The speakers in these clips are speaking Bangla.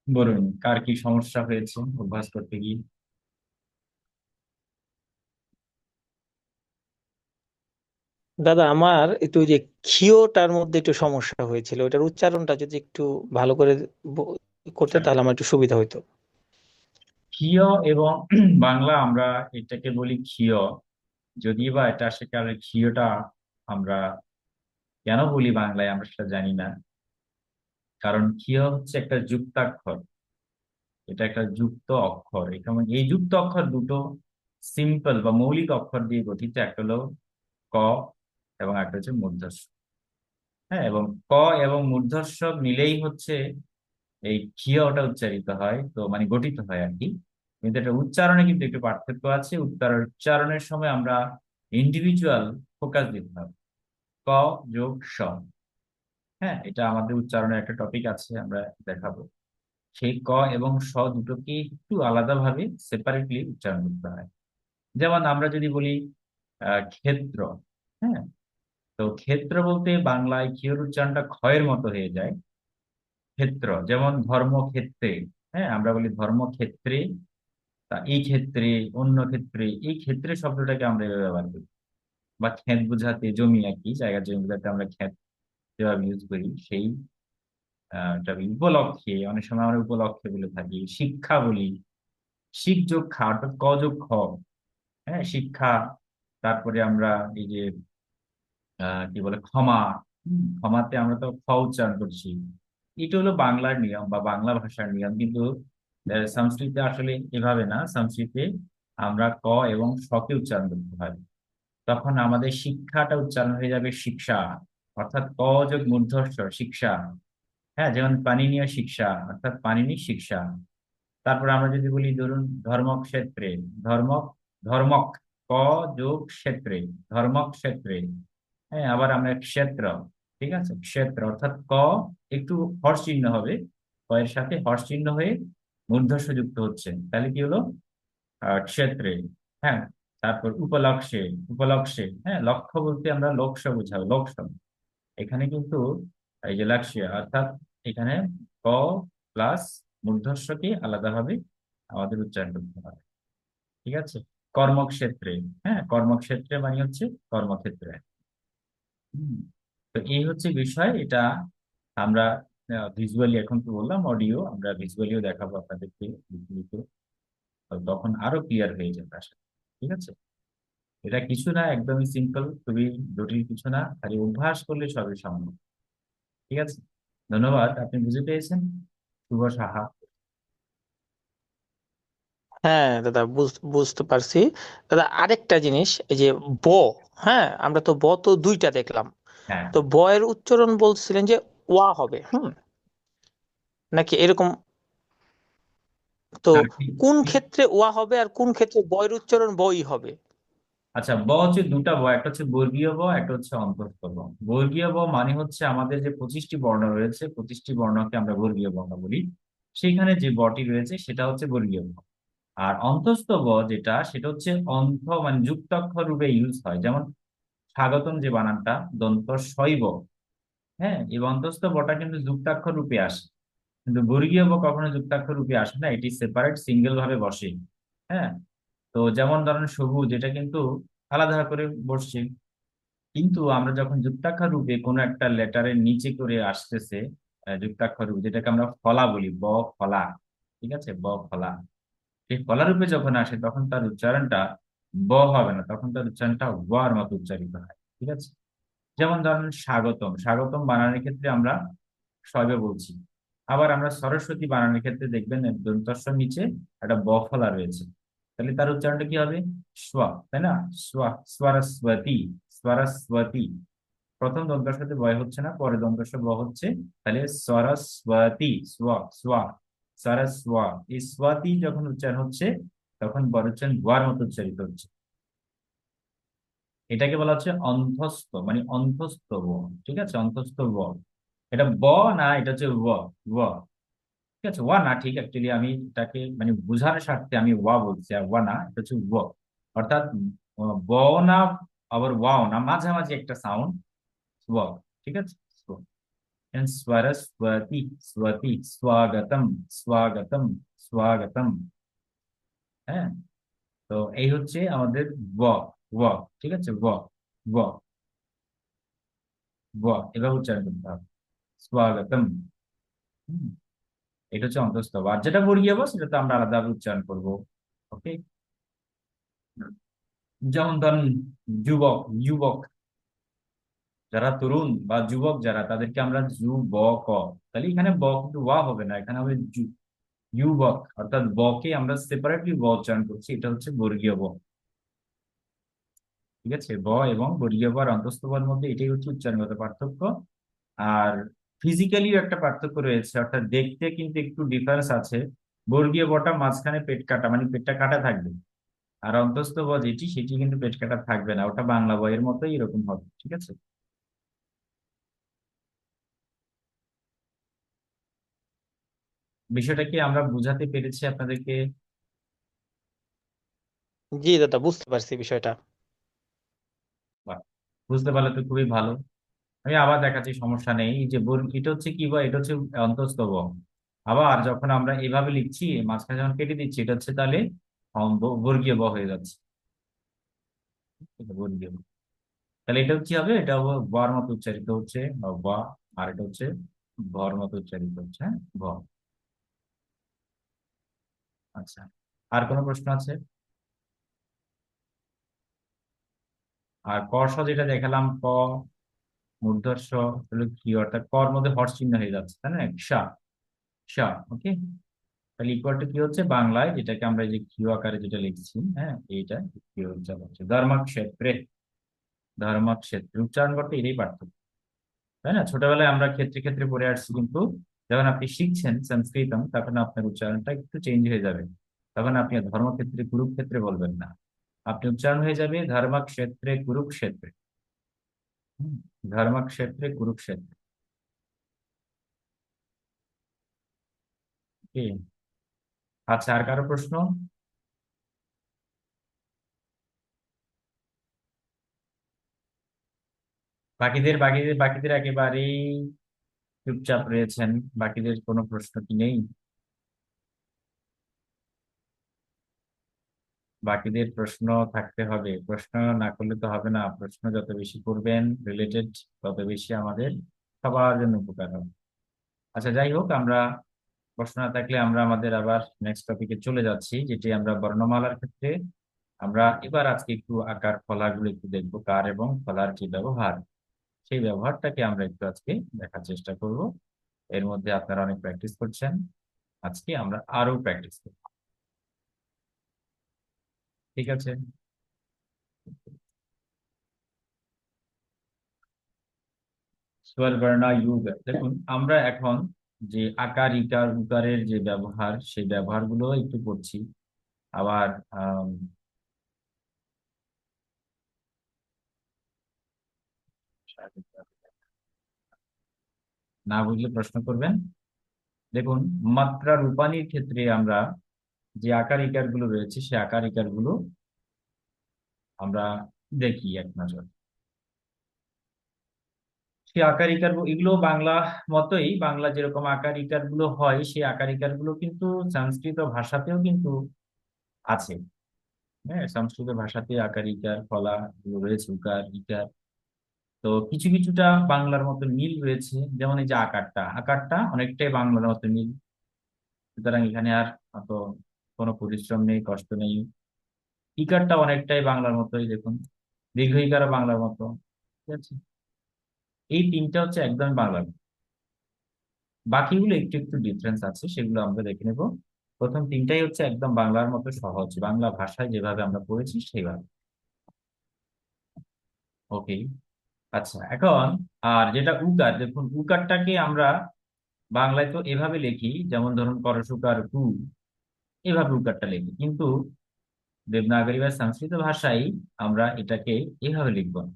বলুন, কার কি সমস্যা হয়েছে অভ্যাস করতে গিয়ে? দাদা, আমার একটু ওই যে ক্ষীয়টার মধ্যে একটু সমস্যা হয়েছিল। ওটার উচ্চারণটা যদি একটু ভালো করে ব- করতে, আচ্ছা, তাহলে আমার একটু সুবিধা হইতো। ক্ষীয় এবং বাংলা আমরা এটাকে বলি ক্ষীয়। যদিও বা এটা সেকালে ক্ষীয়টা আমরা কেন বলি বাংলায় আমরা সেটা জানি না। কারণ ক্ষীয় হচ্ছে একটা যুক্তাক্ষর, এটা একটা যুক্ত অক্ষর। এখানে এই যুক্ত অক্ষর দুটো সিম্পল বা মৌলিক অক্ষর দিয়ে গঠিত। একটা হলো ক এবং একটা হচ্ছে মূর্ধন্য। হ্যাঁ, এবং ক এবং মূর্ধন্য মিলেই হচ্ছে এই ক্ষীয়টা উচ্চারিত হয়, তো মানে গঠিত হয় আর কি। কিন্তু এটা উচ্চারণে কিন্তু একটু পার্থক্য আছে। উচ্চারণের সময় আমরা ইন্ডিভিজুয়াল ফোকাস দিতে হবে। ক যোগ স। হ্যাঁ, এটা আমাদের উচ্চারণের একটা টপিক আছে, আমরা দেখাবো। সেই ক এবং স দুটোকে একটু আলাদাভাবে সেপারেটলি উচ্চারণ করতে হয়। যেমন আমরা যদি বলি ক্ষেত্র। হ্যাঁ, তো ক্ষেত্র বলতে বাংলায় ক্ষীয়র উচ্চারণটা ক্ষয়ের মতো হয়ে যায়। ক্ষেত্র যেমন ধর্মক্ষেত্রে। হ্যাঁ, আমরা বলি ধর্মক্ষেত্রে। তা এই ক্ষেত্রে, অন্য ক্ষেত্রে, এই ক্ষেত্রে শব্দটাকে আমরা এভাবে ব্যবহার করি। বা ক্ষেত বোঝাতে জমি আর কি, জায়গা জমি বোঝাতে আমরা ক্ষেত যেভাবে ইউজ করি সেই টা উপলক্ষে অনেক সময় আমরা উপলক্ষে বলে থাকি। শিক্ষা বলি, শিখ যোগ খা অর্থাৎ ক যোগ খ। হ্যাঁ, শিক্ষা। তারপরে আমরা এই যে কি বলে ক্ষমা। ক্ষমাতে আমরা তো খ উচ্চারণ করছি। এটা হলো বাংলার নিয়ম বা বাংলা ভাষার নিয়ম। কিন্তু সংস্কৃতে আসলে এভাবে না। সংস্কৃতে আমরা ক এবং কে উচ্চারণ করতে হয়। তখন আমাদের শিক্ষাটা উচ্চারণ হয়ে যাবে শিক্ষা, অর্থাৎ ক যোগ মূর্ধন্য শিক্ষা। হ্যাঁ, যেমন পানিনীয় শিক্ষা অর্থাৎ পানিনি শিক্ষা। তারপর আমরা যদি বলি ধরুন ধর্মক্ষেত্রে, ধর্মক, ধর্মক, ক যোগ ক্ষেত্রে, ধর্মক্ষেত্রে। হ্যাঁ, আবার আমরা ক্ষেত্র। ঠিক আছে, ক্ষেত্র অর্থাৎ ক একটু হর্ষ চিহ্ন হবে, ক এর সাথে হর্ষ চিহ্ন হয়ে মূর্ধন্য যুক্ত হচ্ছে, তাহলে কি হলো? ক্ষেত্রে। হ্যাঁ, তারপর উপলক্ষে, উপলক্ষে। হ্যাঁ, লক্ষ্য বলতে আমরা লক্ষ্য বোঝাবো, লক্ষ্য। এখানে কিন্তু এই যে লক্ষ্য অর্থাৎ এখানে ক প্লাস মূর্ধন্যকে আলাদাভাবে আমাদের উচ্চারণ করতে হবে। ঠিক আছে, কর্মক্ষেত্রে। হ্যাঁ, কর্মক্ষেত্রে মানে হচ্ছে কর্মক্ষেত্রে। হুম। তো এই হচ্ছে বিষয়। এটা আমরা ভিজুয়ালি, এখন তো বললাম অডিও, আমরা ভিজুয়ালিও দেখাবো আপনাদেরকে বিস্তারিত। তো তখন আরো ক্লিয়ার হয়ে যাবে আশা করি। ঠিক আছে, এটা কিছু না, একদমই সিম্পল, খুবই জটিল কিছু না, খালি অভ্যাস করলে সবই সম্ভব। ঠিক আছে, ধন্যবাদ, আপনি বুঝে পেয়েছেন। শুভ সাহা। হ্যাঁ দাদা, বুঝতে পারছি। দাদা, আরেকটা জিনিস, এই যে ব, হ্যাঁ, আমরা তো ব তো দুইটা দেখলাম। হ্যাঁ, তো ব এর উচ্চারণ বলছিলেন যে ওয়া হবে, নাকি এরকম? তো আর কি? কোন ক্ষেত্রে ওয়া হবে আর কোন ক্ষেত্রে ব এর উচ্চারণ বই হবে? আচ্ছা, ব হচ্ছে দুটা ব, একটা হচ্ছে বর্গীয় ব, একটা হচ্ছে অন্তস্থ ব। বর্গীয় ব মানে হচ্ছে আমাদের যে 25টি বর্ণ রয়েছে, 25টি বর্ণকে আমরা বর্গীয় বর্ণ বলি। সেখানে যে বটি রয়েছে সেটা হচ্ছে বর্গীয় ব। আর অন্তস্থ ব যেটা, সেটা হচ্ছে অন্থ মানে যুক্তাক্ষর রূপে ইউজ হয়। যেমন স্বাগতম যে বানানটা দন্ত শৈব। হ্যাঁ, এই অন্তস্থ বটা কিন্তু যুক্তাক্ষর রূপে আসে। কিন্তু বর্গীয় ব কখনো যুক্তাক্ষর রূপে আসে না, এটি সেপারেট সিঙ্গেল ভাবে বসে। হ্যাঁ, তো যেমন ধরেন সবুজ, এটা কিন্তু আলাদা করে বসছে। কিন্তু আমরা যখন যুক্তাক্ষর রূপে কোনো একটা লেটারের নিচে করে আসতেছে, যুক্তাক্ষর রূপে যেটাকে আমরা ফলা বলি, ব ফলা। ঠিক আছে, ব ফলা। সেই ফলা রূপে যখন আসে তখন তার উচ্চারণটা ব হবে না, তখন তার উচ্চারণটা ওয়ার মতো উচ্চারিত হয়। ঠিক আছে, যেমন ধরেন স্বাগতম, স্বাগতম বানানোর ক্ষেত্রে আমরা শয়বে বলছি। আবার আমরা সরস্বতী বানানোর ক্ষেত্রে দেখবেন দন্তস্বর নিচে একটা ব ফলা রয়েছে। তাহলে তার উচ্চারণটা কি হবে? স্বা, তাই না? স্বা, স্বরস্বতী, স্বরস্বতী। প্রথম দন্তের সাথে বয় হচ্ছে না, পরে দন্তের সাথে ব হচ্ছে। তাহলে সরস্বতী, স্বা, স্বা, সরস্বা। এই স্বাতি যখন উচ্চারণ হচ্ছে তখন বড় উচ্চারণ গোয়ার মতো উচ্চারিত হচ্ছে। এটাকে বলা হচ্ছে অন্ধ্যস্ত, মানে অন্ধ্যস্ত ব। ঠিক আছে, অন্ধ্যস্ত ব। এটা ব না, এটা হচ্ছে ব। ঠিক আছে, ওয়া না, ঠিক অ্যাকচুয়ালি আমি এটাকে মানে বোঝার স্বার্থে আমি ওয়া বলছি, আর ওয়া না, এটা হচ্ছে ব। অর্থাৎ ব না, আবার ওয়াও না, মাঝামাঝি একটা সাউন্ড, ব। ঠিক আছে, ব। সরস্বতী, স্বতী, স্বাগতম, স্বাগতম, স্বাগতম। হ্যাঁ, তো এই হচ্ছে আমাদের ব, ব, ঠিক আছে, ব, ব, ব, এভাবে উচ্চারণ করতে হবে, স্বাগতম। হুম, এটা হচ্ছে অন্তঃস্থ ব। আর যেটা বর্গীয় ব সেটা তো আমরা আলাদাভাবে উচ্চারণ করবো। ওকে, যেমন ধরুন যুবক, যুবক যারা তরুণ বা যুবক যারা, তাদেরকে আমরা যুবক, তাহলে এখানে ব কিন্তু ওয়া হবে না, এখানে হবে যুবক, অর্থাৎ বকে আমরা সেপারেটলি ব উচ্চারণ করছি, এটা হচ্ছে বর্গীয় ব। ঠিক আছে, ব এবং বর্গীয় ব আর অন্তঃস্থ ব এর মধ্যে এটাই হচ্ছে উচ্চারণগত পার্থক্য। আর ফিজিক্যালিও একটা পার্থক্য রয়েছে, অর্থাৎ দেখতে কিন্তু একটু ডিফারেন্স আছে। বর্গীয় বটা মাঝখানে পেট কাটা, মানে পেটটা কাটা থাকবে। আর অন্তঃস্থ ব যেটি, সেটি কিন্তু পেট কাটা থাকবে না, ওটা বাংলা বইয়ের মতোই এরকম হবে। ঠিক আছে, বিষয়টা কি আমরা বুঝাতে পেরেছি আপনাদেরকে? জি দাদা, বুঝতে পারছি বিষয়টা। বাহ, বুঝতে পারলে তো খুবই ভালো। আমি আবার দেখাচ্ছি, সমস্যা নেই। এই যে এটা হচ্ছে কি, বা এটা হচ্ছে অন্তঃস্থ ব। আবার যখন আমরা এভাবে লিখছি, মাঝখানে যখন কেটে দিচ্ছি, এটা হচ্ছে তাহলে বর্গীয় ব হয়ে যাচ্ছে। এটা বর্গীয় ব। তাহলে এটা কি হবে, এটা বর মতো উচ্চারিত হচ্ছে, বা। আর এটা হচ্ছে ভর মতো উচ্চারিত হচ্ছে, হ্যাঁ, ভ। আচ্ছা, আর কোনো প্রশ্ন আছে? আর কর্ষ যেটা দেখালাম, ক মূর্ধর্ষ হলো কি, অর্থাৎ কর মধ্যে হর্ষ চিহ্ন হয়ে যাচ্ছে, তাই না, সা, সা। ওকে, তাহলে ইকুয়াল টু কি হচ্ছে বাংলায়, যেটাকে আমরা এই যে কিউ আকারে যেটা লিখছি, হ্যাঁ, এইটা কিউ উচ্চারণ হচ্ছে ধর্মক্ষেত্রে, ধর্মক্ষেত্রে উচ্চারণ করতে এটাই পার্থক্য। তাই না, ছোটবেলায় আমরা ক্ষেত্রে ক্ষেত্রে পড়ে আসছি, কিন্তু যখন আপনি শিখছেন সংস্কৃতম, তখন আপনার উচ্চারণটা একটু চেঞ্জ হয়ে যাবে। তখন আপনি আর ধর্মক্ষেত্রে কুরুক্ষেত্রে বলবেন না, আপনি উচ্চারণ হয়ে যাবে ধর্মক্ষেত্রে কুরুক্ষেত্রে। হুম, ধর্মক্ষেত্রে কুরুক্ষেত্রে। কি? আচ্ছা, আর কারো প্রশ্ন? বাকিদের একেবারেই চুপচাপ রয়েছেন। বাকিদের কোনো প্রশ্ন কি নেই? বাকিদের প্রশ্ন থাকতে হবে, প্রশ্ন না করলে তো হবে না। প্রশ্ন যত বেশি করবেন রিলেটেড, তত বেশি আমাদের সবার জন্য উপকার হবে। আচ্ছা, যাই হোক, আমরা প্রশ্ন না থাকলে আমরা আমাদের আবার নেক্সট টপিকে চলে যাচ্ছি, যেটি আমরা বর্ণমালার ক্ষেত্রে আমরা এবার আজকে একটু আকার ফলাগুলো একটু দেখবো, কার এবং ফলার যে ব্যবহার, সেই ব্যবহারটাকে আমরা একটু আজকে দেখার চেষ্টা করব। এর মধ্যে আপনারা অনেক প্র্যাকটিস করছেন, আজকে আমরা আরো প্র্যাকটিস করব। ঠিক আছে, স্বরবর্ণ যুগ, দেখুন আমরা এখন যে আকার ইকার উকারের যে ব্যবহার, সেই ব্যবহারগুলো একটু পড়ছি। আবার আম, না বুঝলে প্রশ্ন করবেন। দেখুন, মাত্রা রূপানীর ক্ষেত্রে আমরা যে আকার ইকার গুলো রয়েছে, সেই আকার ইকার গুলো আমরা দেখি এক নজর। সেই আকার ইকার এগুলো বাংলা মতোই, বাংলা যেরকম আকার ইকার গুলো হয়, সেই আকার ইকার গুলো কিন্তু সংস্কৃত ভাষাতেও কিন্তু আছে। হ্যাঁ, সংস্কৃত ভাষাতে আকার ইকার ফলা গুলো রয়েছে, উকার ইকার। তো কিছু কিছুটা বাংলার মতো মিল রয়েছে, যেমন এই যে আকারটা, আকারটা অনেকটাই বাংলার মতো মিল। সুতরাং এখানে আর অত কোনো পরিশ্রম নেই, কষ্ট নেই। ইকারটা অনেকটাই বাংলার মতোই, দেখুন দীর্ঘ ইকারও বাংলার মতো। ঠিক আছে, এই তিনটা হচ্ছে একদম বাংলার মতো। বাকিগুলো একটু একটু ডিফারেন্স আছে, সেগুলো আমরা দেখে নেব। প্রথম তিনটাই হচ্ছে একদম বাংলার মতো সহজ, বাংলা ভাষায় যেভাবে আমরা পড়েছি সেইভাবে। ওকে, আচ্ছা, এখন আর যেটা উকার, দেখুন উকারটাকে আমরা বাংলায় তো এভাবে লিখি, যেমন ধরুন করসুকার কু, এভাবে উকারটা লিখি, কিন্তু দেবনাগরী বা সংস্কৃত ভাষায় আমরা এটাকে এভাবে লিখবো না।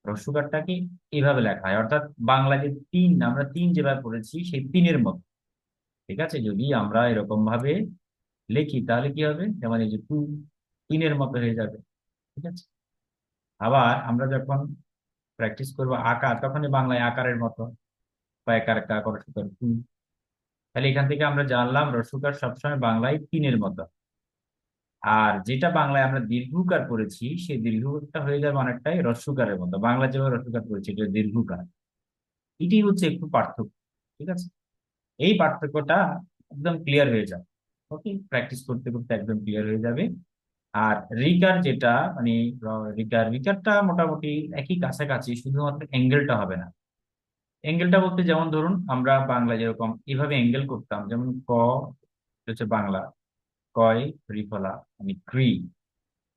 রস্যকারটাকে এইভাবে লেখা হয়, অর্থাৎ বাংলা যে তিন, আমরা তিন যেভাবে পড়েছি সেই তিনের মতো। ঠিক আছে, যদি আমরা এরকম ভাবে লিখি তাহলে কি হবে, যেমন এই যে টু, তিনের মতো হয়ে যাবে। ঠিক আছে, আবার আমরা যখন প্র্যাকটিস করবো আকার, তখনই বাংলায় আকারের মতো। কয়াকার কা, করসুকার কু। তাহলে এখান থেকে আমরা জানলাম রস্যকার সবসময় বাংলায় তিনের মতো। আর যেটা বাংলায় আমরা দীর্ঘকার করেছি সেই দীর্ঘকারটা হয়ে যাবে অনেকটাই রস্যকারের মতো, বাংলা যেভাবে রস্যকার করেছি এটা দীর্ঘকার। এটি হচ্ছে একটু পার্থক্য। ঠিক আছে, এই পার্থক্যটা একদম ক্লিয়ার হয়ে যাবে। ওকে, প্র্যাকটিস করতে করতে একদম ক্লিয়ার হয়ে যাবে। আর রিকার যেটা মানে রিকারটা মোটামুটি একই কাছাকাছি, শুধুমাত্র অ্যাঙ্গেলটা হবে না। অ্যাঙ্গেলটা বলতে যেমন ধরুন আমরা বাংলা যেরকম এভাবে অ্যাঙ্গেল করতাম, যেমন ক হচ্ছে বাংলা কয় রিফলা মানে ক্রি,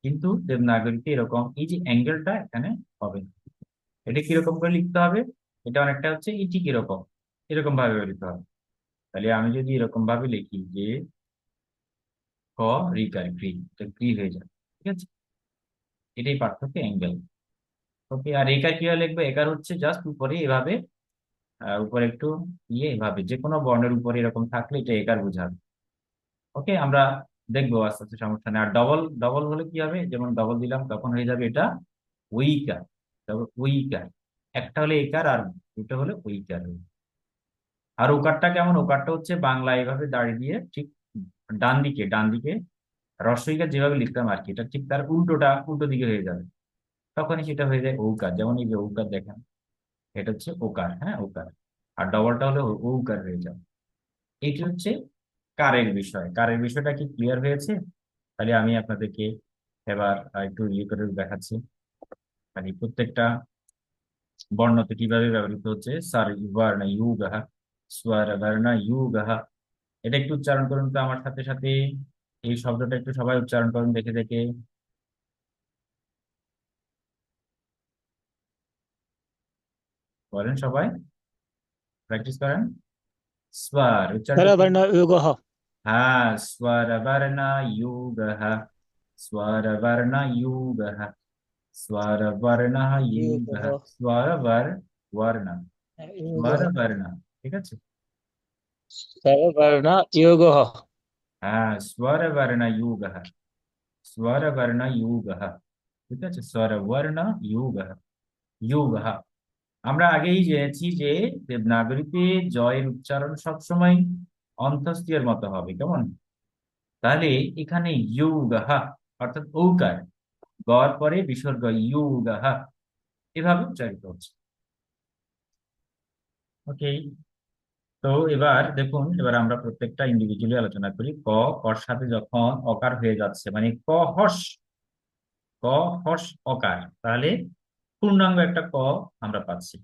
কিন্তু দেবনাগরীতে এরকম এই যে অ্যাঙ্গেলটা এখানে হবে না। এটা কিরকম করে লিখতে হবে? এটা অনেকটা হচ্ছে এটি কিরকম, এরকম ভাবে লিখতে হবে। তাহলে আমি যদি এরকম ভাবে লিখি যে ক রিকার ক্রি, এটা ক্রি হয়ে যাবে। ঠিক আছে, এটাই পার্থক্য অ্যাঙ্গেল। ওকে, আর একার কিভাবে লিখবো? একার হচ্ছে জাস্ট উপরে এভাবে, উপরে একটু এভাবে যে কোনো বর্ণের উপরে এরকম থাকলে এটা একার বোঝাবে। ওকে, আমরা দেখবো আস্তে আস্তে, সমস্যা নেই। আর ডবল ডবল হলে কি হবে? যেমন ডবল দিলাম তখন হয়ে যাবে এটা উইকার। তারপর উইকার, একটা হলে একার আর দুটো হলে উইকার। আর ওকারটা কেমন? ওকারটা হচ্ছে বাংলা এভাবে দাঁড়িয়ে দিয়ে ঠিক ডান দিকে রস্বইকার যেভাবে লিখতাম আর কি, এটা ঠিক তার উল্টোটা, উল্টো দিকে হয়ে যাবে। তখনই সেটা হয়ে যায় ঔকার। যেমন এই যে ঔকার দেখেন, এটা হচ্ছে ওকার, হ্যাঁ ওকার। আর ডবলটা হলে ঔকার হয়ে যাবে। এটি হচ্ছে কারের বিষয়। কারের বিষয়টা কি ক্লিয়ার হয়েছে? তাহলে আমি আপনাদেরকে এবার একটু করে দেখাচ্ছি, মানে প্রত্যেকটা বর্ণতে কিভাবে ব্যবহৃত হচ্ছে। সার বর্ণ ইউ গাহা, স্বর বর্ণ ইউ গাহা। এটা একটু উচ্চারণ করুন তো আমার সাথে সাথে। এই শব্দটা একটু সবাই উচ্চারণ করুন দেখে দেখে। বলেন সবাই, প্র্যাকটিস করেন। স্বর উচ্চারণ করুন। स्वरवर्णयोगः। हाँ, स्वर वर्ण युगः, स्वर वर्ण युगः, स्वर वर्ण युगः, योगः। स्वर वर्ण, स्वर योगः। वर्ण। ঠিক আছে, स्वरवर्णयोगः। হ্যাঁ স্বর বর্ণ युगः, স্বর বর্ণ युगः। ঠিক আছে, স্বর বর্ণ युगः, युगः। আমরা আগেই জেনেছি যে দেবনাগরীতে জয়ের উচ্চারণ সবসময় অন্ত্যেষ্টির মতো হবে, কেমন? তাহলে এখানে ইউগাহা অর্থাৎ ঔকার, গর পরে বিসর্গ ইউগাহা, এভাবে উচ্চারিত হচ্ছে। ওকে, তো এবার দেখুন, এবার আমরা প্রত্যেকটা ইন্ডিভিজুয়ালি আলোচনা করি। ক, কর সাথে যখন অকার হয়ে যাচ্ছে, মানে ক হর্ষ, ক হর্ষ অকার, তাহলে পূর্ণাঙ্গ একটা ক আমরা পাচ্ছি।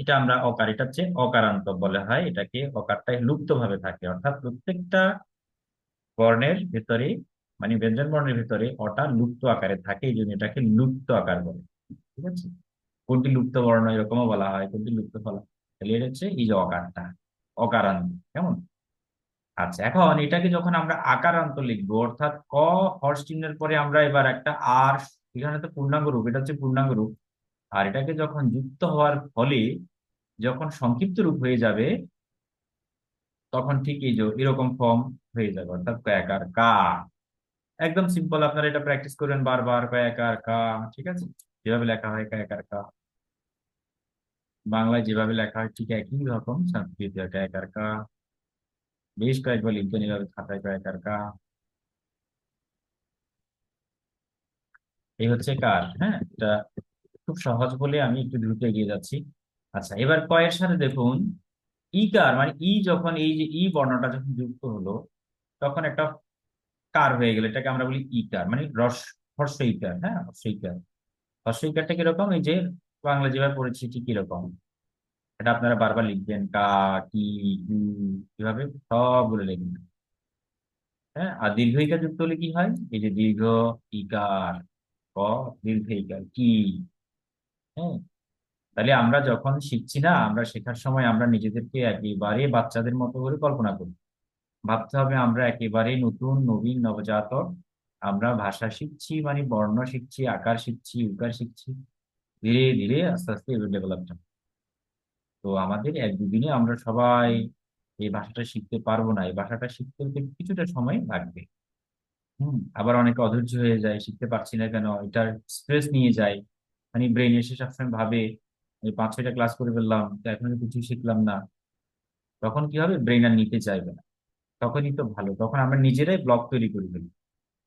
এটা আমরা অকার, এটা হচ্ছে অকারান্ত বলা হয় এটাকে। অকারটাই লুপ্ত ভাবে থাকে, অর্থাৎ প্রত্যেকটা বর্ণের ভিতরে, মানে ব্যঞ্জন বর্ণের ভিতরে অটা লুপ্ত আকারে থাকে, এই জন্য এটাকে লুপ্ত আকার বলে। ঠিক আছে, কোনটি লুপ্ত বর্ণ এরকমও বলা হয়, কোনটি লুপ্ত ফলা। তাহলে এটা হচ্ছে এই যে অকারটা, অকারান্ত, কেমন? আচ্ছা, এখন এটাকে যখন আমরা আকারান্ত লিখবো, অর্থাৎ ক হর্ষ চিহ্নের পরে আমরা এবার একটা আর, এখানে তো পূর্ণাঙ্গ রূপ, এটা হচ্ছে পূর্ণাঙ্গ রূপ। আর এটাকে যখন যুক্ত হওয়ার ফলে যখন সংক্ষিপ্ত রূপ হয়ে যাবে, তখন ঠিক এই যে এরকম ফর্ম হয়ে যাবে, অর্থাৎ কয়াকার কা। একদম সিম্পল, আপনারা এটা প্র্যাকটিস করবেন বারবার, কয়াকার কা। ঠিক আছে, যেভাবে লেখা হয় কয়াকার কা, বাংলায় যেভাবে লেখা হয় ঠিক একই রকম সংস্কৃত কয়াকার কা। বেশ কয়েকবার লিখবেন এভাবে খাতায় কয়াকার কা। এই হচ্ছে কার, হ্যাঁ এটা খুব সহজ বলে আমি একটু দ্রুত এগিয়ে যাচ্ছি। আচ্ছা, এবার কয়ের সাথে দেখুন ইকার, মানে ই যখন এই যে ই বর্ণটা যখন যুক্ত হলো, তখন একটা কার হয়ে গেল, এটাকে আমরা বলি ইকার, মানে হর্ষ ইকার, হ্যাঁ হর্ষ ইকার। হর্ষ ইকারটা কিরকম? এই যে বাংলা যেভাবে পড়েছি ঠিক কিরকম, এটা আপনারা বারবার লিখবেন কা, কি, কু, এভাবে সবগুলো লিখবেন। হ্যাঁ, আর দীর্ঘ ইকার যুক্ত হলে কি হয়? এই যে দীর্ঘ ইকার, ক, দীর্ঘ ইকার কি। হ্যাঁ, তাহলে আমরা যখন শিখছি না, আমরা শেখার সময় আমরা নিজেদেরকে একেবারে বাচ্চাদের মতো করে কল্পনা করি। ভাবতে হবে আমরা একেবারে নতুন নবীন নবজাতক। আমরা ভাষা শিখছি, মানে বর্ণ শিখছি, আকার শিখছি, উকার শিখছি। ধীরে ধীরে আস্তে আস্তে এগুলো ডেভেলপ। তো আমাদের এক দুদিনে আমরা সবাই এই ভাষাটা শিখতে পারবো না, এই ভাষাটা শিখতে হতে কিছুটা সময় লাগবে। আবার অনেকে অধৈর্য হয়ে যায়, শিখতে পারছি না কেন, এটার স্ট্রেস নিয়ে যায়, মানে ব্রেন এসে সবসময় ভাবে এই 5-6টা ক্লাস করে ফেললাম, তো এখনো কিছু শিখলাম না, তখন কি হবে, ব্রেন আর নিতে চাইবে না। তখনই তো ভালো, তখন আমরা নিজেরাই ব্লক তৈরি করে ফেলি।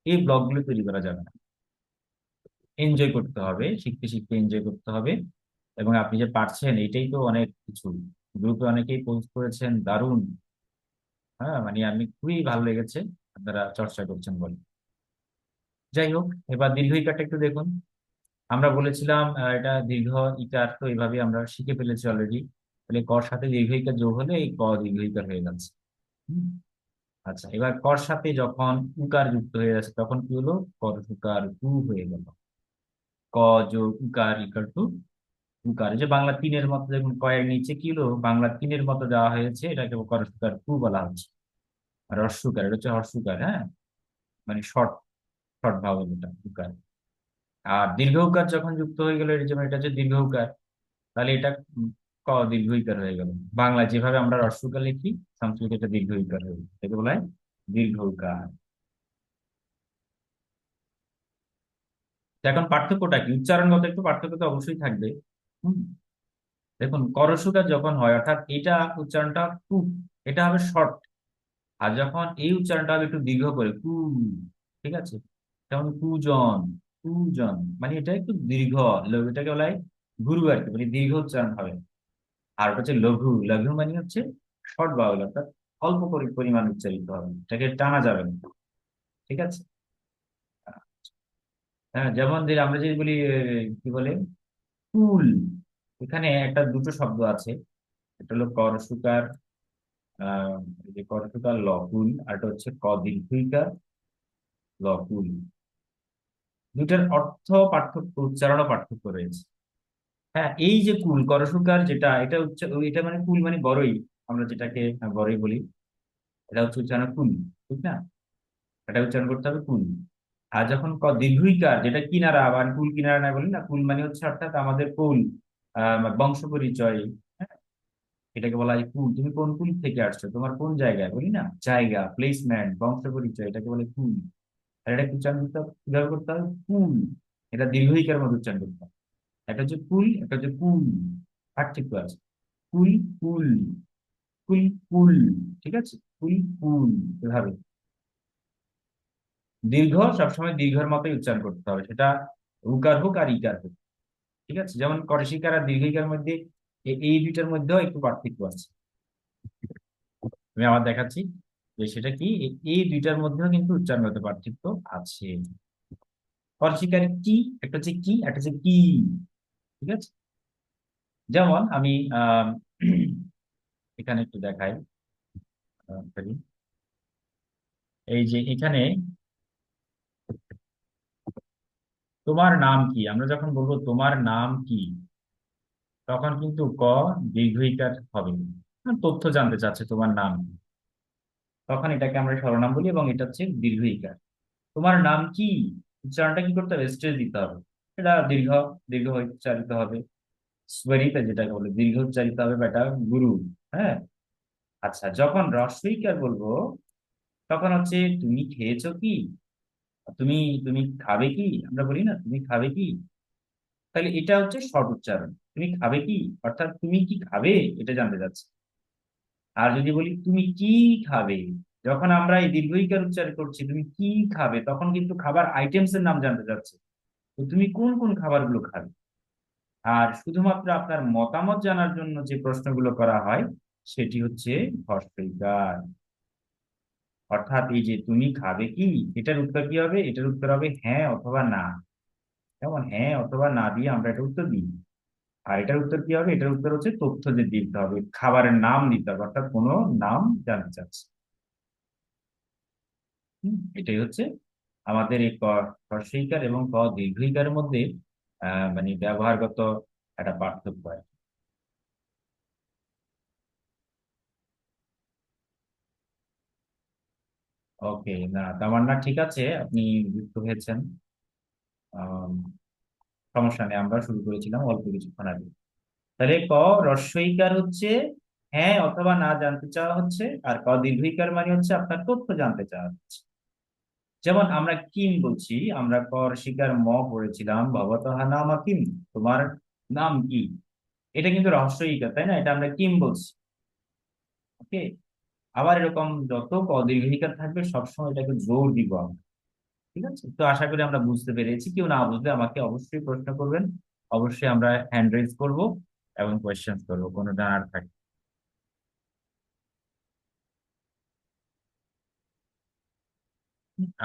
এই ব্লকগুলো তৈরি করা যাবে না। এনজয় করতে হবে, শিখতে শিখতে এনজয় করতে হবে। এবং আপনি যে পারছেন, এটাই তো অনেক কিছু। গ্রুপে অনেকেই পোস্ট করেছেন, দারুণ। হ্যাঁ, মানে আমি খুবই ভালো লেগেছে আপনারা চর্চা করছেন বলে। যাই হোক, এবার দীর্ঘ ইকারটা একটু দেখুন। আমরা বলেছিলাম এটা দীর্ঘ ইকার, তো এইভাবে আমরা শিখে ফেলেছি অলরেডি। তাহলে কর সাথে দীর্ঘ ইকার যোগ হলে এই ক দীর্ঘ ইকার হয়ে যাচ্ছে। হুম। আচ্ছা, এবার কর সাথে যখন উকার যুক্ত হয়ে যাচ্ছে তখন কি হলো, কর উকার কু হয়ে গেল। ক যোগ উকার ইকার টু উকার। এই যে বাংলা তিনের মতো দেখুন, কয়ের নিচে কি হলো, বাংলা তিনের মতো দেওয়া হয়েছে, এটাকে কর উকার কু বলা হচ্ছে। আর হর্ষউকার, এটা হচ্ছে হর্ষউকার, হ্যাঁ, মানে শর্ট, শর্ট ভাওয়েল এটা উকার। আর দীর্ঘ উকার যখন যুক্ত হয়ে গেল, এটা যেমন এটা হচ্ছে দীর্ঘ উকার, তাহলে এটা ক দীর্ঘ ইকার হয়ে গেল। বাংলা যেভাবে আমরা হ্রস্বকার লিখি, সংস্কৃত এটা দীর্ঘ ইকার হয়ে গেল, এটাকে বলা হয় দীর্ঘ উকার। তো এখন পার্থক্যটা কি, উচ্চারণগত একটু পার্থক্য তো অবশ্যই থাকবে। হুম। দেখুন, করসুকার যখন হয়, অর্থাৎ এটা উচ্চারণটা কু, এটা হবে শর্ট। আর যখন এই উচ্চারণটা হবে একটু দীর্ঘ করে কু, ঠিক আছে, যেমন কুজন, কুজন, মানে এটা একটু দীর্ঘ, এটাকে বলা হয় গুরু আর কি, মানে দীর্ঘ উচ্চারণ হবে। আর ওটা হচ্ছে লঘু, লঘু মানে হচ্ছে শর্ট বাউল, অর্থাৎ অল্প পরিমাণ উচ্চারিত হবে, এটাকে টানা যাবে না। ঠিক আছে। হ্যাঁ, যেমন যে আমরা যদি বলি কি বলে কুল, এখানে একটা দুটো শব্দ আছে। এটা হলো করসুকার, এই যে করসুকার লকুল, আর এটা হচ্ছে কদীর্ঘইকার লকুল। দুটার অর্থ পার্থক্য, উচ্চারণও পার্থক্য রয়েছে। হ্যাঁ, এই যে কুল করসুকার যেটা, এটা এটা মানে কুল মানে বড়ই, আমরা যেটাকে বড়ই বলি, এটা হচ্ছে উচ্চারণ কুল, ঠিক না? এটা উচ্চারণ করতে হবে কুল। আর যখন দীর্ঘইকার, যেটা কিনারা, আবার কুল কিনারা না বলি না, কুল মানে হচ্ছে অর্থাৎ আমাদের কুল, বংশ পরিচয়। হ্যাঁ, এটাকে বলা হয় কুল। তুমি কোন কুল থেকে আসছো, তোমার কোন জায়গায়, বলি না, জায়গা, প্লেসমেন্ট, বংশ পরিচয়, এটাকে বলে কুল। আর এটা উচ্চারণ করতে হবে, কিভাবে করতে হবে, কুল। এটা দীর্ঘইকার মধ্যে উচ্চারণ করতে হবে। একটা হচ্ছে কুল, একটা হচ্ছে কুল, পার্থক্য আছে। কুল, কুল, কুল, কুল, ঠিক আছে, কুল, কুল, এভাবে। দীর্ঘ সবসময় দীর্ঘের মতোই উচ্চারণ করতে হবে, সেটা উকার হোক আর ইকার হোক। ঠিক আছে, যেমন করশিকার আর দীর্ঘিকার মধ্যে এই দুইটার মধ্যেও একটু পার্থক্য আছে। আমি আবার দেখাচ্ছি যে সেটা কি, এই দুইটার মধ্যেও কিন্তু উচ্চারণগত পার্থক্য আছে। করশিকার কি, একটা হচ্ছে কি, একটা হচ্ছে কি, ঠিক আছে। যেমন আমি এখানে একটু দেখাই, করি। এই যে এখানে তোমার নাম কি, আমরা যখন বলবো তোমার নাম কি, তখন কিন্তু ক দীর্ঘইকার হবে। তথ্য জানতে চাচ্ছে তোমার নাম কি, তখন এটাকে আমরা সর্বনাম বলি, এবং এটা হচ্ছে দীর্ঘ ইকার। তোমার নাম কি, উচ্চারণটা কি করতে হবে, স্ট্রেস দিতে হবে। এটা দীর্ঘ, দীর্ঘ উচ্চারিত হবে। স্বরিত যেটাকে বলে দীর্ঘ উচ্চারিত হবে, বা এটা গুরু। হ্যাঁ। আচ্ছা, যখন হ্রস্ব ইকার বলবো, তখন হচ্ছে তুমি খেয়েছো কি, তুমি তুমি খাবে কি, আমরা বলি না তুমি খাবে কি, তাহলে এটা হচ্ছে শর্ট উচ্চারণ। তুমি খাবে কি, অর্থাৎ তুমি কি খাবে, এটা জানতে চাচ্ছি। আর যদি বলি তুমি কি খাবে, যখন আমরা এই দীর্ঘ ইকার উচ্চারণ করছি তুমি কি খাবে, তখন কিন্তু খাবার আইটেমস এর নাম জানতে চাচ্ছে। তো তুমি কোন কোন খাবারগুলো খাবে। আর শুধুমাত্র আপনার মতামত জানার জন্য যে প্রশ্নগুলো করা হয়, সেটি হচ্ছে হ্রস্ব ইকার। অর্থাৎ এই যে তুমি খাবে কি, এটার উত্তর কি হবে, এটার উত্তর হবে হ্যাঁ অথবা না। যেমন হ্যাঁ অথবা না দিয়ে আমরা এটা উত্তর দিই। আর এটার উত্তর কি হবে, এটার উত্তর হচ্ছে তথ্য যে দিতে হবে, খাবারের নাম দিতে হবে, অর্থাৎ কোনো নাম জানতে চাচ্ছে। এটাই হচ্ছে আমাদের এই ক হ্রস্বইকার এবং ক দীর্ঘইকারের মধ্যে মানে ব্যবহারগত একটা পার্থক্য হয়। ওকে, না তামান্না, ঠিক আছে, আপনি যুক্ত হয়েছেন। আম, সমস্যা নেই, আমরা শুরু করেছিলাম অল্প কিছুক্ষণ আগে। তাহলে ক হ্রস্বইকার হচ্ছে হ্যাঁ অথবা না জানতে চাওয়া হচ্ছে, আর ক দীর্ঘইকার মানে হচ্ছে আপনার তথ্য জানতে চাওয়া হচ্ছে। যেমন আমরা কিম বলছি, আমরা কর শিকার ম পড়েছিলাম, ভবতঃ নাম কিম, তোমার নাম কি। এটা কিন্তু রহস্য ইকার, তাই না? এটা আমরা কিম বলছি। ওকে। আবার এরকম যত অদীর্ঘ ইকার থাকবে সবসময় এটাকে জোর দিব আমরা। ঠিক আছে, তো আশা করি আমরা বুঝতে পেরেছি। কেউ না বুঝলে আমাকে অবশ্যই প্রশ্ন করবেন, অবশ্যই আমরা হ্যান্ড রেজ করবো এবং কোয়েশ্চেন করবো কোনো জানার থাকে।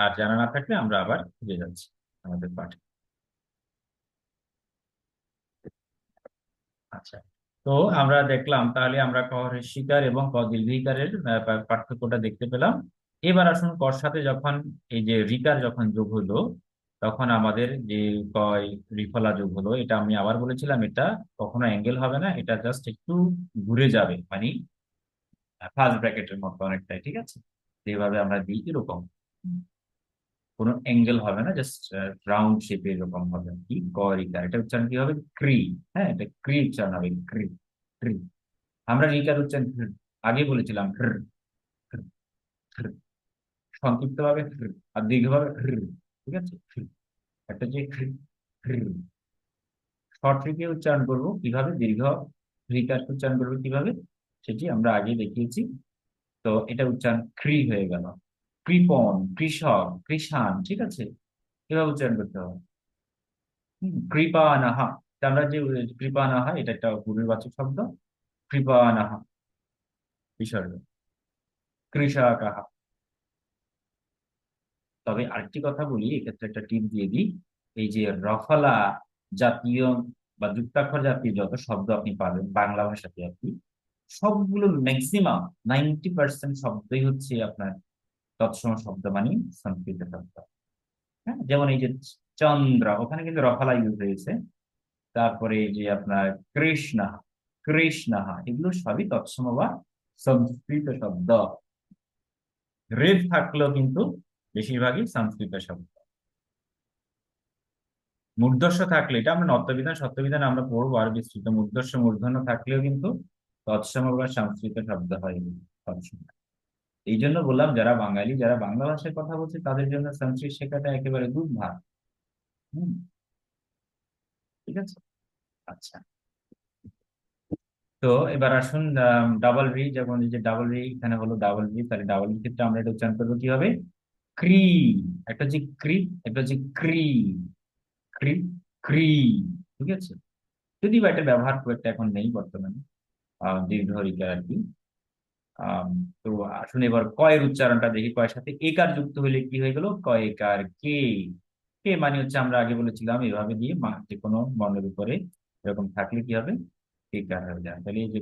আর জানা না থাকলে আমরা আবার ফিরে যাচ্ছি আমাদের পাঠে। আচ্ছা, তো আমরা দেখলাম তাহলে আমরা ক হ্রস্বইকার এবং ক দীর্ঘইকারের পার্থক্যটা দেখতে পেলাম। এবার আসুন কর সাথে যখন এই যে রিকার যখন যোগ হলো, তখন আমাদের যে কয় রিফলা যোগ হলো, এটা আমি আবার বলেছিলাম এটা কখনো অ্যাঙ্গেল হবে না, এটা জাস্ট একটু ঘুরে যাবে, মানে ফার্স্ট ব্র্যাকেটের মতো অনেকটাই। ঠিক আছে, যেভাবে আমরা দিই এরকম কোনো অ্যাঙ্গেল হবে না, জাস্ট রাউন্ড শেপে এরকম হবে কি রিকার। এটা উচ্চারণ কি হবে? ক্রি। হ্যাঁ, এটা ক্রি উচ্চারণ হবে, ক্রি। ক্রি। আমরা রিকার উচ্চারণ আগে বলেছিলাম সংক্ষিপ্ত ভাবে আর দীর্ঘ ভাবে। ঠিক আছে, একটা যে শর্ট রিকে উচ্চারণ করব কিভাবে, দীর্ঘ রিকার উচ্চারণ করবো কিভাবে, সেটি আমরা আগে দেখিয়েছি। তো এটা উচ্চারণ ক্রি হয়ে গেল। কৃপণ, কৃষক, কৃষাণ। ঠিক আছে, এভাবে উচ্চারণ করতে হবে। কৃপানাহা। তা আমরা যে কৃপানাহা, এটা একটা পূর্ববাচক শব্দ। কৃপানাহা বিসর্গ। কৃষকাহা। তবে আরেকটি কথা বলি, এক্ষেত্রে একটা টিপ দিয়ে দিই। এই যে রফলা জাতীয় বা যুক্তাক্ষর জাতীয় যত শব্দ আপনি পাবেন বাংলা ভাষাতে, আপনি সবগুলো ম্যাক্সিমাম 90% শব্দই হচ্ছে আপনার তৎসম শব্দ, মানে সংস্কৃত শব্দ। হ্যাঁ, যেমন এই যে চন্দ্র, ওখানে কিন্তু রফলা ইউজ হয়েছে। তারপরে এই যে আপনার কৃষ্ণ, কৃষ্ণা, এগুলো সবই তৎসম বা সংস্কৃত শব্দ। রেফ থাকলেও কিন্তু বেশিরভাগই সংস্কৃত শব্দ। মূর্ধন্য থাকলে, এটা আমরা নত্যবিধান সত্যবিধান আমরা পড়বো আর বিস্তৃত, মূর্ধন্য মূর্ধন্য থাকলেও কিন্তু তৎসম বা সংস্কৃত শব্দ হয় সবসময়। এই জন্য বললাম, যারা বাঙালি, যারা বাংলা ভাষায় কথা বলছে, তাদের জন্য সংস্কৃত শেখাটা একেবারে দুর্ভাগ। হম। ঠিক আছে। আচ্ছা, তো এবার আসুন ডাবল রি, যেমন এই যে ডাবল রি এখানে হলো ডাবল রি, তাহলে ডাবল রি ক্ষেত্রে আমরা এটা উচ্চারণ করবো কি হবে? ক্রি। একটা হচ্ছে ক্রি, একটা হচ্ছে ক্রি। ক্রি, ক্রি। ঠিক আছে, যদি বা এটা ব্যবহার খুব একটা এখন নেই বর্তমানে, দীর্ঘ রিকার আর কি। আম, তো আসুন এবার কয়ের উচ্চারণটা দেখি। কয়ের সাথে একার যুক্ত হলে কি হয়ে গেল? কয়েকার কে। কে মানে হচ্ছে আমরা আগে বলেছিলাম এভাবে দিয়ে যে কোনো বর্ণের উপরে এরকম থাকলে কি হবে? একার হয়ে যায়। তাহলে এই যে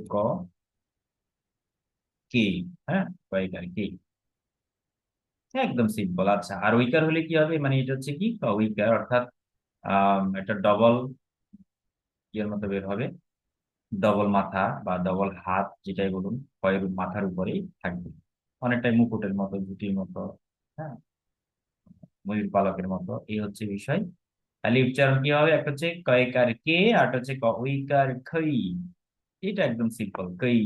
কে। হ্যাঁ, কয়েকার কে। একদম সিম্পল। আচ্ছা, আর উইকার হলে কি হবে? মানে এটা হচ্ছে কি উইকার, অর্থাৎ একটা ডবল ইয়ের মতো বের হবে, ডবল মাথা বা ডবল হাত যেটাই বলুন, কয়ের মাথার উপরেই থাকবে, অনেকটাই মুকুটের মতো, জুটির মতো। হ্যাঁ, ময়ূর পালকের মতো, এই হচ্ছে বিষয়। তাহলে উচ্চারণ কি হবে? একটা হচ্ছে কয়কার কে, আর একটা হচ্ছে উইকার খই। এটা একদম সিম্পল, কই।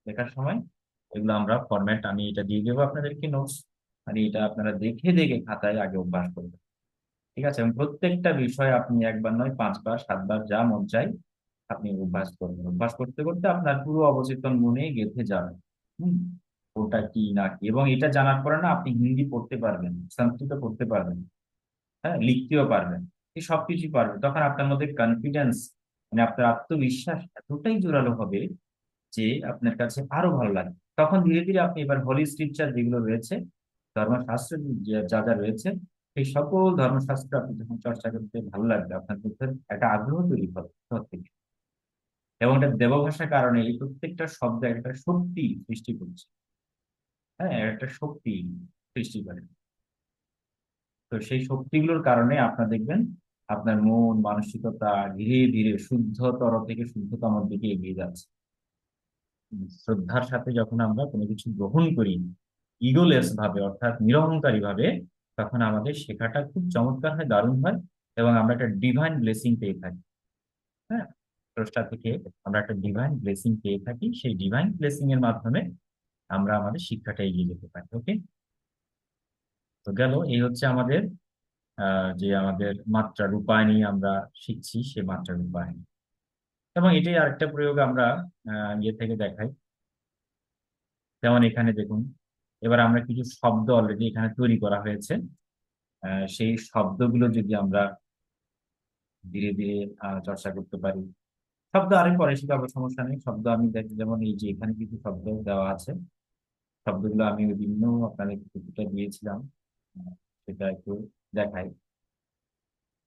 লেখার সময় এগুলো আমরা ফরম্যাট, আমি এটা দিয়ে দেবো আপনাদেরকে নোটস, মানে এটা আপনারা দেখে দেখে খাতায় আগে অভ্যাস করবেন। ঠিক আছে, এবং প্রত্যেকটা বিষয় আপনি একবার নয় 5 বার 7 বার যা মন চাই আপনি অভ্যাস করবেন। অভ্যাস করতে করতে আপনার পুরো অবচেতন মনে গেঁথে যাবে। হম। ওটা কি না কি, এবং এটা জানার পরে না আপনি হিন্দি পড়তে পারবেন, সংস্কৃত পড়তে পারবেন, হ্যাঁ লিখতেও পারবেন, এই সবকিছু পারবেন। তখন আপনার মধ্যে কনফিডেন্স, মানে আপনার আত্মবিশ্বাস এতটাই জোরালো হবে যে আপনার কাছে আরো ভালো লাগবে। তখন ধীরে ধীরে আপনি এবার হোলি স্ক্রিপচার যেগুলো রয়েছে, ধর্মশাস্ত্র যা যা রয়েছে, সেই সকল ধর্মশাস্ত্র আপনি যখন চর্চা করতে ভালো লাগবে, আপনার মধ্যে একটা আগ্রহ তৈরি হবে সত্যি। এবং এটা দেবভাষার কারণে এই প্রত্যেকটা শব্দ একটা শক্তি সৃষ্টি করছে। হ্যাঁ, একটা শক্তি সৃষ্টি করে। তো সেই শক্তিগুলোর কারণে আপনার দেখবেন আপনার মন মানসিকতা ধীরে ধীরে শুদ্ধতর থেকে শুদ্ধতম দিকে এগিয়ে যাচ্ছে। শ্রদ্ধার সাথে যখন আমরা কোনো কিছু গ্রহণ করি, ইগোলেস ভাবে অর্থাৎ নিরহংকারী ভাবে, তখন আমাদের শেখাটা খুব চমৎকার হয়, দারুণ হয়, এবং আমরা একটা ডিভাইন ব্লেসিং পেয়ে থাকি। হ্যাঁ, স্রষ্টা থেকে আমরা একটা ডিভাইন ব্লেসিং পেয়ে থাকি, সেই ডিভাইন ব্লেসিং এর মাধ্যমে আমরা আমাদের শিক্ষাটা এগিয়ে যেতে পারি। ওকে, তো গেল এই হচ্ছে আমাদের যে আমাদের মাত্রা রূপায়ণী আমরা শিখছি, সে মাত্রা রূপায়ণী। এবং এটাই আরেকটা প্রয়োগ আমরা ইয়ে থেকে দেখাই। যেমন এখানে দেখুন, এবার আমরা কিছু শব্দ অলরেডি এখানে তৈরি করা হয়েছে। সেই শব্দগুলো যদি আমরা ধীরে ধীরে চর্চা করতে পারি। শব্দ আরেক পরে শিখাবো, সমস্যা নেই। শব্দ আমি দেখি, যেমন এই যে এখানে কিছু শব্দ দেওয়া আছে, শব্দগুলো আমি ওই দিনও আপনাদের কিছুটা দিয়েছিলাম। আহ, সেটা একটু দেখাই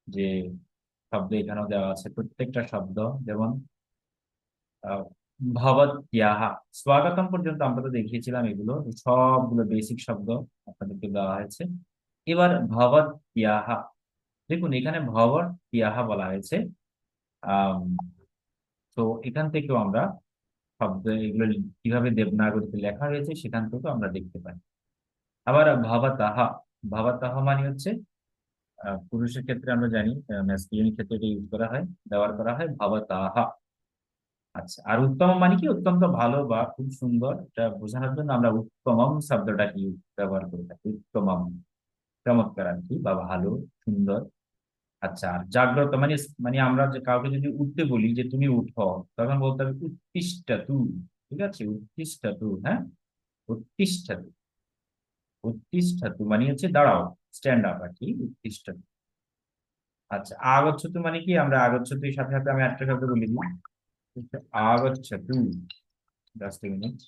যে শব্দ এখানেও দেওয়া আছে, প্রত্যেকটা শব্দ। যেমন আহ, ভবত্যাহা, স্বাগতম পর্যন্ত আমরা তো দেখিয়েছিলাম, এগুলো সবগুলো বেসিক শব্দ আপনাদেরকে দেওয়া হয়েছে। এবার ভবত্যাহা, দেখুন এখানে ভবত্যাহা বলা হয়েছে। আহ তো এখান থেকেও আমরা শব্দ এগুলো কিভাবে দেবনাগরীতে লেখা হয়েছে সেখান থেকেও আমরা দেখতে পাই। আবার ভাবাতাহা, ভাবাতাহা মানে হচ্ছে পুরুষের ক্ষেত্রে আমরা জানি, ম্যাসকুলিন ক্ষেত্রে এটা ইউজ করা হয়, ব্যবহার করা হয় ভাবাতাহা। আচ্ছা, আর উত্তম মানে কি? অত্যন্ত ভালো বা খুব সুন্দর, এটা বোঝানোর জন্য আমরা উত্তমম শব্দটাকে ব্যবহার করে থাকি। উত্তমম, চমৎকার আর কি, বা ভালো, সুন্দর। আচ্ছা, আর জাগ্রত মানে, মানে আমরা যে কাউকে যদি উঠতে বলি যে তুমি উঠো, তখন বলতে হবে উত্তিষ্ঠ তু। ঠিক আছে, উত্তিষ্ঠ তু, হ্যাঁ, উত্তিষ্ঠ। উত্তিষ্ঠতু মানে হচ্ছে দাঁড়াও, স্ট্যান্ড আপ আর কি, উত্তিষ্ঠতু। আচ্ছা, আগচ্ছতু মানে কি? আমরা আগচ্ছতু এর সাথে সাথে আমি একটা শব্দ বলে দিই, আগচ্ছতু। Just a minute.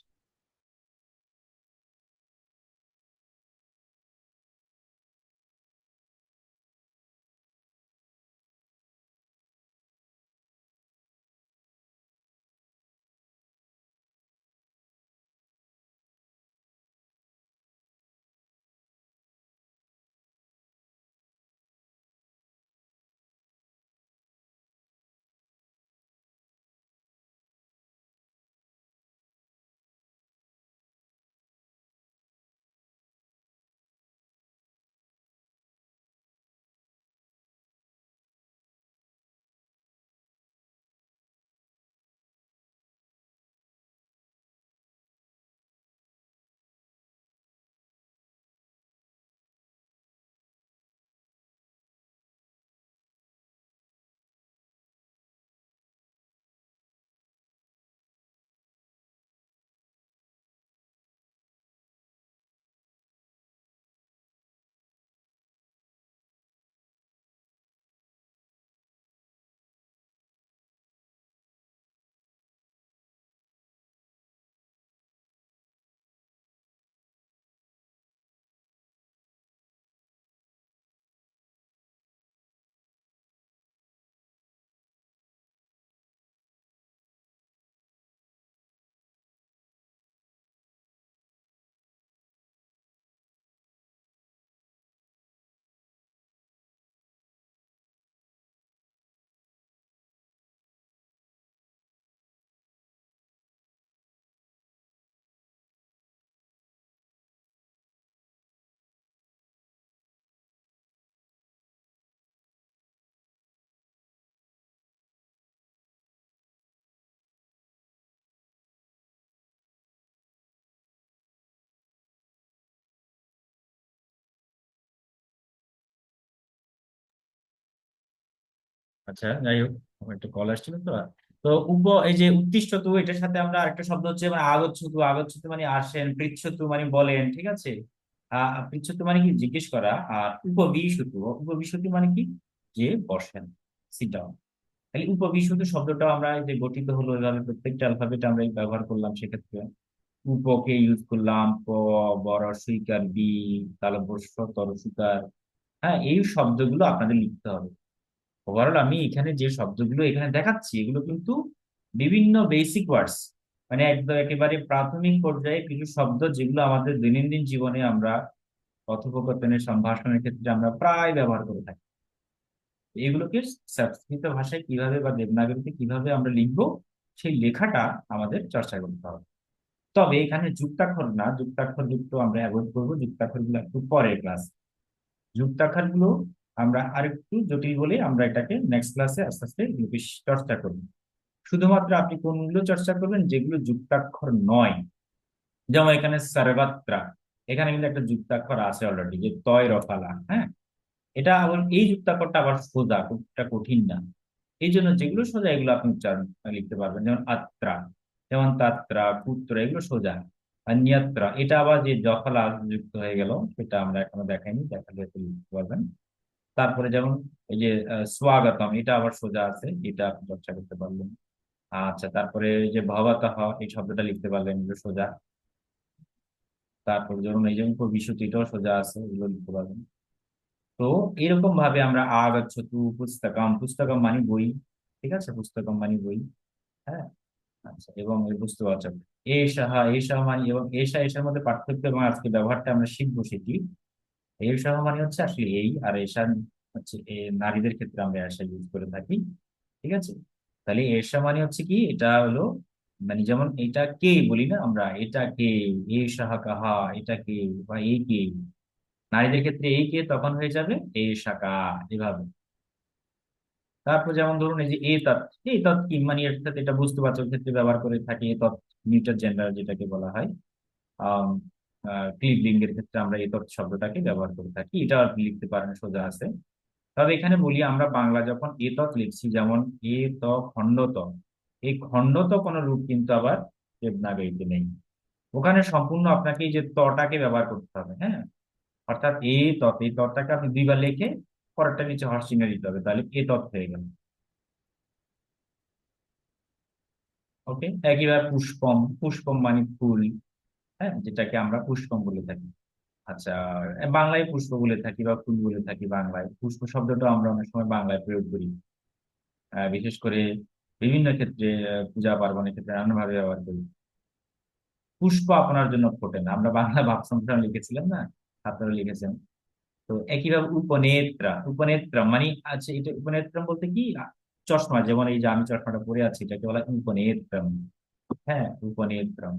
আচ্ছা, যাই হোক, আমার একটা কল আসছিল তো। তো এই যে উত্তিষ্ঠতু, এটার সাথে আমরা আরেকটা শব্দ হচ্ছে মানে আগচ্ছতু। আগচ্ছতু মানে আসেন, পৃচ্ছতু মানে বলেন, ঠিক আছে। পৃচ্ছতু মানে কি? জিজ্ঞেস করা। আর উপবিশতু, উপবিশতু মানে কি? যে বসেন, সিট ডাউন। তাহলে উপবিশুদ্ধ শব্দটাও আমরা এই যে গঠিত হলো এভাবে, প্রত্যেকটা অ্যালফাবেট আমরা এই ব্যবহার করলাম সেক্ষেত্রে। উপকে ইউজ করলাম, প, বড় সুইকার, বি, তালব্য তরসিকার। হ্যাঁ, এই শব্দগুলো আপনাদের লিখতে হবে। ওভারঅল আমি এখানে যে শব্দগুলো এখানে দেখাচ্ছি, এগুলো কিন্তু বিভিন্ন বেসিক ওয়ার্ডস, মানে একদম একেবারে প্রাথমিক পর্যায়ে কিছু শব্দ, যেগুলো আমাদের দৈনন্দিন জীবনে আমরা কথোপকথনের, সম্ভাষণের ক্ষেত্রে আমরা প্রায় ব্যবহার করে থাকি। এগুলোকে সংস্কৃত ভাষায় কিভাবে বা দেবনাগরীতে কিভাবে আমরা লিখবো, সেই লেখাটা আমাদের চর্চা করতে হবে। তবে এখানে যুক্তাক্ষর না, যুক্তাক্ষর যুক্ত আমরা অ্যাভয়েড করবো, যুক্তাক্ষর গুলো একটু পরের ক্লাস। যুক্তাক্ষর গুলো আমরা আরেকটু জটিল বলে আমরা এটাকে নেক্সট ক্লাসে আস্তে আস্তে এগুলো বেশি চর্চা করবো। শুধুমাত্র আপনি কোনগুলো চর্চা করবেন যেগুলো যুক্তাক্ষর নয়। যেমন এখানে সর্বাত্রা, এখানে কিন্তু একটা যুক্তাক্ষর আছে অলরেডি, যে তয় রফালা, হ্যাঁ। এটা আবার এই যুক্তাক্ষরটা আবার সোজা, খুব একটা কঠিন না। এই জন্য যেগুলো সোজা এগুলো আপনি উচ্চারণ লিখতে পারবেন, যেমন আত্রা, যেমন তাত্রা, পুত্র, এগুলো সোজা। আর নিয়াত্রা এটা আবার যে জফলা যুক্ত হয়ে গেল, সেটা আমরা এখনো দেখাইনি, দেখালে একটু লিখতে পারবেন। তারপরে যেমন এই যে স্বাগতম, এটা আবার সোজা আছে, এটা আপনি চর্চা করতে পারলেন। আচ্ছা, তারপরে এই যে ভবতঃ, এই শব্দটা লিখতে পারলেন, এগুলো সোজা। তারপর ধরুন এই যে উপবিশুতি, এটাও সোজা আছে, এগুলো লিখতে পারবেন। তো এরকম ভাবে আমরা আগচ্ছতু পুস্তকম, পুস্তকম মানে বই, ঠিক আছে, পুস্তকম মানে বই। হ্যাঁ, আচ্ছা, এবং এই বুঝতে এষাহ, এষাহ মানে, এবং এষা এষার মধ্যে পার্থক্য এবং আজকে ব্যবহারটা আমরা শিখবো সেটি। এষাহ মানে হচ্ছে আসলে এই, আর এষা হচ্ছে নারীদের ক্ষেত্রে আমরা এষা ইউজ করে থাকি, ঠিক আছে। তাহলে এষা মানে হচ্ছে কি, এটা হলো মানে যেমন এটা কে বলি না আমরা, এটা কে, এষাহ কাহা, এটা কে, বা এই কে। নারীদের ক্ষেত্রে এই কে তখন হয়ে যাবে এষা কা, এভাবে। তারপর যেমন ধরুন এই যে এই তৎ কি মানে, এর সাথে এটা বুঝতে ক্ষেত্রে ব্যবহার করে থাকি, এ তৎ নিউটার জেন্ডার যেটাকে বলা হয়। আহ ক্লিবলিঙ্গের ক্ষেত্রে আমরা এই তৎ শব্দটাকে ব্যবহার করে থাকি, এটা আপনি লিখতে পারেন, সোজা আছে। তবে এখানে বলি, আমরা বাংলা যখন এ তৎ লিখছি, যেমন এ ত খণ্ডত, এই খণ্ডত কোনো রূপ কিন্তু আবার দেবনাগরীতে নেই। ওখানে সম্পূর্ণ আপনাকে এই যে তটাকে ব্যবহার করতে হবে, হ্যাঁ। অর্থাৎ এই তৎটাকে আপনি দুইবার লিখে পরেরটা নিচে হর্ষ চিহ্ন দিতে হবে, তাহলে এ তৎ হয়ে গেল। ওকে, একইভাবে পুষ্পম, পুষ্পম মানে ফুল, হ্যাঁ, যেটাকে আমরা পুষ্পম বলে থাকি। আচ্ছা, বাংলায় পুষ্প বলে থাকি বা ফুল বলে থাকি। বাংলায় পুষ্প শব্দটা আমরা অনেক সময় বাংলায় প্রয়োগ করি, বিশেষ করে বিভিন্ন ক্ষেত্রে, পূজা পার্বণের ক্ষেত্রে নানান ভাবে ব্যবহার করি। পুষ্প আপনার জন্য ফোটে না, আমরা বাংলা ভাব সম্মেলন লিখেছিলাম না, আপনারা লিখেছেন। তো একইভাবে উপনেত্রা, উপনেত্রা মানে, আচ্ছা, এটা উপনেত্রম বলতে কি, চশমা, যেমন এই যে আমি চশমাটা পরে আছি, এটাকে বলা হয় উপনেত্রম। হ্যাঁ, উপনেত্রম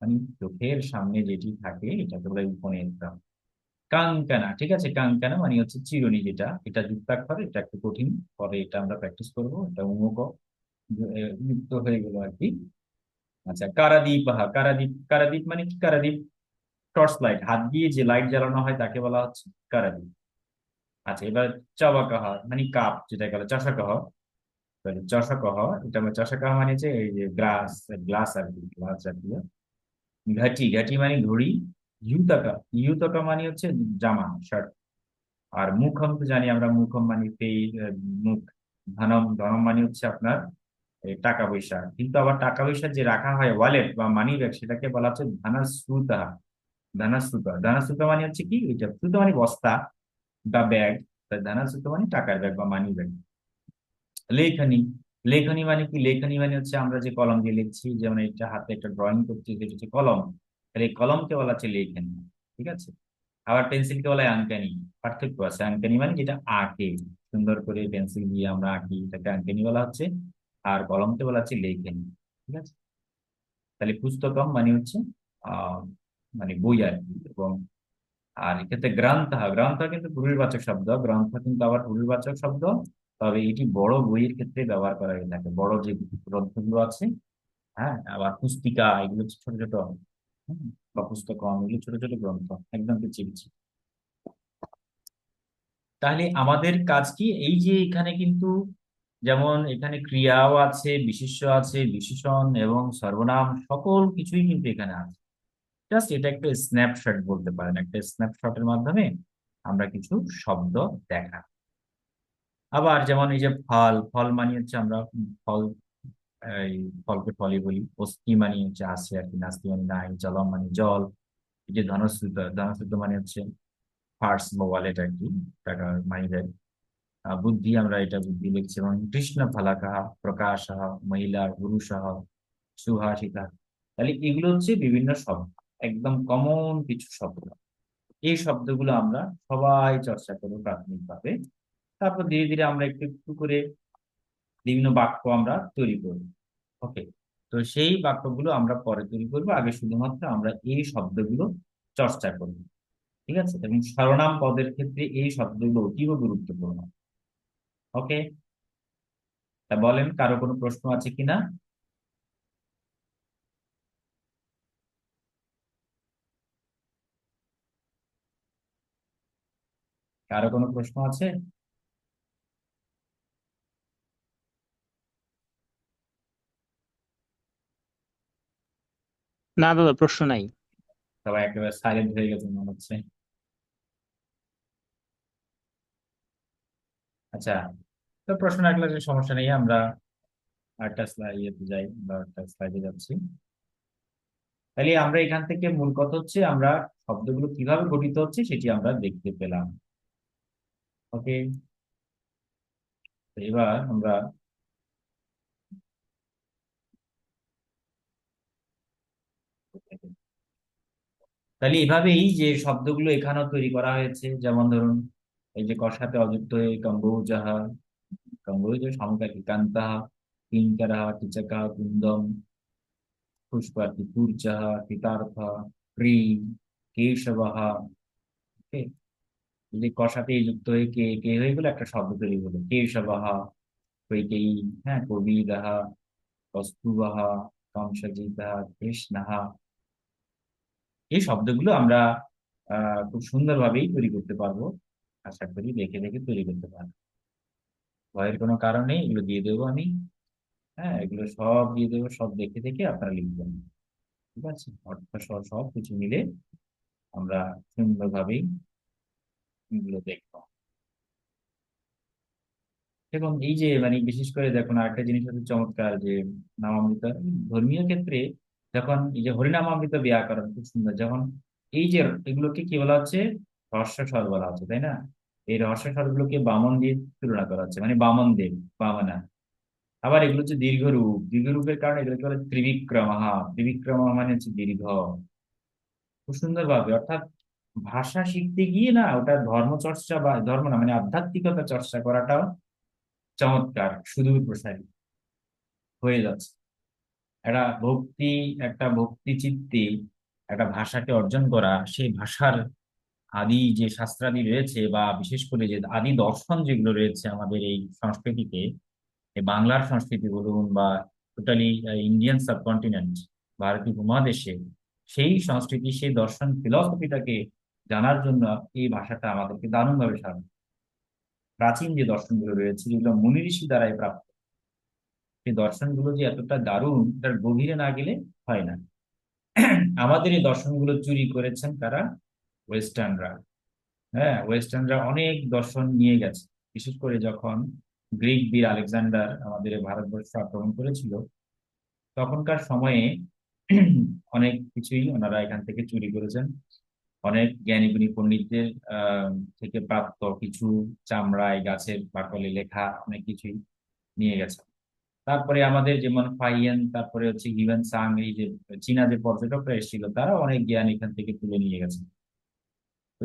মানে চোখের সামনে যেটি থাকে, এটাকে বলে উপনেত্রম। কাঙ্কানা, ঠিক আছে, কাঙ্কানা মানে হচ্ছে চিরুনি, যেটা, এটা যুক্তাক্ষর, এটা একটু কঠিন, পরে এটা আমরা প্র্যাকটিস করবো, এটা উমুক যুক্ত হয়ে গেল আর কি। আচ্ছা, কারাদীপ, কারাদীপ, কারাদীপ মানে কি, কারাদীপ টর্চ লাইট, হাত দিয়ে যে লাইট জ্বালানো হয় তাকে বলা হচ্ছে কারাদীপ। আচ্ছা, এবার চাবাকাহ মানে কাপ, যেটা গেল চষাকহ, তাহলে চষাকহ, এটা মানে চষাকহ মানে যে এই যে গ্লাস, গ্লাস আর কি, গ্লাস জাতীয়। ঘাটি, ঘাটি মানে ঘড়ি। ইউতাকা, ইউতাকা মানে হচ্ছে জামা, শার্ট। আর মুখম তো জানি আমরা, মুখম মানে মুখ। ধনম, ধনম মানে হচ্ছে আপনার এই টাকা পয়সা, কিন্তু আবার টাকা পয়সা যে রাখা হয় ওয়ালেট বা মানি ব্যাগ, সেটাকে বলা হচ্ছে ধানাস্রুতা। ধানাস্রুতা, ধানাস্রুতা মানে হচ্ছে কি, এটা সুতা মানে বস্তা বা ব্যাগ, ধানাস্রুতা মানে টাকার ব্যাগ বা মানি ব্যাগ। লেখনী, লেখনী মানে কি, লেখনী মানে হচ্ছে আমরা যে কলম দিয়ে লিখছি, যেমন এটা হাতে একটা ড্রয়িং করছি, যেটা হচ্ছে কলম, তাহলে এই কলমকে বলা হচ্ছে লেখনী, ঠিক আছে। আবার পেন্সিলকে বলা হয় আঙ্কানি, পার্থক্য আছে। আঙ্কানি মানে যেটা আঁকে, সুন্দর করে পেন্সিল দিয়ে আমরা আঁকি, এটাকে আঙ্কানি বলা হচ্ছে। আর কলমকে বলা হচ্ছে লেখনী, ঠিক আছে। তাহলে পুস্তকম মানে হচ্ছে আহ মানে বই আর কি। এবং আর এক্ষেত্রে গ্রন্থ, গ্রন্থ কিন্তু পুরুষবাচক শব্দ, গ্রন্থ কিন্তু আবার পুরুষবাচক শব্দ। তবে এটি বড় বইয়ের ক্ষেত্রে ব্যবহার করা হয়ে থাকে, বড় যে গ্রন্থগুলো আছে। হ্যাঁ, আবার পুস্তিকা, এগুলো হচ্ছে ছোট ছোট, হুম, বা পুস্তকম, এগুলো ছোট ছোট গ্রন্থ, একদম পিছিয়ে। তাহলে আমাদের কাজ কি, এই যে এখানে কিন্তু যেমন এখানে ক্রিয়াও আছে, বিশেষ্য আছে, বিশেষণ এবং সর্বনাম, সকল কিছুই কিন্তু এখানে আছে। জাস্ট এটা একটা স্ন্যাপশট বলতে পারেন, একটা স্ন্যাপশটের মাধ্যমে আমরা কিছু শব্দ দেখা। আবার যেমন এই যে ফল, ফল মানে হচ্ছে আমরা ফল, এই ফলকে ফলই বলি। অস্থি মানে হচ্ছে আছে আর কি, নাস্তি মানে নাই, জলম মানে জল। এই যে ধনস্রুত, ধনস্রুত মানে হচ্ছে পার্স বা ওয়ালেট আর কি, টাকা মানি ব্যাগ। বুদ্ধি, আমরা এটা বুদ্ধি লিখছি। এবং কৃষ্ণ ফলাকাহ, প্রকাশ, মহিলা, পুরুষ, সুভাষিতা। তাহলে এগুলো হচ্ছে বিভিন্ন শব্দ, একদম কমন কিছু শব্দ। এই শব্দগুলো আমরা সবাই চর্চা করবো প্রাথমিকভাবে। তারপর ধীরে ধীরে আমরা একটু একটু করে বিভিন্ন বাক্য আমরা তৈরি করব। ওকে, তো সেই বাক্যগুলো আমরা পরে তৈরি করবো, আগে শুধুমাত্র আমরা এই শব্দগুলো চর্চা করব, ঠিক আছে। এবং সর্বনাম পদের ক্ষেত্রে এই শব্দগুলো অতীব গুরুত্বপূর্ণ। ওকে, তা বলেন, কারো কোনো প্রশ্ন আছে কিনা? কারো কোনো প্রশ্ন আছে? না দাদা, প্রশ্ন নাই। সবাই একেবারে সাইলেন্ট হয়ে গেছে মনে হচ্ছে। আচ্ছা, তো প্রশ্ন রাখলে যে সমস্যা নেই, আমরা আরেকটা স্লাইড ইয়েতে যাই বা একটা স্লাইডে যাচ্ছি। তাহলে আমরা এখান থেকে মূল কথা হচ্ছে আমরা শব্দগুলো কিভাবে গঠিত হচ্ছে সেটি আমরা দেখতে পেলাম। ওকে, এবার আমরা তাহলে এভাবেই যে শব্দগুলো এখানেও তৈরি করা হয়েছে, যেমন ধরুন এই যে কসাতে অযুক্ত হয়ে কম্বোজাহা, কম্বোজ সমকালী কান্তাহা, কিঙ্কারাহা কিচকাহা কুন্দম, পুষ্পার্থী পূর্জাহা কৃতার্থা, প্রি, কেশবাহা। ওকে, যদি কসাতে যুক্ত হয়ে কে কে হয়ে গেলে একটা শব্দ তৈরি হলো কেশবাহা, কৈকেয়ী, হ্যাঁ, কবিদাহা, কস্তুবাহা, কংসজিতাহা, কৃষ্ণাহা। এই শব্দগুলো আমরা খুব সুন্দরভাবেই তৈরি করতে পারবো, আশা করি দেখে দেখে তৈরি করতে পারবো। ভয়ের কোনো কারণ নেই, এগুলো দিয়ে দেবো আমি। হ্যাঁ, এগুলো সব দিয়ে দেবো, সব দেখে দেখে আপনারা লিখবেন। ঠিক আছে, অর্থ সহ সব কিছু মিলে আমরা সুন্দরভাবেই এগুলো দেখবো। এবং এই যে মানে বিশেষ করে দেখুন আরেকটা জিনিস হচ্ছে চমৎকার, যে নামামৃত ধর্মীয় ক্ষেত্রে যখন এই যে হরিনামামৃত ব্যাকরণ খুব সুন্দর, যখন এই যে এগুলোকে কি বলা হচ্ছে, রহস্য স্বর বলা হচ্ছে, তাই না? এই রহস্য স্বরগুলোকে বামন দিয়ে তুলনা করা হচ্ছে, মানে বামন দেব, বামনা। আবার এগুলো হচ্ছে দীর্ঘ রূপ, দীর্ঘ রূপের কারণে এগুলোকে বলে ত্রিবিক্রমহা, ত্রিবিক্রমহা মানে হচ্ছে দীর্ঘ। খুব সুন্দর ভাবে, অর্থাৎ ভাষা শিখতে গিয়ে না ওটা ধর্ম চর্চা বা ধর্ম না মানে আধ্যাত্মিকতা চর্চা করাটাও চমৎকার সুদূর প্রসারী হয়ে যাচ্ছে। একটা ভক্তি, একটা ভক্তি চিত্তে একটা ভাষাকে অর্জন করা, সেই ভাষার আদি যে শাস্ত্রাদি রয়েছে বা বিশেষ করে যে আদি দর্শন যেগুলো রয়েছে আমাদের এই সংস্কৃতিতে, এই বাংলার সংস্কৃতি বলুন বা টোটালি ইন্ডিয়ান সাবকন্টিনেন্ট, ভারতীয় উপমহাদেশে, সেই সংস্কৃতি সেই দর্শন ফিলসফিটাকে জানার জন্য এই ভাষাটা আমাদেরকে দারুণভাবে সাহায্য। প্রাচীন যে দর্শনগুলো রয়েছে যেগুলো মুনি ঋষি দ্বারাই প্রাপ্ত, সেই দর্শনগুলো যে এতটা দারুণ, তার গভীরে না গেলে হয় না। আমাদের এই দর্শনগুলো চুরি করেছেন কারা? ওয়েস্টার্নরা। হ্যাঁ, ওয়েস্টার্নরা অনেক দর্শন নিয়ে গেছে। বিশেষ করে যখন গ্রিক বীর আলেকজান্ডার আমাদের এই ভারতবর্ষ আক্রমণ করেছিল, তখনকার সময়ে অনেক কিছুই ওনারা এখান থেকে চুরি করেছেন। অনেক জ্ঞানী গুণী পণ্ডিতদের আহ থেকে প্রাপ্ত কিছু চামড়ায় গাছের বাকলে লেখা অনেক কিছুই নিয়ে গেছে। তারপরে আমাদের যেমন ফাইয়েন, তারপরে হচ্ছে হিউয়েন সাং, এই যে চীনা যে পর্যটকরা এসেছিল, তারা অনেক জ্ঞান এখান থেকে তুলে নিয়ে গেছে। তো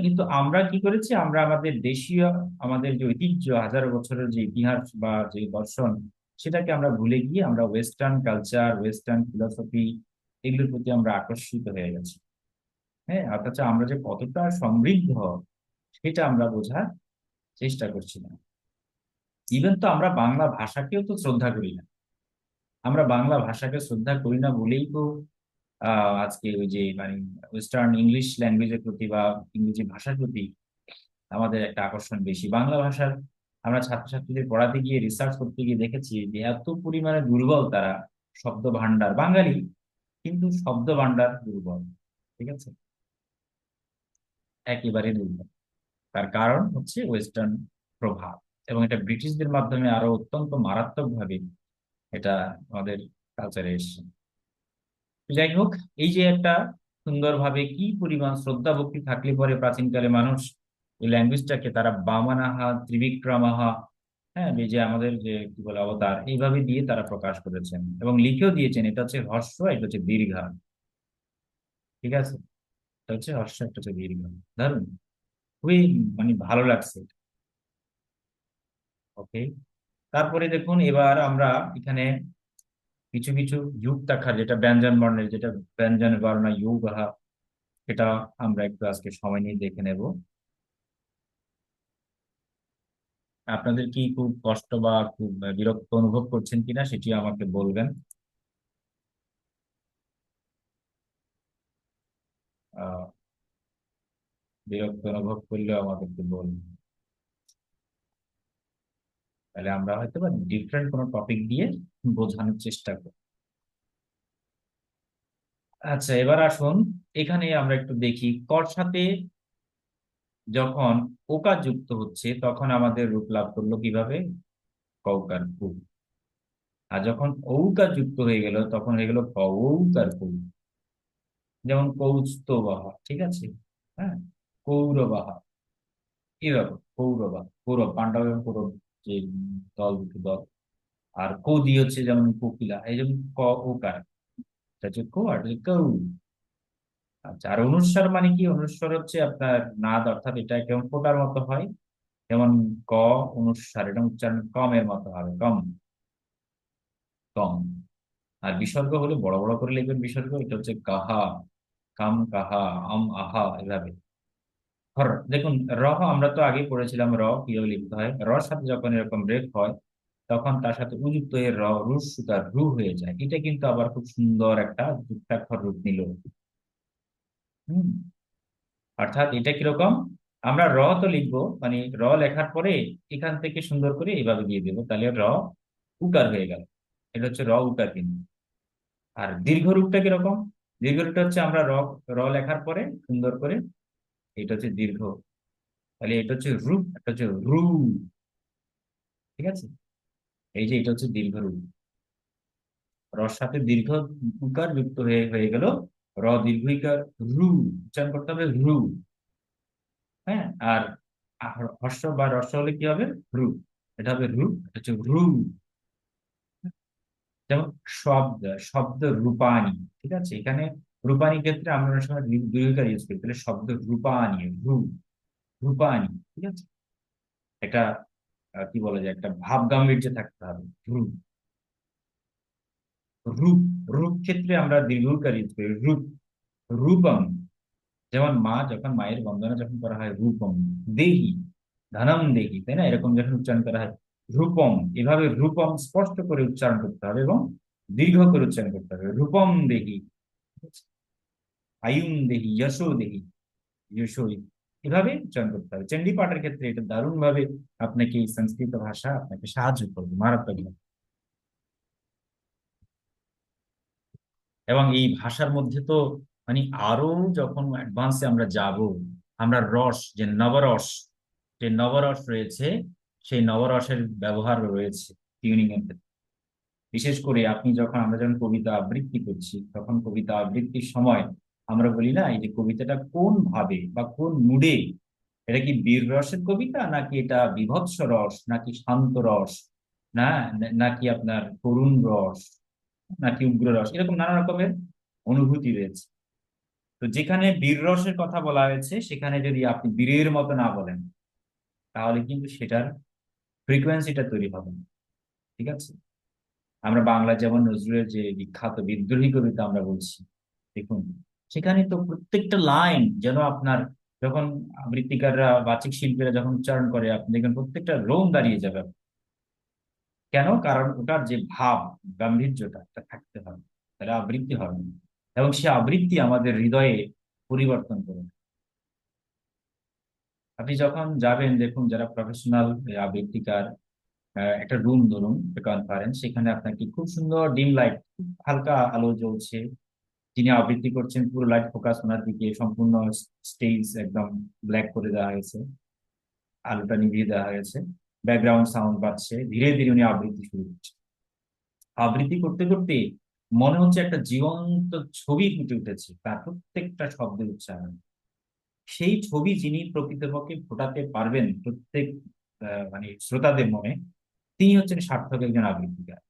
কিন্তু আমরা কি করেছি, আমরা আমাদের দেশীয়, আমাদের যে ঐতিহ্য, হাজারো বছরের যে ইতিহাস বা যে দর্শন, সেটাকে আমরা ভুলে গিয়ে আমরা ওয়েস্টার্ন কালচার, ওয়েস্টার্ন ফিলোসফি, এগুলোর প্রতি আমরা আকর্ষিত হয়ে গেছি। হ্যাঁ, অথচ আমরা যে কতটা সমৃদ্ধ সেটা আমরা বোঝার চেষ্টা করছি না। ইভেন তো আমরা বাংলা ভাষাকেও তো শ্রদ্ধা করি না। আমরা বাংলা ভাষাকে শ্রদ্ধা করি না বলেই তো আজকে ওই যে মানে ওয়েস্টার্ন ইংলিশ ল্যাঙ্গুয়েজের প্রতি বা ইংরেজি ভাষার প্রতি আমাদের একটা আকর্ষণ বেশি। বাংলা ভাষার আমরা ছাত্রছাত্রীদের পড়াতে গিয়ে রিসার্চ করতে গিয়ে দেখেছি যে এত পরিমাণে দুর্বল তারা, শব্দ ভান্ডার বাঙালি কিন্তু শব্দ ভান্ডার দুর্বল। ঠিক আছে, একেবারে দুর্বল। তার কারণ হচ্ছে ওয়েস্টার্ন প্রভাব, এবং এটা ব্রিটিশদের মাধ্যমে আরো অত্যন্ত মারাত্মক ভাবে এটা আমাদের কালচারে এসেছে। তো যাই হোক, এই যে একটা সুন্দরভাবে কি পরিমাণ শ্রদ্ধা ভক্তি থাকলে পরে প্রাচীনকালে মানুষ এই ল্যাঙ্গুয়েজটাকে তারা বামানাহা ত্রিবিক্রমাহা, হ্যাঁ, এই যে আমাদের যে কি বলে অবতার, এইভাবে দিয়ে তারা প্রকাশ করেছেন এবং লিখেও দিয়েছেন। এটা হচ্ছে হর্ষ, এটা হচ্ছে দীর্ঘা। ঠিক আছে, এটা হচ্ছে হর্ষ, এটা হচ্ছে দীর্ঘা। দারুন, খুবই মানে ভালো লাগছে। ওকে, তারপরে দেখুন এবার আমরা এখানে কিছু কিছু যুক্তাক্ষর, যেটা ব্যঞ্জন বর্ণের, যেটা ব্যঞ্জন বর্ণ যুগ, এটা আমরা একটু আজকে সময় নিয়ে দেখে নেব। আপনাদের কি খুব কষ্ট বা খুব বিরক্ত অনুভব করছেন কিনা সেটি আমাকে বলবেন। আহ বিরক্ত অনুভব করলেও আমাদেরকে বলবেন, তাহলে আমরা হয়তো বা ডিফারেন্ট কোনো টপিক দিয়ে বোঝানোর চেষ্টা করব। আচ্ছা, এবার আসুন, এখানে আমরা একটু দেখি কর সাথে যখন ওকার যুক্ত হচ্ছে তখন আমাদের রূপ লাভ করলো কিভাবে, কৌকার কু। আর যখন ঔকার যুক্ত হয়ে গেল তখন হয়ে গেল কৌকার কু। যেমন কৌস্তবাহা, ঠিক আছে, হ্যাঁ, কৌরবাহা, এইভাবে কৌরবা, কৌরব, পাণ্ডব এবং কৌরব, যে দল, দুটো দল। আর কৌদি হচ্ছে যেমন কোকিলা, এই যেমন ক ওকার, এটা হচ্ছে কো আর এটা হচ্ছে কৌ। আচ্ছা, আর অনুস্বার মানে কি, অনুস্বার হচ্ছে আপনার নাদ, অর্থাৎ এটা কেমন ফোঁটার মতো হয়, যেমন ক অনুস্বার, এটা উচ্চারণ কমের মতো হবে, কম, কম। আর বিসর্গ হলে বড় বড় করে লিখবেন বিসর্গ, এটা হচ্ছে কাহা, কাম কাহা, আহা, এভাবে। দেখুন, আমরা তো আগে পড়েছিলাম কিভাবে লিখতে হয়। সাথে যখন এরকম ব্রেক হয় তখন তার সাথে উযুক্ত এর রুস সুতার রু হয়ে যায়, এটা কিন্তু আবার খুব সুন্দর একটা যুক্তাক্ষর রূপ নিল। হম অর্থাৎ এটা কিরকম, আমরা তো লিখবো, মানে লেখার পরে এখান থেকে সুন্দর করে এইভাবে দিয়ে দেবো, তাহলে উকার হয়ে গেল। এটা হচ্ছে উকার কিন্তু। আর দীর্ঘ রূপটা কিরকম, দীর্ঘ রূপটা হচ্ছে আমরা লেখার পরে সুন্দর করে, এটা হচ্ছে দীর্ঘ, তাহলে এটা হচ্ছে রূপ, একটা হচ্ছে রু, ঠিক আছে। এই যে এটা হচ্ছে দীর্ঘ রূপ, সাথে দীর্ঘ উকার যুক্ত হয়ে হয়ে গেল দীর্ঘ ইকার, রু, উচ্চারণ করতে হবে রু। হ্যাঁ, আর হর্ষ বা রস্য হলে কি হবে, রু, এটা হবে রু, এটা হচ্ছে রু। যেমন শব্দ, শব্দ রূপানি, ঠিক আছে, এখানে রূপানি ক্ষেত্রে আমরা অনেক সময় দীর্ঘিকার ইউজ করি, তাহলে শব্দ রূপানি, রু, রূপানি, ঠিক আছে। এটা কি বলা যায়, একটা ভাব গাম্ভীর্য থাকতে হবে, রু। রূপ, রূপ ক্ষেত্রে আমরা দীর্ঘকার ইউজ করি, রূপ, রূপম। যেমন মা, যখন মায়ের বন্দনা যখন করা হয়, রূপম দেহি, ধনম দেহি, তাই না, এরকম যখন উচ্চারণ করা হয় রূপম, এভাবে রূপম স্পষ্ট করে উচ্চারণ করতে হবে এবং দীর্ঘ করে উচ্চারণ করতে হবে, রূপম দেহি, আয়ুম দেহি, যশো দেহি, যশো, এভাবে উচ্চারণ করতে হবে। চণ্ডী পাঠের ক্ষেত্রে এটা দারুণ ভাবে আপনাকে এই সংস্কৃত ভাষা আপনাকে সাহায্য করবে মারাত্মক। এবং এই ভাষার মধ্যে তো মানে আরো যখন অ্যাডভান্সে আমরা যাব, আমরা যে নবরস রয়েছে, সেই নবরসের ব্যবহার রয়েছে টিউনিং এর ক্ষেত্রে। বিশেষ করে আমরা যখন কবিতা আবৃত্তি করছি, তখন কবিতা আবৃত্তির সময় আমরা বলি না, এই যে কবিতাটা কোন ভাবে বা কোন মুডে, এটা কি বীর রসের কবিতা, নাকি এটা বীভৎস রস, নাকি শান্ত রস, না, নাকি আপনার করুণ রস, নাকি উগ্র রস, এরকম নানা রকমের অনুভূতি রয়েছে। তো যেখানে বীর রসের কথা বলা হয়েছে সেখানে যদি আপনি বীরের মতো না বলেন, তাহলে কিন্তু সেটার ফ্রিকোয়েন্সিটা তৈরি হবে না, ঠিক আছে। আমরা বাংলা যেমন নজরুলের যে বিখ্যাত বিদ্রোহী কবিতা আমরা বলছি, দেখুন, সেখানে তো প্রত্যেকটা লাইন যেন আপনার, যখন আবৃত্তিকাররা বাচিক শিল্পীরা যখন উচ্চারণ করে, আপনি দেখবেন প্রত্যেকটা রোম দাঁড়িয়ে যাবে। কেন, কারণ ওটার যে ভাব, গাম্ভীর্যটা এটা থাকতে হবে, তাহলে আবৃত্তি হবে না। এবং সে আবৃত্তি আমাদের হৃদয়ে পরিবর্তন করে। আপনি যখন যাবেন, দেখুন, যারা প্রফেশনাল আবৃত্তিকার, একটা রুম ধরুন, কনফারেন্স, সেখানে আপনাকে খুব সুন্দর ডিম লাইট, হালকা আলো জ্বলছে, যিনি আবৃত্তি করছেন পুরো লাইট ফোকাস ওনার দিকে, সম্পূর্ণ স্টেজ একদম ব্ল্যাক করে দেওয়া হয়েছে, আলোটা নিভিয়ে দেওয়া হয়েছে, ব্যাকগ্রাউন্ড সাউন্ড বাজছে, ধীরে ধীরে উনি আবৃত্তি শুরু করছেন। আবৃত্তি করতে করতে মনে হচ্ছে একটা জীবন্ত ছবি ফুটে উঠেছে তার প্রত্যেকটা শব্দের উচ্চারণ। সেই ছবি যিনি প্রকৃতপক্ষে ফোটাতে পারবেন প্রত্যেক মানে শ্রোতাদের মনে, তিনি হচ্ছেন সার্থক একজন আবৃত্তিকার।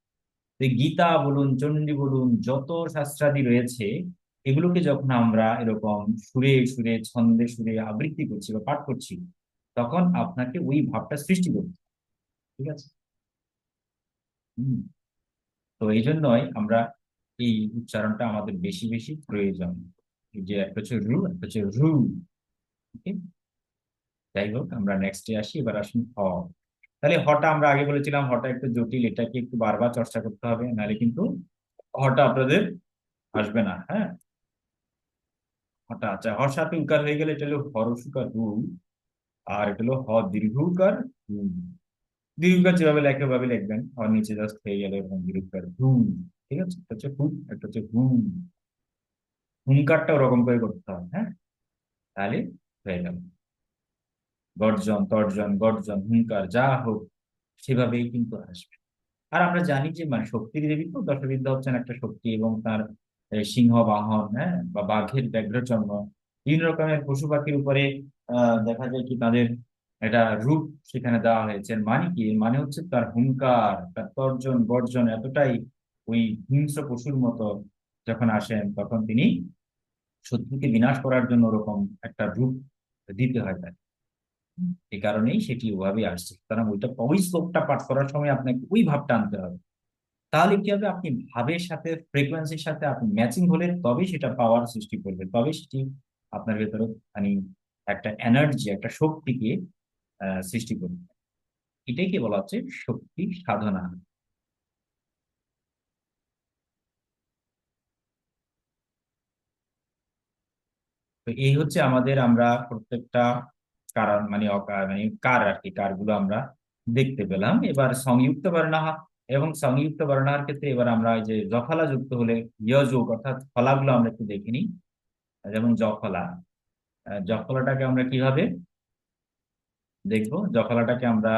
তো এই গীতা বলুন, চণ্ডী বলুন, যত শাস্ত্রাদি রয়েছে, এগুলোকে যখন আমরা এরকম সুরে সুরে, ছন্দে সুরে আবৃত্তি করছি বা পাঠ করছি, তখন আপনাকে ওই ভাবটা সৃষ্টি করতে হবে, ঠিক আছে। হম তো এই জন্যই আমরা এই উচ্চারণটা আমাদের বেশি বেশি প্রয়োজন। এই যে একটা হচ্ছে রু, একটা হচ্ছে রু, ওকে। যাই হোক, আমরা নেক্সটে আসি, এবার আসুন তাহলে হটা আমরা আগে বলেছিলাম, হটা একটু জটিল, এটাকে একটু বারবার চর্চা করতে হবে, নাহলে কিন্তু হটা আপনাদের আসবে না, হ্যাঁ। হটা, আচ্ছা, হর সাথে উকার হয়ে গেলে এটা হলো হরসুকার হু, আর এটা হলো দীর্ঘকার হু। দীর্ঘকার যেভাবে লেখে ওভাবে লিখবেন, হর নিচে জাস্ট হয়ে গেলে এরকম দীর্ঘকার হু, ঠিক আছে, এটা হচ্ছে হু, একটা হচ্ছে হু। হুঙ্কারটা ওরকম করে করতে হবে, হ্যাঁ, তাহলে হয়ে গেল। গর্জন তর্জন গর্জন হুঙ্কার যা হোক সেভাবেই কিন্তু আসবে। আর আমরা জানি যে মানে শক্তির দেবী তো, দশবিদ্যা হচ্ছেন একটা শক্তি, এবং তার সিংহ বাহন, হ্যাঁ, বা বাঘের ব্যাঘ্র চর্ম, বিভিন্ন রকমের পশু পাখির উপরে দেখা যায় কি তাদের একটা রূপ সেখানে দেওয়া হয়েছে। এর মানে কি? এর মানে হচ্ছে তার হুঙ্কার, তার তর্জন গর্জন এতটাই ওই হিংস্র পশুর মতো যখন আসেন, তখন তিনি শত্রুকে বিনাশ করার জন্য ওরকম একটা রূপ দিতে হয় তাকে। এই কারণেই সেটি ওভাবে আসছে, সুতরাং ওই শ্লোকটা পাঠ করার সময় আপনাকে ওই ভাবটা আনতে হবে। তাহলে কি হবে, আপনি ভাবের সাথে ফ্রিকোয়েন্সির সাথে আপনি ম্যাচিং হলে তবেই সেটা পাওয়ার সৃষ্টি করবে, তবে সেটি আপনার ভেতরে মানে একটা এনার্জি, একটা শক্তিকে সৃষ্টি করবে। এটাই কি বলা হচ্ছে শক্তি সাধনা। তো এই হচ্ছে আমাদের, আমরা প্রত্যেকটা কারণ মানে মানে কার আর কি, কারগুলো আমরা দেখতে পেলাম। এবার সংযুক্ত বর্ণাহ এবং সংযুক্ত বর্ণার ক্ষেত্রে এবার আমরা এই যে জফলা যুক্ত হলে ইয় যোগ অর্থাৎ ফলাগুলো আমরা একটু দেখে নিই। যেমন জফলা, জফলাটাকে আমরা কিভাবে দেখবো? জফলাটাকে আমরা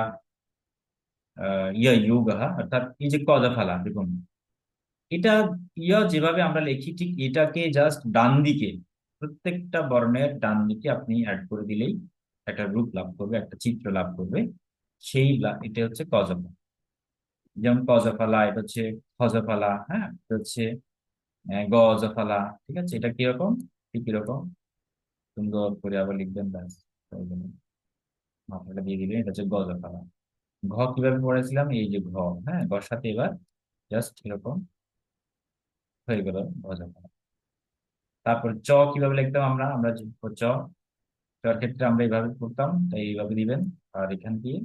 ইয়া ইউগাহা অর্থাৎ এই যে কজফলা দেখুন, এটা ইয়া যেভাবে আমরা লিখি ঠিক এটাকে জাস্ট ডান দিকে, প্রত্যেকটা বর্ণের ডান দিকে আপনি অ্যাড করে দিলেই একটা রূপ লাভ করবে, একটা চিত্র লাভ করবে। এটা হচ্ছে কজফলা। যেমন কজফলা, এটা হচ্ছে খজফলা, হ্যাঁ, এটা হচ্ছে গজফলা। ঠিক আছে, এটা কিরকম, ঠিক কিরকম সুন্দর করে আবার লিখবেন, ব্যাস হয়ে গেল। মাথাটা দিয়ে দিলেন, এটা হচ্ছে গজফলা। ঘ কিভাবে পড়েছিলাম, এই যে ঘ, হ্যাঁ, ঘর সাথে এবার জাস্ট এরকম হয়ে গেল গজফলা। তারপর চ কিভাবে লিখতাম আমরা, চ, চর ক্ষেত্রে আমরা এইভাবে করতাম, তাই এইভাবে দিবেন। আর এখান দিয়ে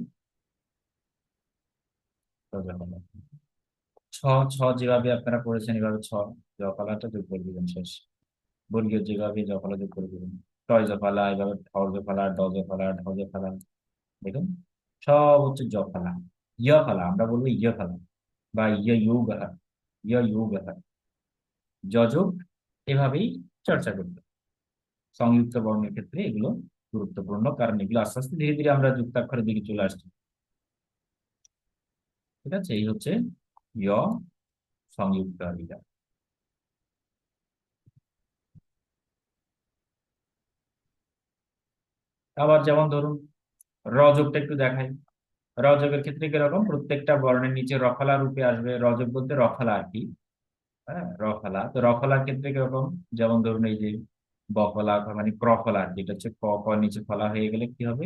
গজফলা। ছ, ছ যেভাবে আপনারা করেছেন এভাবে ছ, জফলাটা যোগ করে দিবেন শেষ। বর্গীয় যেভাবে জফলা যোগ করে দিবেন। টয় জফলা, এভাবে ঠ জফলা, ড জফলা, ঢ জফলা, দেখুন সব হচ্ছে জফলা। ইয় ফলা আমরা বলবো, ইয় ফলা বা ইয় ইউগাহা, ইয় ইউগাহা, যযোগ, এভাবেই চর্চা করতে হবে। সংযুক্ত বর্ণের ক্ষেত্রে এগুলো গুরুত্বপূর্ণ, কারণ এগুলো আস্তে আস্তে ধীরে ধীরে আমরা যুক্তাক্ষরের দিকে চলে আসছি। ঠিক আছে, এই হচ্ছে ইয় সংযুক্ত বিধান। আবার যেমন ধরুন রযোগটা একটু দেখাই। রযোগের ক্ষেত্রে কিরকম, প্রত্যেকটা বর্ণের নিচে রফলা রূপে আসবে। রযোগ বলতে রফলা আর কি, হ্যাঁ, রফলা। তো রফলার ক্ষেত্রে কিরকম, যেমন ধরুন এই যে বফলা মানে ক্রফলা আর কি, এটা হচ্ছে ক, ক নিচে ফলা হয়ে গেলে কি হবে,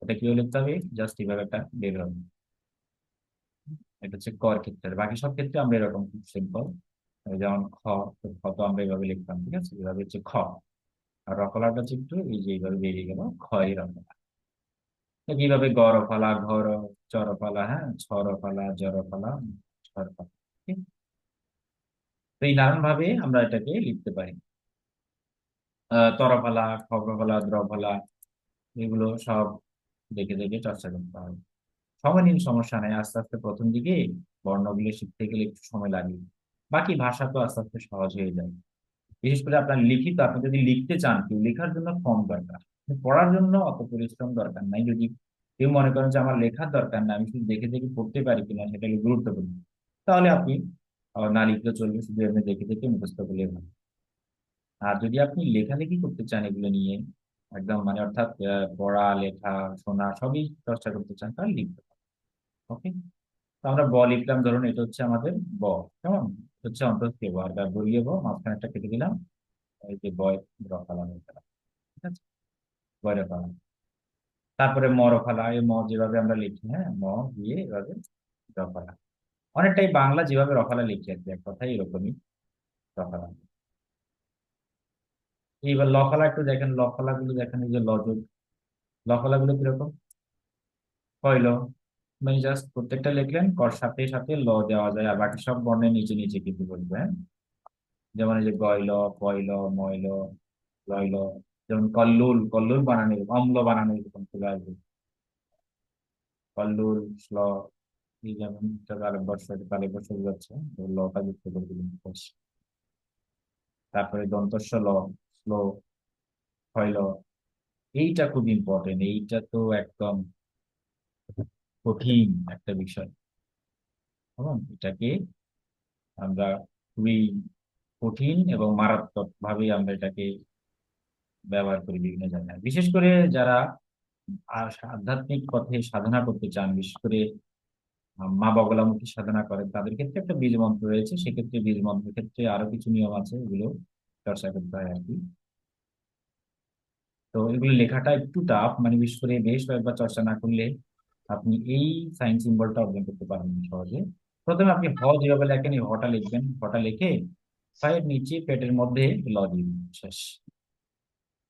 এটা কি হলে লিখতে হবে, জাস্ট এভাবে একটা বের হবে। এটা হচ্ছে কর ক্ষেত্রে। বাকি সব ক্ষেত্রে আমরা এরকম খুব সিম্পল, যেমন খ, তো খ তো আমরা এইভাবে লিখতাম, ঠিক আছে, এভাবে হচ্ছে খ। আর রফলাটা হচ্ছে একটু এই যে এইভাবে বেরিয়ে গেল, খয় রফলা। তো কিভাবে গরফলা, ঘর, চরফলা, হ্যাঁ, ছরফলা, জরফলা, ছরফলা। ঠিক? তো এই নানান ভাবে আমরা এটাকে লিখতে পারি। তরফলা, খগ্রফলা, দ্রফলা, এগুলো সব দেখে দেখে চর্চা করতে হবে। সময় নিন, সমস্যা নেই, আস্তে আস্তে প্রথম দিকে বর্ণগুলো শিখতে গেলে একটু সময় লাগে। বাকি ভাষা তো আস্তে আস্তে সহজ হয়ে যায়। বিশেষ করে আপনার লিখিত, আপনি যদি লিখতে চান, কেউ লেখার জন্য ফর্ম দরকার, কিন্তু পড়ার জন্য অত পরিশ্রম দরকার নাই। যদি কেউ মনে করেন যে আমার লেখার দরকার না, আমি শুধু দেখে দেখে পড়তে পারি কিনা সেটা হলো গুরুত্বপূর্ণ, তাহলে আপনি না লিখলে চলবে, শুধু এমনি দেখে দেখে মুখস্থ করলে ভালো। আর যদি আপনি লেখালেখি করতে চান এগুলো নিয়ে, একদম মানে অর্থাৎ পড়া লেখা শোনা সবই চর্চা করতে চান, তাহলে লিখতে পারেন। ওকে, তো আমরা ব লিখলাম, ধরুন এটা হচ্ছে আমাদের ব, কেমন, এটা হচ্ছে অন্তঃস্থীয় ব, আর বর্গীয় ব, মাঝখানে একটা কেটে দিলাম, এই যে বয় রফালা হয়ে গেল। ঠিক আছে, বয় রফালা। তারপরে ম রফালা, এই ম যেভাবে আমরা লিখি, হ্যাঁ, ম দিয়ে এভাবে রফালা, অনেকটাই বাংলা যেভাবে রফালা লিখি আর কি, এক কথাই এরকমই রফালা। এইবার লফালা একটু দেখেন, লফালা গুলো দেখেন, এই যে লজক, লফালা গুলো কিরকম, কইল, মানে জাস্ট প্রত্যেকটা লিখলেন, কর সাথে সাথে ল দেওয়া যায়, আর বাকি সব বর্ণের নিচে নিচে কিন্তু বলবে, হ্যাঁ। যেমন এই যে গইল, পয়ল, ময়ল, লইল। যেমন কল্লুল, কল্লুল বানানো এরকম, অম্ল বানানো এরকম চলে আসবে, কল্লুল, শ্ল। এই যেমন কালে বর্ষা, কালে বর্ষা যাচ্ছে, তো লটা যুক্ত করে দিলেন, তারপরে দন্তস্ব ল, স্লো, ফয়ল, এইটা খুব ইম্পর্টেন্ট। এইটা তো একদম কঠিন একটা বিষয়। এবং এটাকে আমরা খুবই কঠিন এবং মারাত্মক ভাবে আমরা এটাকে ব্যবহার করি বিভিন্ন জায়গায়, বিশেষ করে যারা আধ্যাত্মিক পথে সাধনা করতে চান, বিশেষ করে মা বগলামুখী সাধনা করেন, তাদের ক্ষেত্রে একটা বীজ মন্ত্র রয়েছে। সেক্ষেত্রে বীজ মন্ত্রের ক্ষেত্রে আরো কিছু নিয়ম আছে, এগুলো চর্চা করতে হয় আর কি। তো এগুলো লেখাটা একটু টাফ, মানে বিশেষ করে বেশ কয়েকবার চর্চা না করলে আপনি এই সাইন সিম্বলটা অর্জন করতে পারবেন না সহজে। প্রথমে আপনি হ যেভাবে লেখেন, এই হটা লিখবেন, হটা লিখে পায়ের নিচে পেটের মধ্যে ল দিন, শেষ,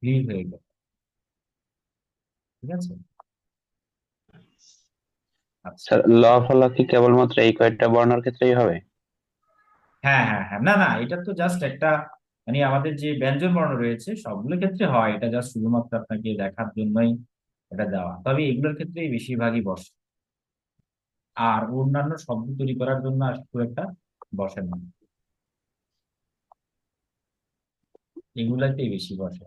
ক্লিক হয়ে গেল। ঠিক আছে? আচ্ছা। স্যার, ল ফল কি কেবলমাত্র এই কয়েকটা বর্ণের ক্ষেত্রেই হবে? হ্যাঁ হ্যাঁ হ্যাঁ, না না, এটা তো জাস্ট একটা, মানে আমাদের যে ব্যঞ্জন বর্ণ রয়েছে সবগুলো ক্ষেত্রে হয়, এটা জাস্ট শুধুমাত্র আপনাকে দেখার জন্যই এটা দেওয়া, তবে এগুলোর ক্ষেত্রেই বেশিরভাগই বসে। আর অন্যান্য শব্দ তৈরি করার জন্য আর খুব একটা বসে না, এগুলাতেই বেশি বসে।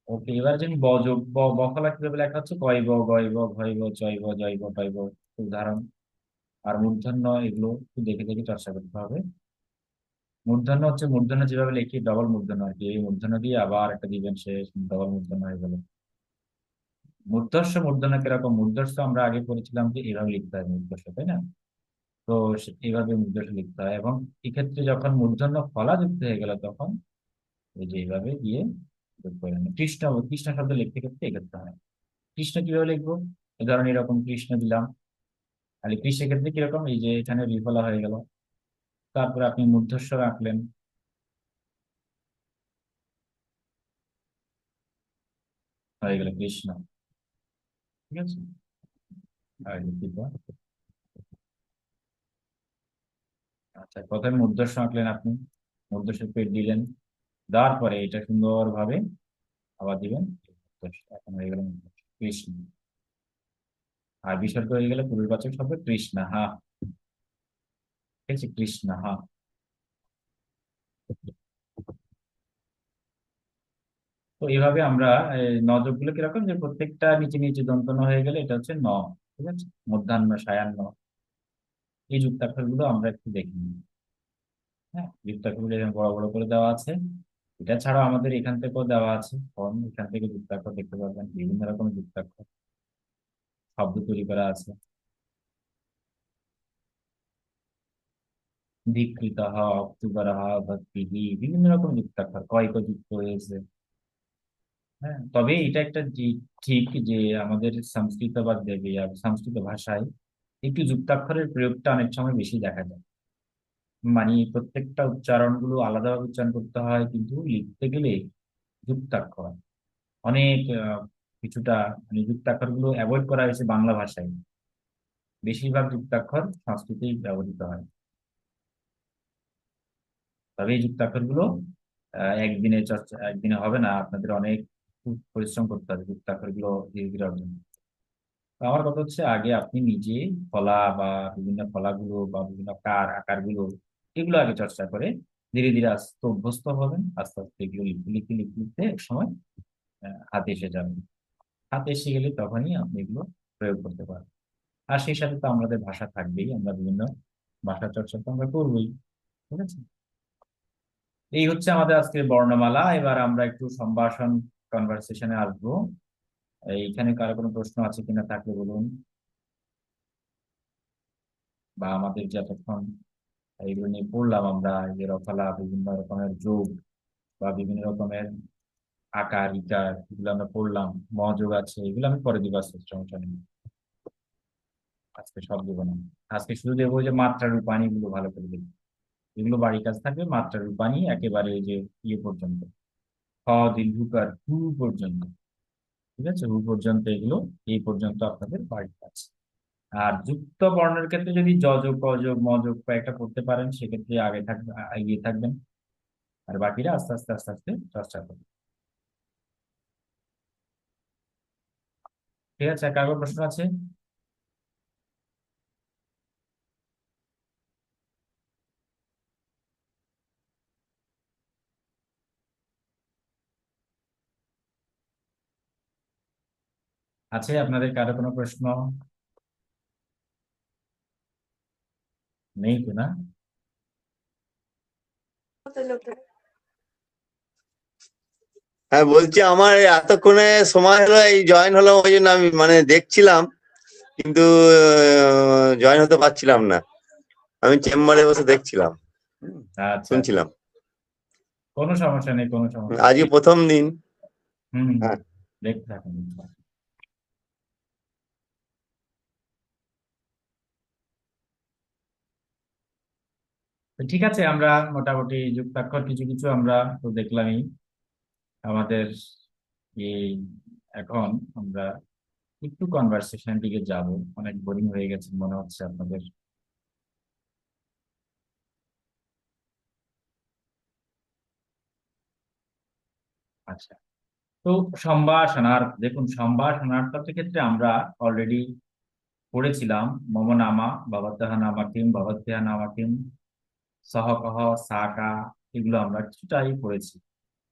ওকে, এবার যদি বযোগ বফলা কিভাবে লেখা হচ্ছে, কয় ব, গয় ব, ঘয় ব, চয় ব, জয় ব, টয় ব, উদাহরণ। আর মূর্ধন্য এগুলো একটু দেখে দেখে চর্চা করতে হবে। মূর্ধন্য হচ্ছে, মূর্ধন্য যেভাবে লিখি ডবল মূর্ধন্য আর কি, এই মূর্ধন্য দিয়ে আবার একটা দিবেন, শেষ ডবল মূর্ধন্য হয়ে গেল। মূর্ধর্ষ মূর্ধন্য কিরকম, মূর্ধর্ষ আমরা আগে পড়েছিলাম যে এইভাবে লিখতে হয় মূর্ধর্ষ, তাই না? তো এইভাবে মূর্ধর্ষ লিখতে হয়, এবং এক্ষেত্রে যখন মূর্ধন্য ফলা যুক্ত হয়ে গেল তখন এই যে এইভাবে দিয়ে যোগ করে নেন। কৃষ্ণ, কৃষ্ণ শব্দ লিখতে ক্ষেত্রে এক্ষেত্রে হয়। কৃষ্ণ কিভাবে লিখবো, এই ধরেন এরকম কৃষ্ণ দিলাম, তাহলে কৃষ্ণের ক্ষেত্রে কিরকম, এই যে এখানে বিফলা হয়ে গেল, তারপরে আপনি মূর্ধস্ব রাখলেন, হয়ে গেল কৃষ্ণ। ঠিক আছে? আর লিখিত। আচ্ছা, প্রথমে মূর্ধস্ব আঁকলেন আপনি, মূর্ধস্ব পেট দিলেন, দেওয়ার পরে এটা সুন্দরভাবে আবার দিবেন মূর্ধস্ব। এখন হয়ে গেল মূর্ধস্ব, কৃষ্ণ। আর বিসর্গ হয়ে গেলে পুরুষবাচক শব্দ কৃষ্ণ, হা। ঠিক আছে, কৃষ্ণ, হা। তো এইভাবে আমরা নজক গুলো কিরকম, যে প্রত্যেকটা নিচে নিচে দন্তন্য হয়ে গেলে এটা হচ্ছে ন। ঠিক আছে? মধ্যাহ্ন, সায়াহ্ন, এই যুক্তাক্ষর গুলো আমরা একটু দেখি। হ্যাঁ, যুক্তাক্ষর গুলো এখানে বড় বড় করে দেওয়া আছে। এটা ছাড়া আমাদের এখান থেকেও দেওয়া আছে ফর্ম, এখান থেকে যুক্তাক্ষর দেখতে পাবেন, বিভিন্ন রকমের যুক্তাক্ষর শব্দ তৈরি করা আছে। ধিকৃত হ, অক্টোবর হ, ভক্তি, বিভিন্ন রকম যুক্তাক্ষর কয়ক যুক্ত হয়েছে। হ্যাঁ, তবে এটা একটা ঠিক যে আমাদের সংস্কৃত বা দেবী আর সংস্কৃত ভাষায় একটু যুক্তাক্ষরের প্রয়োগটা অনেক সময় বেশি দেখা যায়। মানে প্রত্যেকটা উচ্চারণ গুলো আলাদাভাবে উচ্চারণ করতে হয়, কিন্তু লিখতে গেলে যুক্তাক্ষর অনেক কিছুটা, মানে যুক্তাক্ষর গুলো অ্যাভয়েড করা হয়েছে বাংলা ভাষায়, বেশিরভাগ যুক্তাক্ষর সংস্কৃতেই ব্যবহৃত হয়। তবে এই যুক্তাক্ষর গুলো একদিনে চর্চা, একদিনে হবে না, আপনাদের অনেক খুব পরিশ্রম করতে হবে যুক্তাক্ষর গুলো ধীরে ধীরে অর্জন করতে। তো আমার কথা হচ্ছে, আগে আপনি নিজে ফলা বা বিভিন্ন ফলাগুলো বা বিভিন্ন আকারগুলো, এগুলো আগে চর্চা করে ধীরে ধীরে আস্তে অভ্যস্ত হবেন, আস্তে আস্তে এগুলো লিখতে লিখতে লিখতে লিখতে এক সময় হাতে এসে যাবেন। হাতে এসে গেলে তখনই আপনি এগুলো প্রয়োগ করতে পারবেন। আর সেই সাথে তো আমাদের ভাষা থাকবেই, আমরা বিভিন্ন ভাষা চর্চা তো আমরা করবোই। ঠিক আছে? এই হচ্ছে আমাদের আজকের বর্ণমালা। এবার আমরা একটু সম্ভাষণ, কনভারসেশনে আসবো। এইখানে কারো কোনো প্রশ্ন আছে কিনা থাকলে বলুন, বা আমাদের যতক্ষণ এইগুলো নিয়ে পড়লাম আমরা, এই যে রফলা, বিভিন্ন রকমের যোগ বা বিভিন্ন রকমের আকার ইকার, এগুলো আমরা পড়লাম, মযোগ আছে, এগুলো আমি পরে দিব, আজকে সমস্যা নেই। আজকে সব দেবো না, আজকে শুধু দেবো যে মাত্রা রূপানি গুলো ভালো করে দেখবো। এগুলো বাড়ির কাজ থাকবে, মাত্রা রূপানি একেবারে ওই যে ইয়ে পর্যন্ত, খ দীর্ঘকার হু পর্যন্ত। ঠিক আছে? হু পর্যন্ত এগুলো, এই পর্যন্ত আপনাদের বাড়ির কাজ। আর যুক্ত বর্ণের ক্ষেত্রে যদি যযোগ, অযোগ, মযোগ কয়েকটা করতে পারেন, সেক্ষেত্রে আগে থাকবে, এগিয়ে থাকবেন। আর বাকিরা আস্তে আস্তে আস্তে আস্তে চর্চা করবে। ঠিক আছে? কারো প্রশ্ন আছে? আছে আপনাদের কারো কোনো প্রশ্ন? নেই তো, না? হ্যাঁ, বলছি আমার এতক্ষণে সময় হলো, এই জয়েন হলো, ওই জন্য আমি মানে দেখছিলাম, কিন্তু জয়েন হতে পারছিলাম না। আমি চেম্বারে বসে দেখছিলাম, আচ্ছা আচ্ছা, শুনছিলাম। কোনো সমস্যা নেই, কোনো সমস্যা আজকে নেই। প্রথম দিন। হুম, হ্যাঁ, দেখতে থাকুন, দেখতে থাকুন। তো ঠিক আছে, আমরা মোটামুটি যুক্তাক্ষর কিছু কিছু আমরা তো দেখলামই আমাদের এই। এখন আমরা একটু কনভারসেশন দিকে যাব। অনেক বোরিং হয়ে গেছে মনে হচ্ছে আপনাদের। আচ্ছা, তো সম্ভাষণার্থ, দেখুন সম্ভাষণার্থের ক্ষেত্রে আমরা অলরেডি পড়েছিলাম মম নামা ভবতঃ নামা কিম ভবত্যঃ নামা কিম, সহ কহ সাকা, এগুলো আমরা কিছুটাই পড়েছি।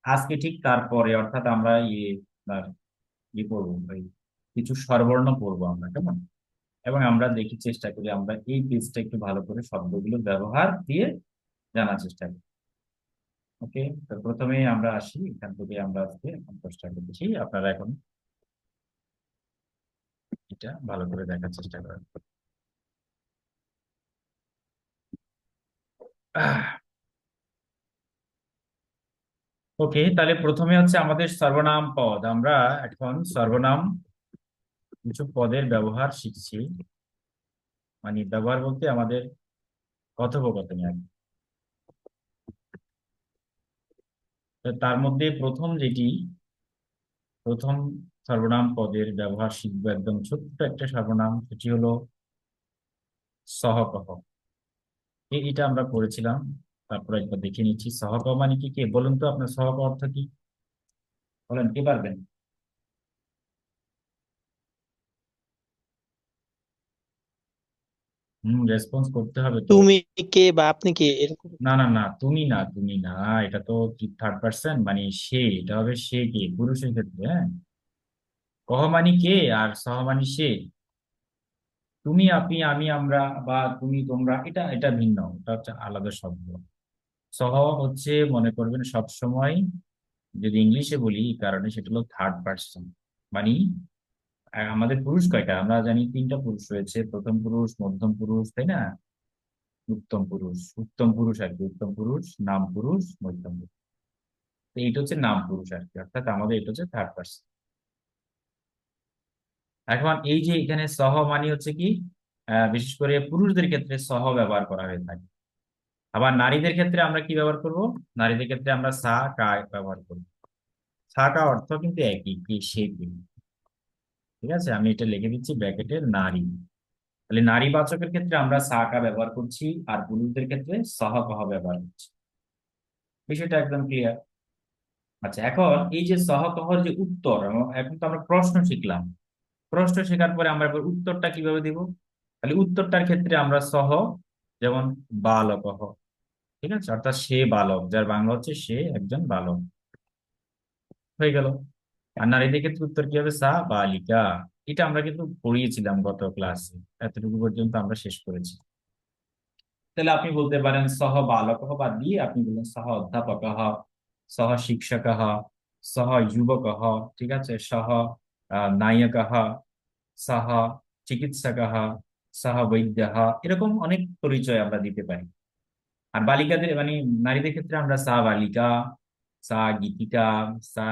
আজকে ঠিক তারপরে অর্থাৎ আমরা আপনার পড়বো, ওই কিছু স্বরবর্ণ পড়বো আমরা, কেমন? এবং আমরা দেখি, চেষ্টা করি আমরা এই পেজটা একটু ভালো করে শব্দগুলো ব্যবহার দিয়ে জানার চেষ্টা করি। ওকে, তো প্রথমেই আমরা আসি এখান থেকে। আমরা আজকে এখন চেষ্টা করছি, আপনারা এখন এটা ভালো করে দেখার চেষ্টা করেন। ওকে, তাহলে প্রথমে হচ্ছে আমাদের সর্বনাম পদ। আমরা এখন সর্বনাম কিছু পদের ব্যবহার শিখছি, মানে ব্যবহার বলতে আমাদের কথোপকথনে আর কি। তো তার মধ্যে প্রথম সর্বনাম পদের ব্যবহার শিখবো, একদম ছোট্ট একটা সর্বনাম, সেটি হলো সহকহ। এটা আমরা পড়েছিলাম, তারপর একবার দেখে নিচ্ছি। সহকহ মানে কি, কে বলুন তো আপনার সহকহ অর্থ কি? বলেন, কে পারবেন? রেসপন্স করতে হবে তো। তুমি কে বা আপনি কে, এরকম। না না না, তুমি না, তুমি না, এটা তো থার্ড পার্সন, মানে সে, এটা হবে সে কে, পুরুষের ক্ষেত্রে। হ্যাঁ, কহ মানে কে, আর সহ মানে সে। তুমি, আপনি, আমি, আমরা, বা তুমি, তোমরা, এটা এটা ভিন্ন, এটা হচ্ছে আলাদা শব্দ। সহ হচ্ছে, মনে করবেন সব সময় যদি ইংলিশে বলি, এই কারণে সেটা হলো থার্ড পার্সন। মানে আমাদের পুরুষ কয়টা আমরা জানি? তিনটা পুরুষ রয়েছে, প্রথম পুরুষ, মধ্যম পুরুষ, তাই না? উত্তম পুরুষ, উত্তম পুরুষ আর কি, উত্তম পুরুষ, নাম পুরুষ, মধ্যম পুরুষ। তো এইটা হচ্ছে নাম পুরুষ আর কি, অর্থাৎ আমাদের এটা হচ্ছে থার্ড পার্সন। এখন এই যে এখানে সহ মানে হচ্ছে কি, বিশেষ করে পুরুষদের ক্ষেত্রে সহ ব্যবহার করা হয়ে থাকে। আবার নারীদের ক্ষেত্রে আমরা কি ব্যবহার করব? নারীদের ক্ষেত্রে আমরা সা কা ব্যবহার করব। সা কা অর্থ কিন্তু একই, কি, সে কি। ঠিক আছে, আমি এটা লিখে দিচ্ছি ব্র্যাকেটে, নারী। তাহলে নারীবাচকের ক্ষেত্রে আমরা সা কা ব্যবহার করছি, আর পুরুষদের ক্ষেত্রে সহ কহ ব্যবহার করছি। বিষয়টা একদম ক্লিয়ার। আচ্ছা, এখন এই যে সহ কহর যে উত্তর, এখন তো আমরা প্রশ্ন শিখলাম। প্রশ্ন শেখার পরে আমরা এবার উত্তরটা কিভাবে দিব? তাহলে উত্তরটার ক্ষেত্রে আমরা সহ, যেমন বালকহ, ঠিক আছে, অর্থাৎ সে বালক, যার বাংলা হচ্ছে সে একজন বালক, হয়ে গেল। আর নারীদের ক্ষেত্রে উত্তর কি হবে? সা বালিকা। এটা আমরা কিন্তু পড়িয়েছিলাম গত ক্লাসে, এতটুকু পর্যন্ত আমরা শেষ করেছি। তাহলে আপনি বলতে পারেন সহ বালক বাদ দিয়ে আপনি বললেন সহ অধ্যাপক, সহ শিক্ষক, সহ যুবক, ঠিক আছে, সহ নায়ক, সহ চিকিৎসক, সহ বৈদ্য, এরকম অনেক পরিচয় আমরা দিতে পারি। আর বালিকাদের মানে নারীদের ক্ষেত্রে আমরা সা বালিকা, সা গীতিকা, সা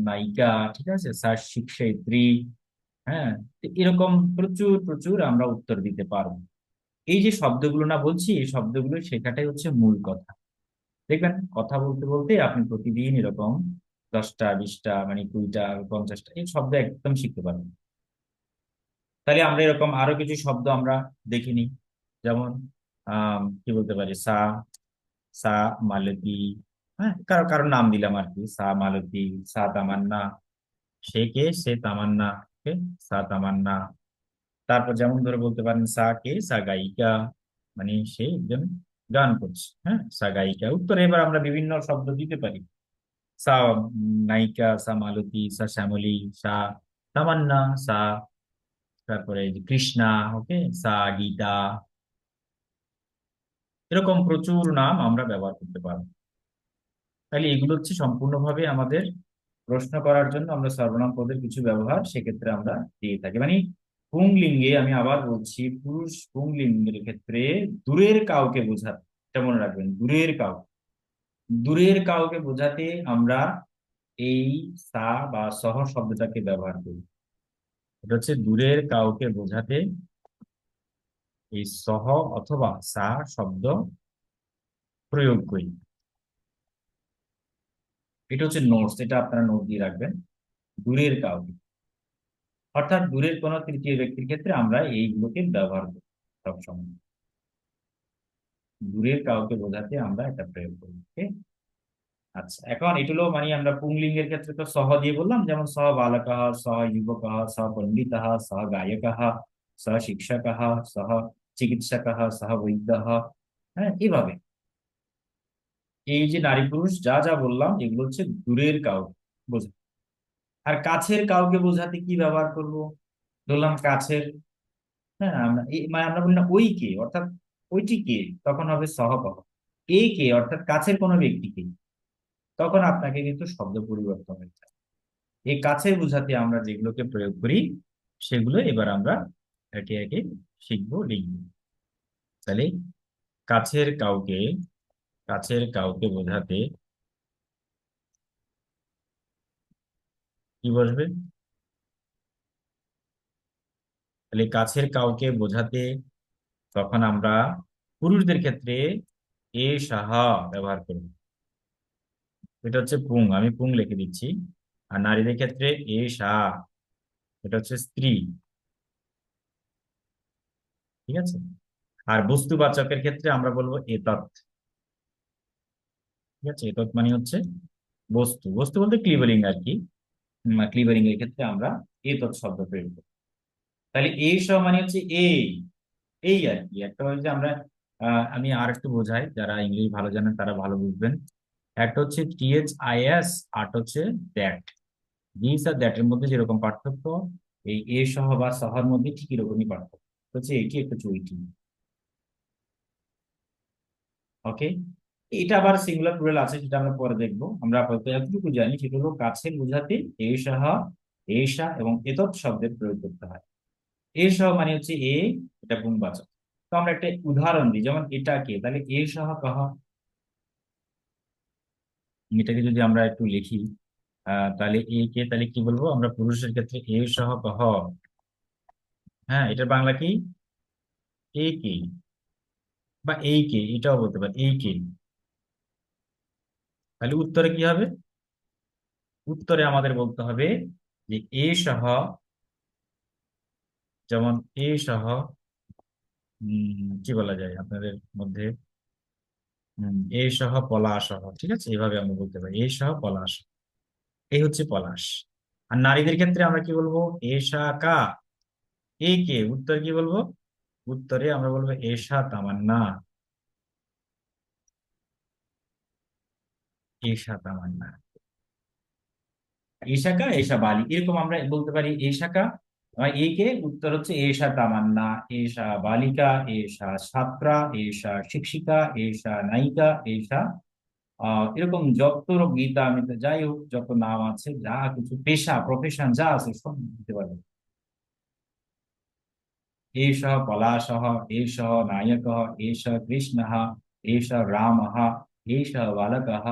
নায়িকা, ঠিক আছে, সা শিক্ষয়িত্রী। হ্যাঁ, তো এরকম প্রচুর প্রচুর আমরা উত্তর দিতে পারবো। এই যে শব্দগুলো না বলছি, এই শব্দগুলো শেখাটাই হচ্ছে মূল কথা। দেখবেন কথা বলতে বলতে আপনি প্রতিদিন এরকম 10টা 20টা মানে 20টা 50টা এই শব্দ একদম শিখতে পারবেন। তাহলে আমরা এরকম আরো কিছু শব্দ আমরা দেখে নিই। যেমন কি বলতে পারি? সা, সা মালতী। হ্যাঁ, কারো কারো নাম দিলাম আর কি, সা মালতী, সা তামান্না। সে কে? সে তামান্না। কে? সা তামান্না। তারপর যেমন ধরে বলতে পারেন সা কে? সা গায়িকা, মানে সে একজন গান করছে। হ্যাঁ, সা গায়িকা। উত্তরে এবার আমরা বিভিন্ন শব্দ দিতে পারি। সা নায়িকা, সা মালতী, সা শ্যামলী, সা তামান্না, সা। তারপরে এই যে কৃষ্ণা, ওকে, সা, গীতা। এরকম প্রচুর নাম আমরা ব্যবহার করতে পারবো। তাহলে এগুলো হচ্ছে সম্পূর্ণভাবে আমাদের প্রশ্ন করার জন্য আমরা সর্বনাম পদের কিছু ব্যবহার সেক্ষেত্রে আমরা দিয়ে থাকি। মানে পুংলিঙ্গে, আমি আবার বলছি, পুরুষ পুংলিঙ্গের ক্ষেত্রে দূরের কাউকে বোঝাতে, এটা মনে রাখবেন, দূরের কাউকে বোঝাতে আমরা এই সা বা সহ শব্দটাকে ব্যবহার করি। এটা হচ্ছে দূরের কাউকে বোঝাতে এই সহ অথবা সা শব্দ প্রয়োগ করি। এটা হচ্ছে নোটস, এটা আপনারা নোট দিয়ে রাখবেন। দূরের কাউকে, অর্থাৎ দূরের কোনো তৃতীয় ব্যক্তির ক্ষেত্রে আমরা এইগুলোকে ব্যবহার করি সবসময়। দূরের কাউকে বোঝাতে আমরা এটা প্রয়োগ করি। ওকে। আচ্ছা, এখন এগুলো মানে আমরা পুংলিঙ্গের ক্ষেত্রে তো সহ দিয়ে বললাম, যেমন সহ বালকঃ, সহ যুবকঃ, সহ পণ্ডিতঃ, সহ গায়কঃ, সহ শিক্ষকঃ, সহ চিকিৎসকঃ, সহ বৈদ্যঃ। হ্যাঁ, এইভাবে এই যে নারী পুরুষ যা যা বললাম এগুলো হচ্ছে দূরের কাউকে বোঝাতে। আর কাছের কাউকে বোঝাতে কি ব্যবহার করব? ধরলাম কাছের, হ্যাঁ, মানে আমরা বলি না ওই কে, অর্থাৎ ওইটি কে, তখন হবে সহকহ। এ কে, অর্থাৎ কাছের কোনো ব্যক্তিকে, তখন আপনাকে কিন্তু শব্দ পরিবর্তন হয়ে যায়। এই কাছের বোঝাতে আমরা যেগুলোকে প্রয়োগ করি সেগুলো এবার আমরা একে একে শিখবো, লিখবো। তাহলে কাছের কাউকে, কাছের কাউকে বোঝাতে কি বসবে? তাহলে কাছের কাউকে বোঝাতে তখন আমরা পুরুষদের ক্ষেত্রে এ সাহা ব্যবহার করব। এটা হচ্ছে পুং, আমি পুং লিখে দিচ্ছি। আর নারীদের ক্ষেত্রে এ সা, এটা হচ্ছে স্ত্রী। ঠিক আছে। আর বস্তুবাচকের ক্ষেত্রে আমরা বলবো এতৎ। ঠিক আছে, এতৎ মানে হচ্ছে বস্তু, বস্তু বলতে ক্লিবলিং আর কি। ক্লিবলিং এর ক্ষেত্রে আমরা এতৎ শব্দ প্রয়োগ করি। তাহলে এই সব মানে হচ্ছে এই আর কি। একটা হচ্ছে যে আমরা আমি আর একটু বোঝাই, যারা ইংলিশ ভালো জানেন তারা ভালো বুঝবেন। একটা হচ্ছে THIS, আর হচ্ছে দ্যাট। দিস আর দ্যাট এর মধ্যে যেরকম পার্থক্য, এই এ সহ বা সহর মধ্যে ঠিক এরকমই পার্থক্য হচ্ছে, এটি একটা হচ্ছে ওইটি। ওকে। এটা আবার সিঙ্গুলার প্লুরাল আছে, সেটা আমরা পরে দেখবো। আমরা আপাতত এতটুকু জানি, সেটা হলো কাছের বোঝাতে এ সহ, এসা এবং এতৎ শব্দের প্রয়োগ করতে হয়। এ সহ মানে হচ্ছে এ, এটা গুণবাচক। তো আমরা একটা উদাহরণ দিই, যেমন এটাকে, তাহলে এ সহ কহ। এটাকে যদি আমরা একটু লিখি, তাহলে এ কে, তাহলে কি বলবো আমরা পুরুষের ক্ষেত্রে? এ সহ কহ। হ্যাঁ, এটার বাংলা কি? এ কে, বা এই কে, এটাও বলতে পারি, এই কে। তাহলে উত্তরে কি হবে? উত্তরে আমাদের বলতে হবে যে এ সহ, যেমন এ সহ কি বলা যায় আপনাদের মধ্যে, এ সহ পলাশ সহ। ঠিক আছে, এইভাবে আমরা বলতে পারি, এ সহ পলাশ। এই হচ্ছে পলাশ। আর নারীদের ক্ষেত্রে আমরা কি বলবো? এশা কা। এ কে, উত্তর কি বলবো? উত্তরে আমরা বলবো এশা তামান্না। এশা তামান্না। এশাকা, এশা বালি, এরকম আমরা বলতে পারি। এশাকা এ কে, উত্তর হচ্ছে এশা তামান্না, এশা বালিকা, এশা ছাত্রা, এশা শিক্ষিকা, এশা নায়িকা, এশা এরকম যত গীতা আমি তো যাই হোক, যত নাম আছে, যা কিছু পেশা প্রফেশন যা আছে সব দিতে পারবো। एष पलाशः, एष नायकः, एष कृष्णः, एष रामः, एष बालकः।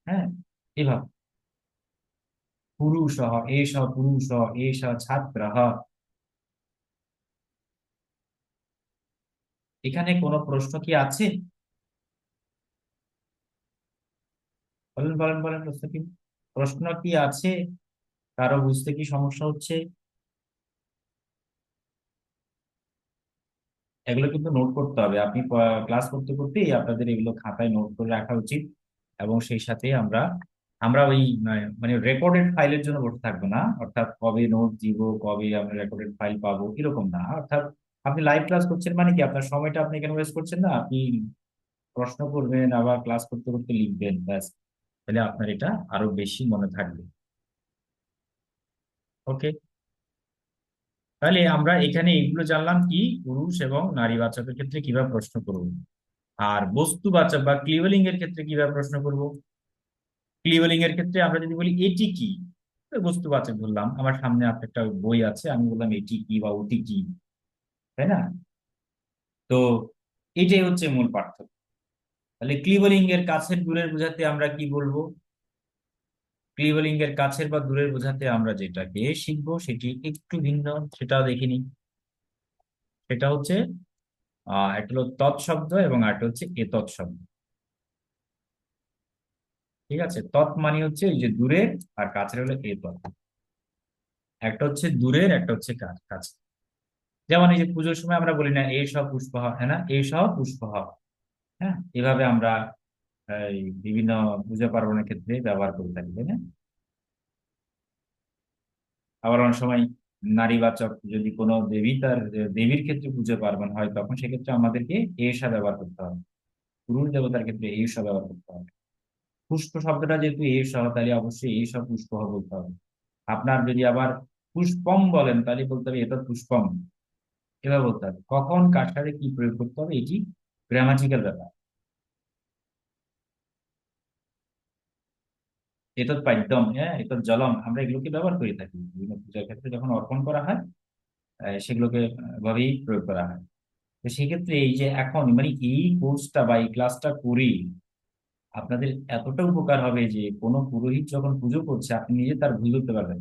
হ্যাঁ, এভাবে পুরুষः, এষ পুরুষ, এষ ছাত্রः। এখানে কোনো প্রশ্ন কি আছে? বলেন বলেন বলেন, প্রশ্ন কি? প্রশ্ন কি আছে? কারো বুঝতে কি সমস্যা হচ্ছে? এগুলো কিন্তু নোট করতে হবে। আপনি ক্লাস করতে করতেই আপনাদের এগুলো খাতায় নোট করে রাখা উচিত। এবং সেই সাথে আমরা আমরা ওই মানে রেকর্ডেড ফাইলের জন্য বসে থাকবো না, অর্থাৎ কবে নোট দিব, কবে আমরা রেকর্ডেড ফাইল পাবো, এরকম না। অর্থাৎ আপনি লাইভ ক্লাস করছেন মানে কি, আপনার সময়টা আপনি এখানে ওয়েস্ট করছেন না, আপনি প্রশ্ন করবেন আবার ক্লাস করতে করতে লিখবেন, ব্যাস। তাহলে আপনার এটা আরো বেশি মনে থাকবে। ওকে। তাহলে আমরা এখানে এগুলো জানলাম কি পুরুষ এবং নারীবাচকের ক্ষেত্রে কিভাবে প্রশ্ন করব, আর বস্তুবাচক বা ক্লিবেলিং এর ক্ষেত্রে কিভাবে প্রশ্ন করব। ক্লিবেলিং এর ক্ষেত্রে আমরা যদি বলি এটি কি, তো বস্তুবাচক বললাম, আমার সামনে আপনার একটা বই আছে, আমি বললাম এটি কি বা ওটি কি, তাই না? তো এটাই হচ্ছে মূল পার্থক্য। তাহলে ক্লিবেলিং এর কাছের দূরের বোঝাতে আমরা কি বলবো? ক্লিবেলিং এর কাছের বা দূরের বোঝাতে আমরা যেটাকে শিখবো সেটি একটু ভিন্ন, সেটাও দেখিনি। সেটা হচ্ছে একটা হলো তৎশব্দ এবং আরেকটা হচ্ছে এতৎ শব্দ। ঠিক আছে, তৎ মানে হচ্ছে এই যে দূরের, আর কাছের হলো এতৎ। একটা হচ্ছে দূরের, একটা হচ্ছে কাছে। যেমন এই যে পুজোর সময় আমরা বলি না এই সব পুষ্প হ্যাঁ না, এই সব পুষ্প। হ্যাঁ, এভাবে আমরা এই বিভিন্ন পূজা পার্বণের ক্ষেত্রে ব্যবহার করে থাকি, তাই না? আবার অনেক সময় নারীবাচক যদি কোনো দেবী তার দেবীর ক্ষেত্রে পুজো পার্বণ হয়, তখন সেক্ষেত্রে আমাদেরকে এসা ব্যবহার করতে হবে। পুরুষ দেবতার ক্ষেত্রে এসা ব্যবহার করতে হবে। পুষ্প শব্দটা যেহেতু এসা, তাহলে অবশ্যই এই সব পুষ্প বলতে হবে। আপনার যদি আবার পুষ্পম বলেন, তাহলে বলতে হবে এটা পুষ্পম, এভাবে বলতে হবে। কখন কার সাথে কি প্রয়োগ করতে হবে, এটি গ্রামাটিক্যাল ব্যাপার। এতৎ পাদ্যম, হ্যাঁ, এতৎ জলম, আমরা এগুলোকে ব্যবহার করে থাকি বিভিন্ন পূজার ক্ষেত্রে যখন অর্পণ করা হয়, সেগুলোকে ভাবেই প্রয়োগ করা হয়। তো সেক্ষেত্রে এই যে এখন মানে এই কোর্সটা বা এই ক্লাসটা করি, আপনাদের এতটা উপকার হবে যে কোনো পুরোহিত যখন পুজো করছে আপনি নিজে তার ভুল ধরতে পারবেন।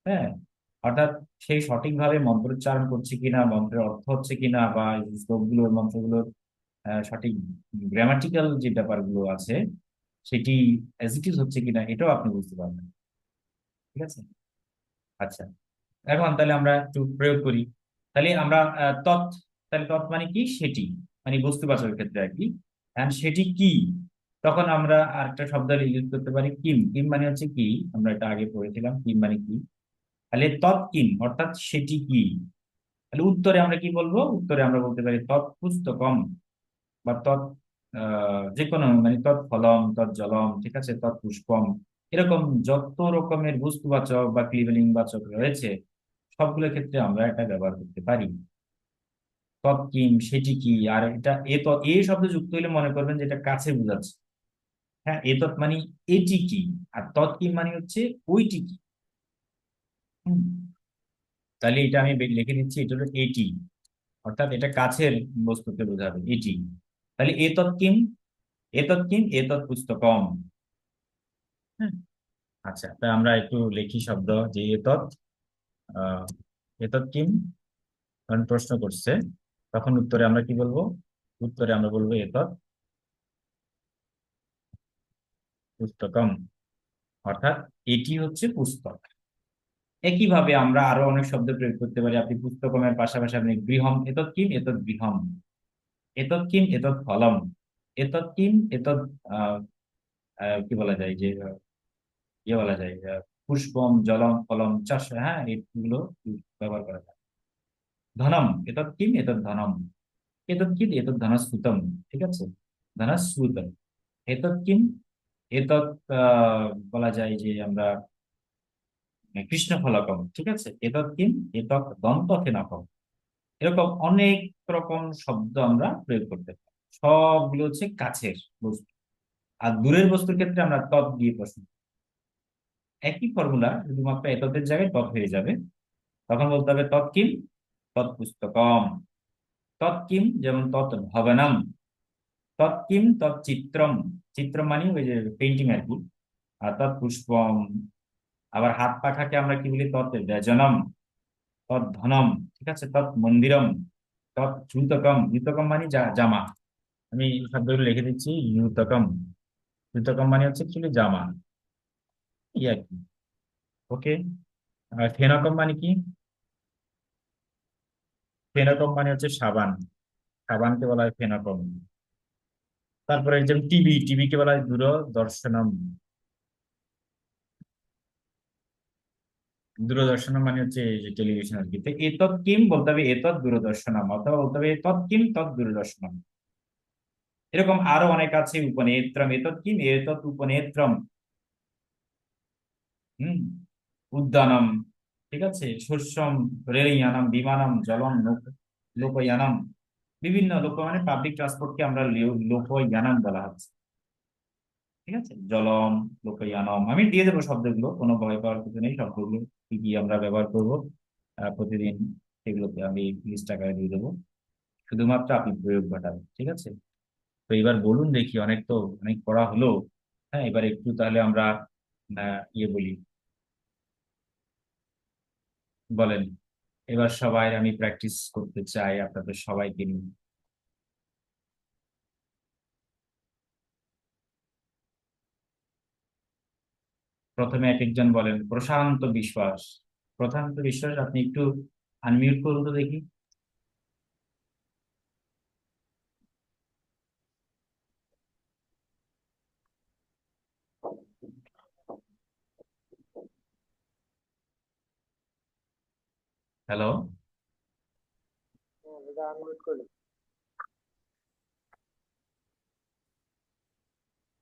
হ্যাঁ, অর্থাৎ সেই সঠিকভাবে মন্ত্রোচ্চারণ করছে কিনা, মন্ত্রের অর্থ হচ্ছে কিনা, বা এই শ্লোকগুলোর মন্ত্রগুলোর সঠিক গ্রামাটিক্যাল যে ব্যাপারগুলো আছে সেটি অ্যাজ ইট ইজ হচ্ছে কিনা, এটাও আপনি বুঝতে পারবেন। ঠিক আছে, আচ্ছা। এখন তাহলে আমরা একটু প্রয়োগ করি। তাহলে আমরা তৎ, তাহলে তৎ মানে কি, সেটি, মানে বস্তুবাচকের ক্ষেত্রে আর কি। And সেটি কি, তখন আমরা আরেকটা শব্দ ইউজ করতে পারি কিম। কিম মানে হচ্ছে কি, আমরা এটা আগে পড়েছিলাম কিম মানে কি। তাহলে তৎ কিম অর্থাৎ সেটি কি। তাহলে উত্তরে আমরা কি বলবো, উত্তরে আমরা বলতে পারি তৎ পুস্তকম, বা তৎ যে কোনো মানে তৎ ফলম, তৎ জলম, ঠিক আছে, তৎ পুষ্পম। এরকম যত রকমের বস্তুবাচক বা ক্লিবেলিং বাচক রয়েছে, সবগুলোর ক্ষেত্রে আমরা এটা ব্যবহার করতে পারি। তৎকিম সেটি কি, আর এটা এ তো এ শব্দ যুক্ত হলে মনে করবেন যে এটা কাছে বোঝাচ্ছে। হ্যাঁ, এ তৎ মানে এটি কি, আর তৎকিম মানে হচ্ছে ওইটি কি। হুম, তাহলে এটা আমি লিখে দিচ্ছি, এটা হলো এটি, অর্থাৎ এটা কাছের বস্তুকে বোঝাবে এটি। তাহলে এ তৎকিম, এ তৎকিম এ তৎ পুস্তকম। হ্যাঁ, আচ্ছা, তা আমরা একটু লিখি শব্দ যে এ তৎ, আহ এ তৎকিম। কারণ প্রশ্ন করছে, তখন উত্তরে আমরা কি বলবো, উত্তরে আমরা বলবো এ তৎ পুস্তকম, অর্থাৎ এটি হচ্ছে পুস্তক। একইভাবে আমরা আরো অনেক শব্দ প্রয়োগ করতে পারি। আপনি পুস্তকমের পাশাপাশি আপনি গৃহম, এতৎ কিম এতৎ গৃহম, এতৎ কিম এতৎ ফলম, এতৎ কিম এতৎ আহ, কি বলা যায় যে ইয়ে বলা যায় পুষ্পম জলম ফলম চাষ, হ্যাঁ, এগুলো ব্যবহার করা যায়। ধনম, এতৎ কিম এতৎ ধনম, এতৎ কিম এতৎ ধনস্ফুতম, ঠিক আছে, ধনস্ফুতম। এতৎ কিম এতৎ বলা যায় যে আমরা কৃষ্ণ ফলকম, ঠিক আছে, এতৎ কিম এতৎ দন্ত ফেনকম। এরকম অনেক রকম শব্দ আমরা প্রয়োগ করতে পারি। সবগুলো হচ্ছে কাছের বস্তু, আর দূরের বস্তুর ক্ষেত্রে আমরা তৎ দিয়ে প্রশ্ন, একই ফর্মুলা, শুধুমাত্র এততের জায়গায় তৎ হয়ে যাবে। তখন বলতে হবে তৎ কিম তৎ পুস্তকম, তৎ কিম যেমন তৎ ভবনম, তৎ কিম তৎ চিত্রম, চিত্রম মানে ওই যে পেন্টিং আর কি। আর তৎ পুষ্পম, আবার হাত পাখাকে আমরা কি বলি, তৎ ব্যজনম, তৎ ধনম, ঠিক আছে, তৎ মন্দিরম, তৎ জুতকম, জুতকম মানে জামা। আমি শব্দগুলো লিখে দিচ্ছি, ইউতকম, ইউতকম মানে হচ্ছে অ্যাকচুয়ালি জামা, এই আর কি। ওকে, আর ফেনকম মানে কি, ফেনকম মানে হচ্ছে সাবান, সাবানকে বলা হয় ফেনকম। তারপরে যেমন টিভি, টিভিকে বলা হয় দূরদর্শনম, দূরদর্শনম মানে হচ্ছে এই যে টেলিভিশন আর কি। তো এতৎ কিম বলতে হবে এতৎ দূরদর্শনম, অথবা বলতে হবে তৎ কিম তৎ দূরদর্শনম। এরকম আরো অনেক আছে, উপনেত্রম, এতৎ কিম এতৎ উপনেত্রম। হম, উদ্যানম, ঠিক আছে, শস্যম রেলয়ানম বিমানম জলম লোকয়ানম, বিভিন্ন লোক মানে পাবলিক ট্রান্সপোর্টকে আমরা লোকয়ানম বলা হচ্ছে। ঠিক আছে, জলম লোকয়ানম আমি দিয়ে দেবো শব্দগুলো, কোনো ভয় পাওয়ার কিছু নেই, শব্দগুলো কি কি আমরা ব্যবহার করব প্রতিদিন, সেগুলোকে আমি লিস্ট আকারে দিয়ে দেবো, শুধুমাত্র আপনি প্রয়োগ ঘটাবেন। ঠিক আছে, তো এবার বলুন দেখি, অনেক তো অনেক পড়া হলো। হ্যাঁ, এবার একটু তাহলে আমরা ইয়ে বলি, বলেন। এবার সবাই আমি প্র্যাকটিস করতে চাই আপনাদের সবাইকে নিয়ে। প্রথমে এক একজন বলেন। প্রশান্ত বিশ্বাস, প্রশান্ত বিশ্বাস আপনি একটু আনমিউট করুন তো দেখি। Hello,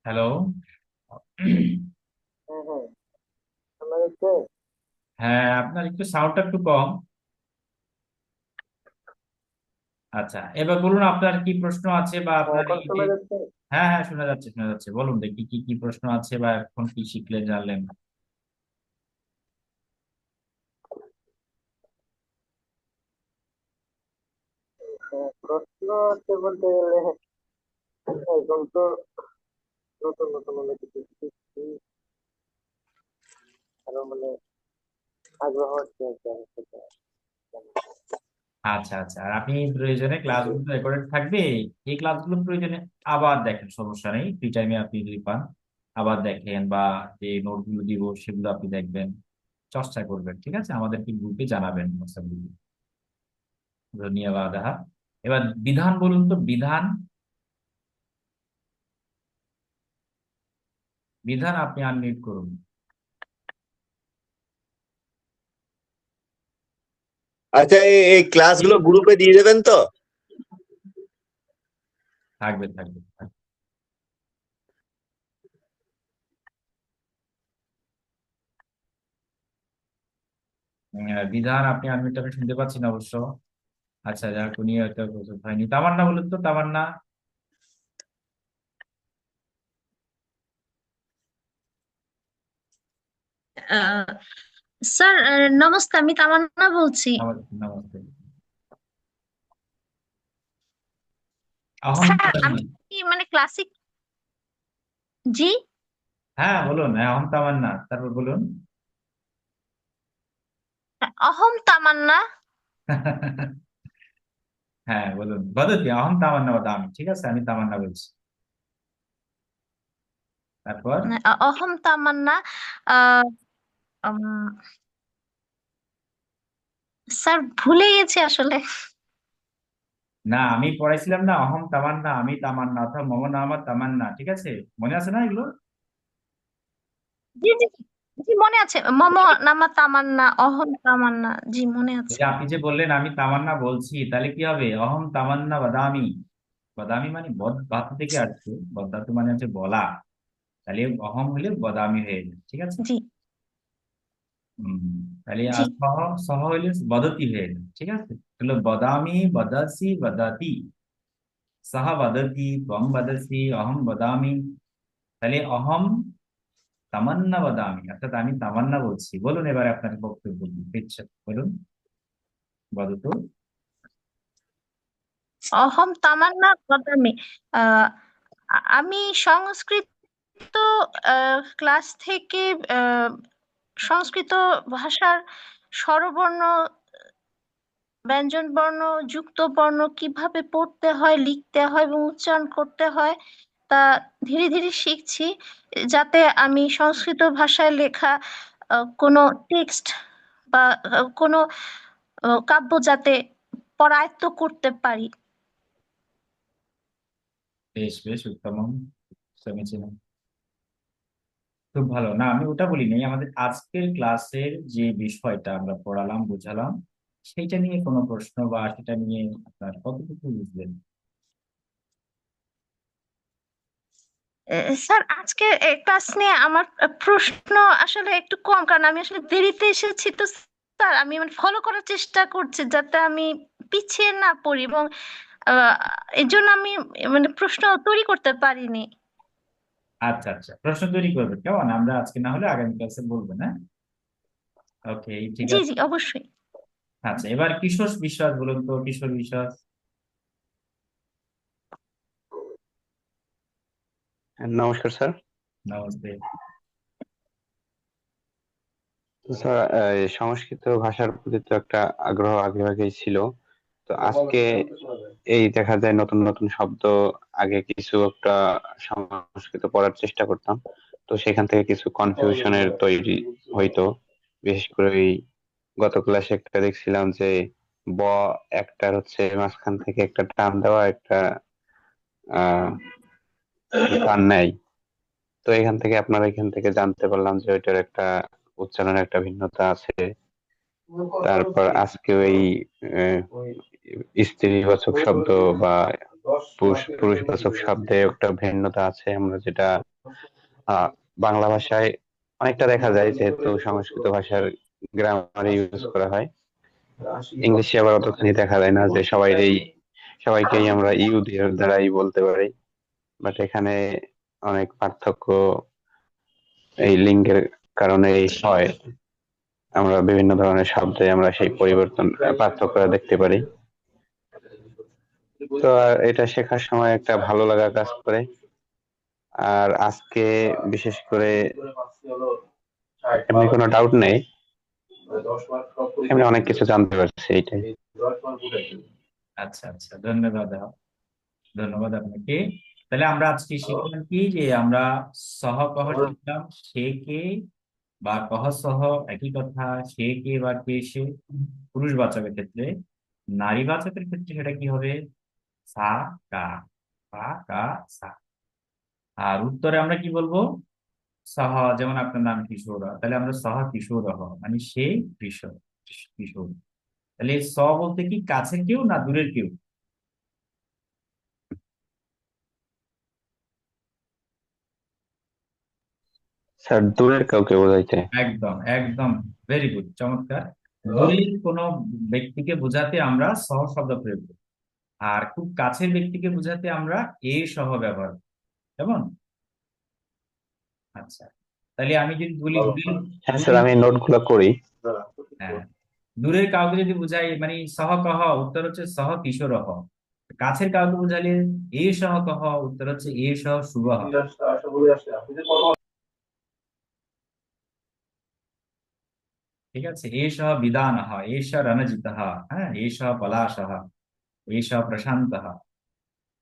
hello. হ্যাঁ, আপনার একটু সাউন্ডটা একটু কম। আচ্ছা, এবার বলুন আপনার কি প্রশ্ন আছে, বা আপনার এই যে, হ্যাঁ হ্যাঁ শোনা যাচ্ছে শোনা যাচ্ছে, বলুন দেখি কি কি প্রশ্ন আছে, বা এখন কি শিখলেন জানলেন। প্রশ্ন হচ্ছে বলতে গেলে এখন তো নতুন নতুন অনেক কিছু শিখছি, আরো মানে আগ্রহ হচ্ছে আর কি আমি সেটা জানার। আচ্ছা আচ্ছা, আর আপনি প্রয়োজনে ক্লাসগুলো রেকর্ডেড থাকবে, এই ক্লাসগুলো প্রয়োজনে আবার দেখেন, সমস্যা নেই, ফ্রি টাইমে আপনি যদি পান আবার দেখেন, বা যে নোটগুলো দিব সেগুলো আপনি দেখবেন, চর্চা করবেন। ঠিক আছে, আমাদেরকে গ্রুপে জানাবেন হোয়াটসঅ্যাপ গ্রুপে। ধন্যবাদ। এবার বিধান বলুন তো, বিধান, বিধান আপনি আনমিউট করুন। আচ্ছা, এই ক্লাসগুলো গ্রুপে দিয়ে দেবেন তো? থাকবে থাকবে থাকবে। বিধান আপনি আনমিউট, আমি শুনতে পাচ্ছি না অবশ্য। আচ্ছা, যাক উনি হয়তো প্রস্তুত হয়নি। তামান্না বলুন তো, তামান্না। আহ, স্যার, নমস্তে, আমি তামান্না বলছি। নমস্তে নমস্তে। অহম স্যার, আমি তামান্না। কি মানে ক্লাসিক, জি, হ্যাঁ বলুন, হ্যাঁ অহম তামান্না, তারপর বলুন। অহম তামান্না। হ্যাঁ বলুন, বদতি অহম তামান্না বদামি। ঠিক আছে, আমি তামান্না বলছি, তারপর। অহম তামান্না। আহ, উম, স্যার, ভুলে গেছি আসলে। না, আমি পড়াইছিলাম না অহম তামান্না, আমি তামান্না, অর্থাৎ মম নামা তামান্না। ঠিক আছে, মনে আছে না এগুলো? জি জি জি, জি, মনে আছে। মম নামা তামান্না, অহম তামান্না, জি মনে এই আছে। যে আপনি যে বললেন আমি তামান্না বলছি, তাহলে কি হবে? অহম তামান্না বাদামি। বাদামি মানে বদ ধাতু থেকে আসছে, বদ ধাতু মানে হচ্ছে বলা, তাহলে অহম হলে বদামি হয়ে যাবে। ঠিক আছে। জি হম, তাহলে জি আর সহ, সহ হইলে বদতি হয়ে যাবে। ঠিক আছে, তাহলে বদামি বদাসি বদাতি, সহ বদতি ত্বং বদসি অহম বদামি। তাহলে অহম তামান্না বদামি, অর্থাৎ আমি তামান্না বলছি। বলুন এবার আপনার বক্তব্য দিচ্ছে, বলুন, বদতু। অহম তামান্না বদামি। আহ, আমি সংস্কৃত ক্লাস থেকে সংস্কৃত ভাষার স্বরবর্ণ, ব্যঞ্জন বর্ণ, যুক্ত বর্ণ কিভাবে পড়তে হয়, লিখতে হয় এবং উচ্চারণ করতে হয় তা ধীরে ধীরে শিখছি, যাতে আমি সংস্কৃত ভাষায় লেখা কোনো টেক্সট বা কোনো কাব্য যাতে পড়ায়ত্ত করতে পারি। বেশ বেশ উত্তম, সমীচীন, খুব ভালো। না আমি ওটা বলিনি, আমাদের আজকের ক্লাসের যে বিষয়টা আমরা পড়ালাম বুঝালাম, সেইটা নিয়ে কোনো প্রশ্ন, বা সেটা নিয়ে আপনার কতটুকু বুঝলেন? স্যার, আজকে ক্লাস নিয়ে আমার প্রশ্ন আসলে একটু কম, কারণ আমি আসলে দেরিতে এসেছি তো স্যার আমি মানে ফলো করার চেষ্টা করছি যাতে আমি পিছিয়ে না পড়ি, এবং আহ, এর জন্য আমি মানে প্রশ্ন তৈরি করতে পারিনি। আচ্ছা আচ্ছা, প্রশ্ন তৈরি করবে কেমন, আমরা আজকে না হলে আগামী ক্লাসে বলবো না? ওকে, ঠিক জি আছে। জি অবশ্যই। আচ্ছা, এবার কিশোর বিশ্বাস বলুন তো, কিশোর বিশ্বাস। নমস্কার স্যার। নমস্তে। তো স্যার, সংস্কৃত ভাষার প্রতি তো একটা আগ্রহ আগে আগেই ছিল। তো আজকে এই দেখা যায় নতুন নতুন শব্দ, আগে কিছু একটা সংস্কৃত পড়ার চেষ্টা করতাম, তো সেখান থেকে কিছু কনফিউশনের তৈরি হইতো। বিশেষ করে ওই গত ক্লাসে একটা দেখছিলাম যে ব একটার হচ্ছে মাঝখান থেকে একটা টান দেওয়া, একটা আহ টান নেয়। তো এখান থেকে এখান থেকে জানতে পারলাম যে ওইটার একটা উচ্চারণের একটা ভিন্নতা আছে। তারপর আজকে ওই আহ, স্ত্রীবাচক শব্দ বা পুরুষবাচক শব্দে একটা ভিন্নতা আছে, আমরা যেটা আহ, বাংলা ভাষায় অনেকটা দেখা যায়, যেহেতু সংস্কৃত ভাষার গ্রামারে ইউজ করা হয়। ইংলিশে আবার অতখানি দেখা যায় না, যে সবাইকেই আমরা ইউ দ্বারাই বলতে পারি। বাট এখানে অনেক পার্থক্য এই লিঙ্গের কারণে হয়। আমরা বিভিন্ন ধরনের শব্দে আমরা সেই পরিবর্তন, পার্থক্য দেখতে পারি। তো এটা শেখার সময় একটা ভালো লাগা কাজ করে। আর আজকে বিশেষ করে এমনি কোনো ডাউট নেই, এমনি অনেক কিছু জানতে পারছি এইটাই। আচ্ছা আচ্ছা, ধন্যবাদ। ধন্যবাদ আপনাকে। তাহলে আমরা আজকে শিখলাম কি, যে আমরা সহ কহ শিখলাম, সে কে বা কহ সহ একই কথা, সে কে বা কে সে পুরুষবাচকের ক্ষেত্রে। নারীবাচকের ক্ষেত্রে সেটা কি হবে? সা কা, সা কা সা। আর উত্তরে আমরা কি বলবো? সহ, যেমন আপনার নাম কিশোর, তাহলে আমরা সহ কিশোর মানে সে কিশোর, কিশোর। তাহলে স বলতে কি কাছের কেউ না দূরের কেউ? স্যার, দূরের কাউকে বোঝাইতে। একদম একদম, ভেরি গুড, চমৎকার। দূরের কোনো ব্যক্তিকে বোঝাতে আমরা সহ শব্দ প্রয়োগ করি, আর খুব কাছের ব্যক্তিকে বোঝাতে আমরা এ সহ ব্যবহার করি। কেমন? আচ্ছা, তাহলে আমি যদি বলি দূরের, হ্যাঁ স্যার, দূরের, আমি নোট গুলো করি। হ্যাঁ, দূরের কাউকে যদি বুঝাই মানে সহ কহ, উত্তর হচ্ছে সহ কিশোর। কাছের কাউকে বুঝালে এ সহ কহ, উত্তর হচ্ছে এ সহ শুভ। ঠিক আছে, এ সহ বিধান, এ সহ রণজিত, হ্যাঁ, এ সহ পলাশ, এ সহ প্রশান্ত।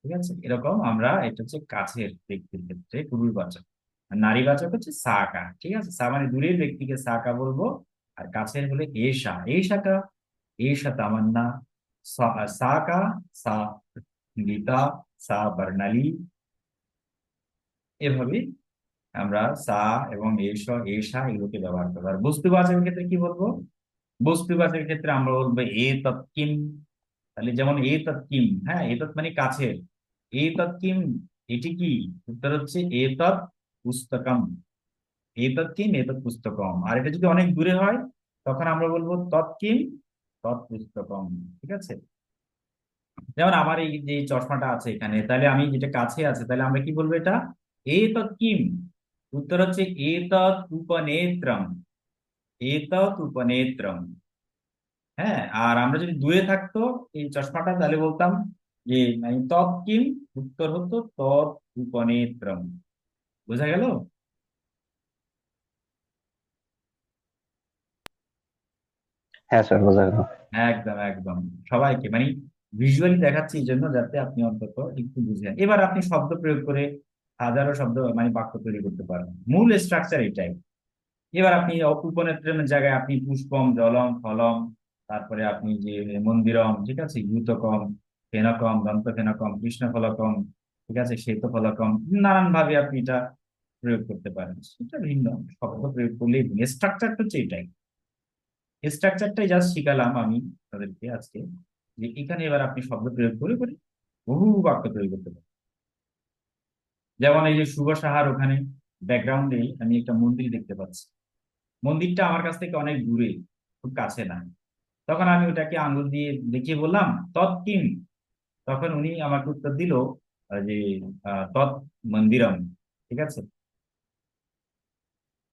ঠিক আছে, এরকম আমরা, এটা হচ্ছে কাছের ব্যক্তির ক্ষেত্রে পুরুষবাচক। আর নারীবাচক হচ্ছে সাকা। ঠিক আছে, সা মানে দূরের ব্যক্তিকে সাকা বলবো, আর কাছের হলে এশা, এশাকা, এশা তামান্না, সাকা, সা গীতা, সা বর্ণালী। এভাবে আমরা সা এবং এশা এগুলোকে ব্যবহার করবো। আর বস্তুবাচকের ক্ষেত্রে কি বলবো? বস্তুবাচকের ক্ষেত্রে আমরা বলবো এ তৎকিম। তাহলে যেমন এ তৎকিম, হ্যাঁ, এ তৎ মানে কাছের, এ তৎকিম এটি কি? উত্তর হচ্ছে এ তৎ পুস্তকম। এ তৎকিম এ তৎ পুস্তকম। আর এটা যদি অনেক দূরে হয়, তখন আমরা বলবো তৎকিম তৎ পুস্তকম। ঠিক আছে, যেমন আমার এই যে চশমাটা আছে এখানে, তাহলে আমি যেটা কাছে আছে, তাহলে আমরা কি বলবো এটা? এ তৎকিম। উত্তর হচ্ছে এ তৎ উপনেত্রম, এ তৎ উপনেত্রম। হ্যাঁ, আর আমরা যদি দূরে থাকতো এই চশমাটা, তাহলে বলতাম যে মানে তৎকিম, উত্তর হতো তৎ উপনেত্রম। বোঝা গেল? হ্যাঁ স্যার, বোঝা গেল। একদম একদম, সবাইকে মানে ভিজুয়ালি দেখাচ্ছি এই জন্য, যাতে আপনি অন্তত একটু বুঝেন। এবার আপনি শব্দ প্রয়োগ করে হাজারো শব্দ মানে বাক্য তৈরি করতে পারবেন, মূল স্ট্রাকচার এটাই। এবার আপনি উপনেত্রের জায়গায় আপনি পুষ্পম, জলম, ফলম, তারপরে আপনি যে মন্দিরম, ঠিক আছে, ইউতকম, ফেনকম, দন্ত ফেনকম, কৃষ্ণ ফলকম, ঠিক আছে, শ্বেত ফলকম, নানান ভাবে আপনি এটা প্রয়োগ করতে পারেন। সেটা ভিন্ন, শব্দ প্রয়োগ করলেই ভিন্ন, স্ট্রাকচারটা হচ্ছে এটাই। স্ট্রাকচারটাই জাস্ট শিখালাম আমি তাদেরকে আজকে, যে এখানে এবার আপনি শব্দ প্রয়োগ করে করে বহু বাক্য তৈরি করতে পারেন। যেমন এই যে শুভ সাহার ওখানে ব্যাকগ্রাউন্ডে আমি একটা মন্দির দেখতে পাচ্ছি, মন্দিরটা আমার কাছ থেকে অনেক দূরে, খুব কাছে না। তখন আমি ওটাকে আঙ্গুল দিয়ে দেখিয়ে বললাম তৎ কিম। তখন উনি আমাকে উত্তর দিল যে তৎ মন্দিরম। ঠিক আছে।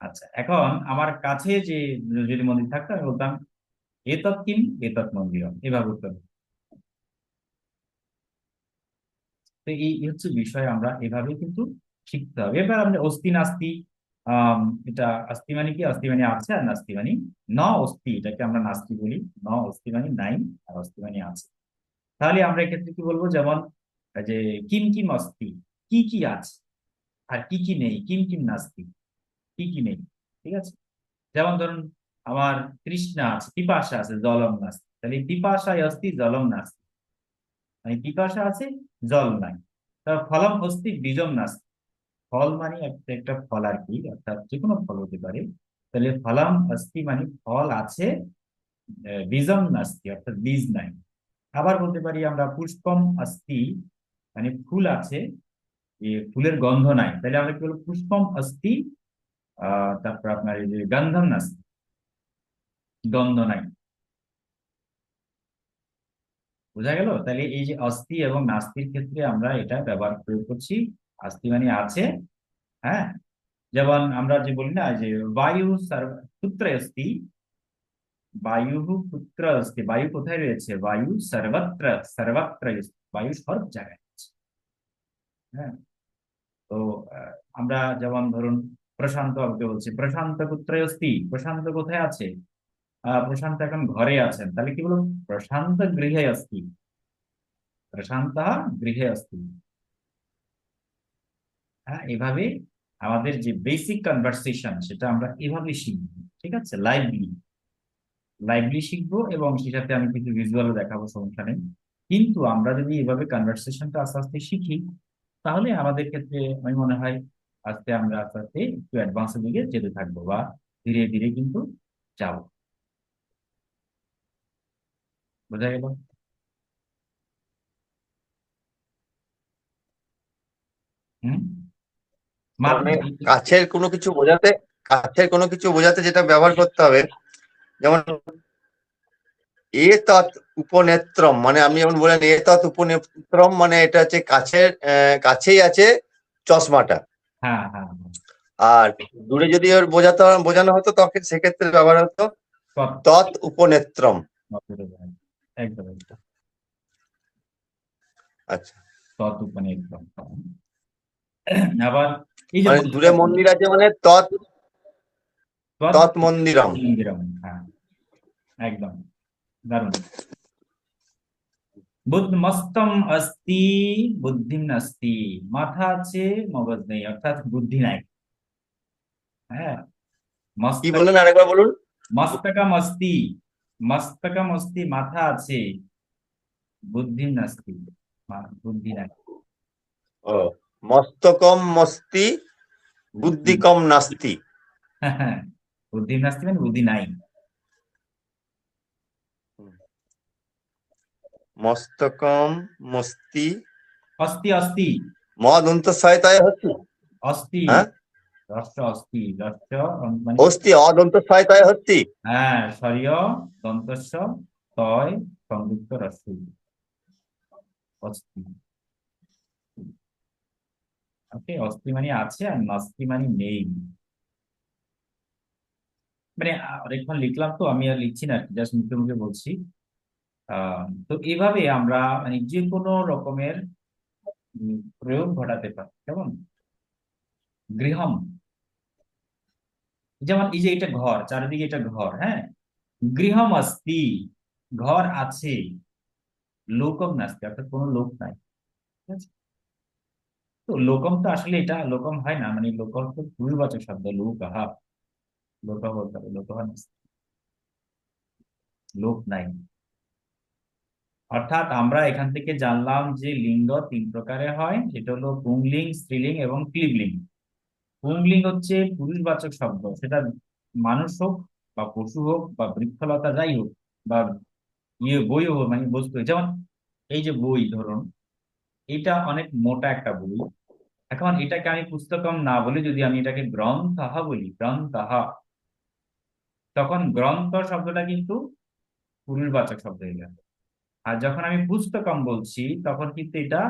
আচ্ছা, এখন আমার কাছে যে যদি মন্দির থাকতো আমি বলতাম এতৎ কিম এতৎ মন্দিরম, এভাবে উত্তর দিতাম। তো এই হচ্ছে বিষয়, আমরা এভাবে কিন্তু শিখতে হবে। এবার আমরা অস্তি নাস্তি, আহ এটা আস্তি মানে কি, অস্তি মানে আছে, আর নাস্তি মানে ন অস্তি, এটাকে আমরা নাস্তি বলি। ন অস্তি মানে নাই, আর অস্তি মানে আছে। তাহলে আমরা এক্ষেত্রে কি বলবো, যেমন যে কিম কিম অস্তি, কি কি আছে, আর কি কি নেই, কিম কিম নাস্তি, কি কি নেই। ঠিক আছে। যেমন ধরুন আমার তৃষ্ণা আছে, পিপাসা আছে, জলম নাস্তি। তাহলে পিপাসায় অস্তি জলম নাস্তি, মানে পিপাসা আছে, জল নাই। তার ফলম অস্তি বীজম নাস্তি। ফল মানে একটা একটা ফল আর কি, অর্থাৎ যে কোনো ফল হতে পারে। তাহলে ফলম অস্তি মানে ফল আছে, বীজম নাস্তি অর্থাৎ বীজ নাই। আবার বলতে পারি আমরা পুষ্পম অস্তি, মানে ফুল আছে, ফুলের গন্ধ নাই। তাহলে আমরা কি বলবো, পুষ্পম অস্তি, তারপর আপনার এই যে গন্ধম নাস্তি, গন্ধ নাই। বোঝা গেল? তাহলে এই যে অস্তি এবং নাস্তির ক্ষেত্রে আমরা এটা ব্যবহার প্রয়োগ করছি। অস্তি মানে আছে, হ্যাঁ। যেমন আমরা যে বলি না যে বায়ু পুত্র অস্তি, বায়ু পুত্র অস্তি, বায়ু কোথায় রয়েছে, বায়ু সর্বত্র, সর্বত্র অস্তি। বায়ু সব জায়গায় আছে, হ্যাঁ। তো আমরা যেমন ধরুন প্রশান্ত বাবুকে বলছি প্রশান্ত পুত্র অস্তি, প্রশান্ত কোথায় আছে, প্রশান্ত এখন ঘরে আছেন। তাহলে কি বলবো, প্রশান্ত গৃহে অস্তি, প্রশান্ত গৃহে অস্তি। হ্যাঁ, এভাবে আমাদের যে বেসিক কনভারসেশন সেটা আমরা এভাবে শিখবো। ঠিক আছে, লাইভলি লাইভলি শিখবো, এবং সেটাতে আমি কিছু ভিজুয়ালও দেখাবো, সমস্যা নেই। কিন্তু আমরা যদি এভাবে কনভারসেশনটা আস্তে আস্তে শিখি, তাহলে আমাদের ক্ষেত্রে আমি মনে হয় আমরা আস্তে আস্তে একটু অ্যাডভান্সের দিকে যেতে থাকবো, বা ধীরে ধীরে কিন্তু যাবো। বোঝা গেল? হুম। মানে কাছের কোনো কিছু বোঝাতে, কাছের কোনো কিছু বোঝাতে যেটা ব্যবহার করতে হবে, যেমন এ তৎ উপনেত্রম, মানে আপনি যেমন বলেন এ তৎ উপনেত্রম, মানে এটা হচ্ছে কাছের, কাছেই আছে চশমাটা। হ্যাঁ হ্যাঁ হ্যাঁ। আর দূরে যদি ওর বোঝানো হতো তখন সেক্ষেত্রে ব্যবহার হতো তৎ, তৎ উপনেত্রম। একদম একদম। আচ্ছা, তৎ মানে একদম। আবার এই যে মানে বললেন দূরে আপনি, মন্দির আছে মানে তৎ, তৎ তৎ মন্দিরম। মন্দিরম, হ্যাঁ একদম, দারুণ। বুদ্ধ মস্তম অস্তি বুদ্ধিম নাস্তি, মাথা আছে মগজ নেই, অর্থাৎ বুদ্ধি নাই। হ্যাঁ, কি মস্তক, বললেন আরেকবার বলুন? মস্তকম অস্তি, মস্তকম অস্তি, মাথা আছে, বুদ্ধিম নাস্তি, বুদ্ধি নাই। ও, মস্তকম মস্তি বুদ্ধি কম নাস্তি। হ্যাঁ, বুদ্ধিম নাস্তি মানে বুদ্ধি নাই। মস্তকম মস্তি, অস্তি, অস্তি, মদ অন্তঃসহায়তায় হচ্ছে। অস্তি, হ্যাঁ, রাষ্ট্র অস্তি, রাষ্ট্র মানে, অস্তি অদন্তঃসহায়তায় হচ্ছে। হ্যাঁ স্বরীয় দন্তস্ব তয় সংযুক্ত রস্যই, অস্তি। ওকে, অস্তি মানে আছে, আর নাস্তি মানে নেই। মানে অনেকক্ষণ লিখলাম তো, আমি আর লিখছি না, জাস্ট মুখে মুখে বলছি। তো এইভাবে আমরা মানে যে কোনো রকমের প্রয়োগ ঘটাতে পারি। কেমন, গৃহম, যেমন এই যে এটা ঘর, চারিদিকে এটা ঘর, হ্যাঁ। গৃহম অস্তি, ঘর আছে, লোকম নাস্তি, অর্থাৎ কোনো লোক নাই। ঠিক আছে? তো লোকম তো আসলে এটা লোকম হয় না, মানে লোকম তো পুরুষবাচক শব্দ, লোকহা, লোক বলতে হবে, লোকহা নাস্তি, লোক নাই। অর্থাৎ আমরা এখান থেকে জানলাম যে লিঙ্গ তিন প্রকারের হয়, সেটা হলো পুংলিং, স্ত্রীলিং এবং ক্লীবলিং। পুংলিং হচ্ছে পুরুষবাচক শব্দ, সেটা মানুষ হোক বা পশু হোক বা বৃক্ষলতা যাই হোক, বা বই হোক, মানে বস্তু। যেমন এই যে বই ধরুন, এটা অনেক মোটা একটা বই। এখন এটাকে আমি পুস্তকম না বলে যদি আমি এটাকে গ্রন্থ বলি, গ্রন্থ, তখন গ্রন্থ শব্দটা কিন্তু পুরুষবাচক শব্দ হয়ে গেল। আর যখন আমি পুস্তকম বলছি তখন কিন্তু এটা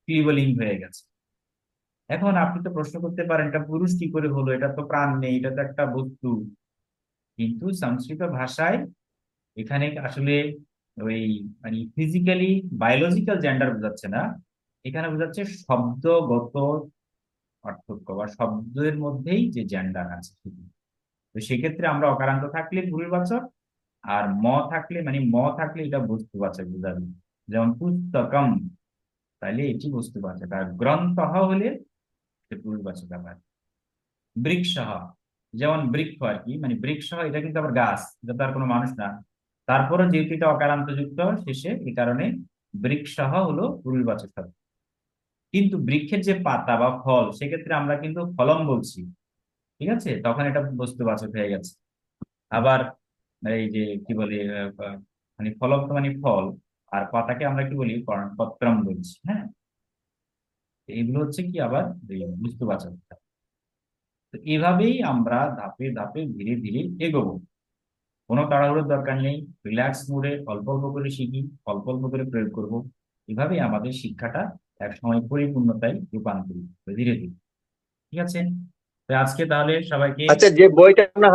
ক্লিবলিঙ্গ হয়ে গেছে। এখন আপনি তো প্রশ্ন করতে পারেন এটা পুরুষ কি করে হলো, এটা তো প্রাণ নেই, এটা তো একটা বস্তু। কিন্তু সংস্কৃত ভাষায় এখানে আসলে ওই মানে ফিজিক্যালি বায়োলজিক্যাল জেন্ডার বোঝাচ্ছে না, এখানে বোঝাচ্ছে শব্দগত পার্থক্য বা শব্দের মধ্যেই যে জেন্ডার আছে শুধু। তো সেক্ষেত্রে আমরা অকারান্ত থাকলে পুরুষবাচক, আর থাকলে মানে থাকলে এটা বস্তুবাচক বোঝাবে। যেমন পুস্তকম, তাহলে এটি বস্তুবাচক, আর গ্রন্থ হলে এটা পুরুষবাচক। আবার বৃক্ষ, যেমন বৃক্ষ আর কি, মানে বৃক্ষ এটা কিন্তু আবার গাছ, এটা তো আর কোনো মানুষ না। তারপরে যেহেতু এটা অকারান্ত যুক্ত শেষে, এই কারণে বৃক্ষ হলো পুরুষবাচক শব্দ। কিন্তু বৃক্ষের যে পাতা বা ফল, সেক্ষেত্রে আমরা কিন্তু ফলম বলছি, ঠিক আছে, তখন এটা বস্তুবাচক হয়ে গেছে। আবার এই যে কি বলি মানে ফলম তো মানে ফল, আর পাতাকে আমরা কি বলি পত্রম বলছি, হ্যাঁ। তো এগুলো হচ্ছে কি আবার এই বস্তুবাচক। তো এভাবেই আমরা ধাপে ধাপে ধীরে ধীরে এগোবো। কোনো তাড়াহুড়োর দরকার নেই, রিল্যাক্স মোডে অল্প অল্প করে শিখি, অল্প অল্প করে প্রয়োগ করব। এভাবেই আমাদের শিক্ষাটা এক সময় পরিপূর্ণতায় রূপান্তরিত হবে ধীরে ধীরে। ঠিক আছে, তো আজকে তাহলে সবাইকে। আচ্ছা, যে বইটা আপনার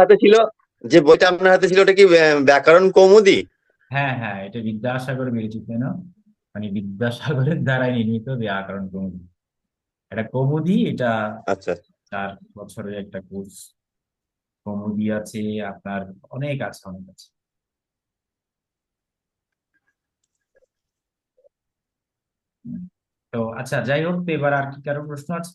হাতে ছিল ওটা কি ব্যাকরণ কৌমুদি? হ্যাঁ হ্যাঁ, এটা বিদ্যাসাগর বিরচিত, কেন মানে বিদ্যাসাগরের দ্বারাই নির্মিত ব্যাকরণ কৌমুদি। এটা কৌমুদি, এটা আচ্ছা 4 বছরের একটা কোর্স। কৌমুদি আছে আপনার, অনেক আছে অনেক আছে। তো আচ্ছা, যাই হোক, তো এবার আর কি কারো প্রশ্ন আছে?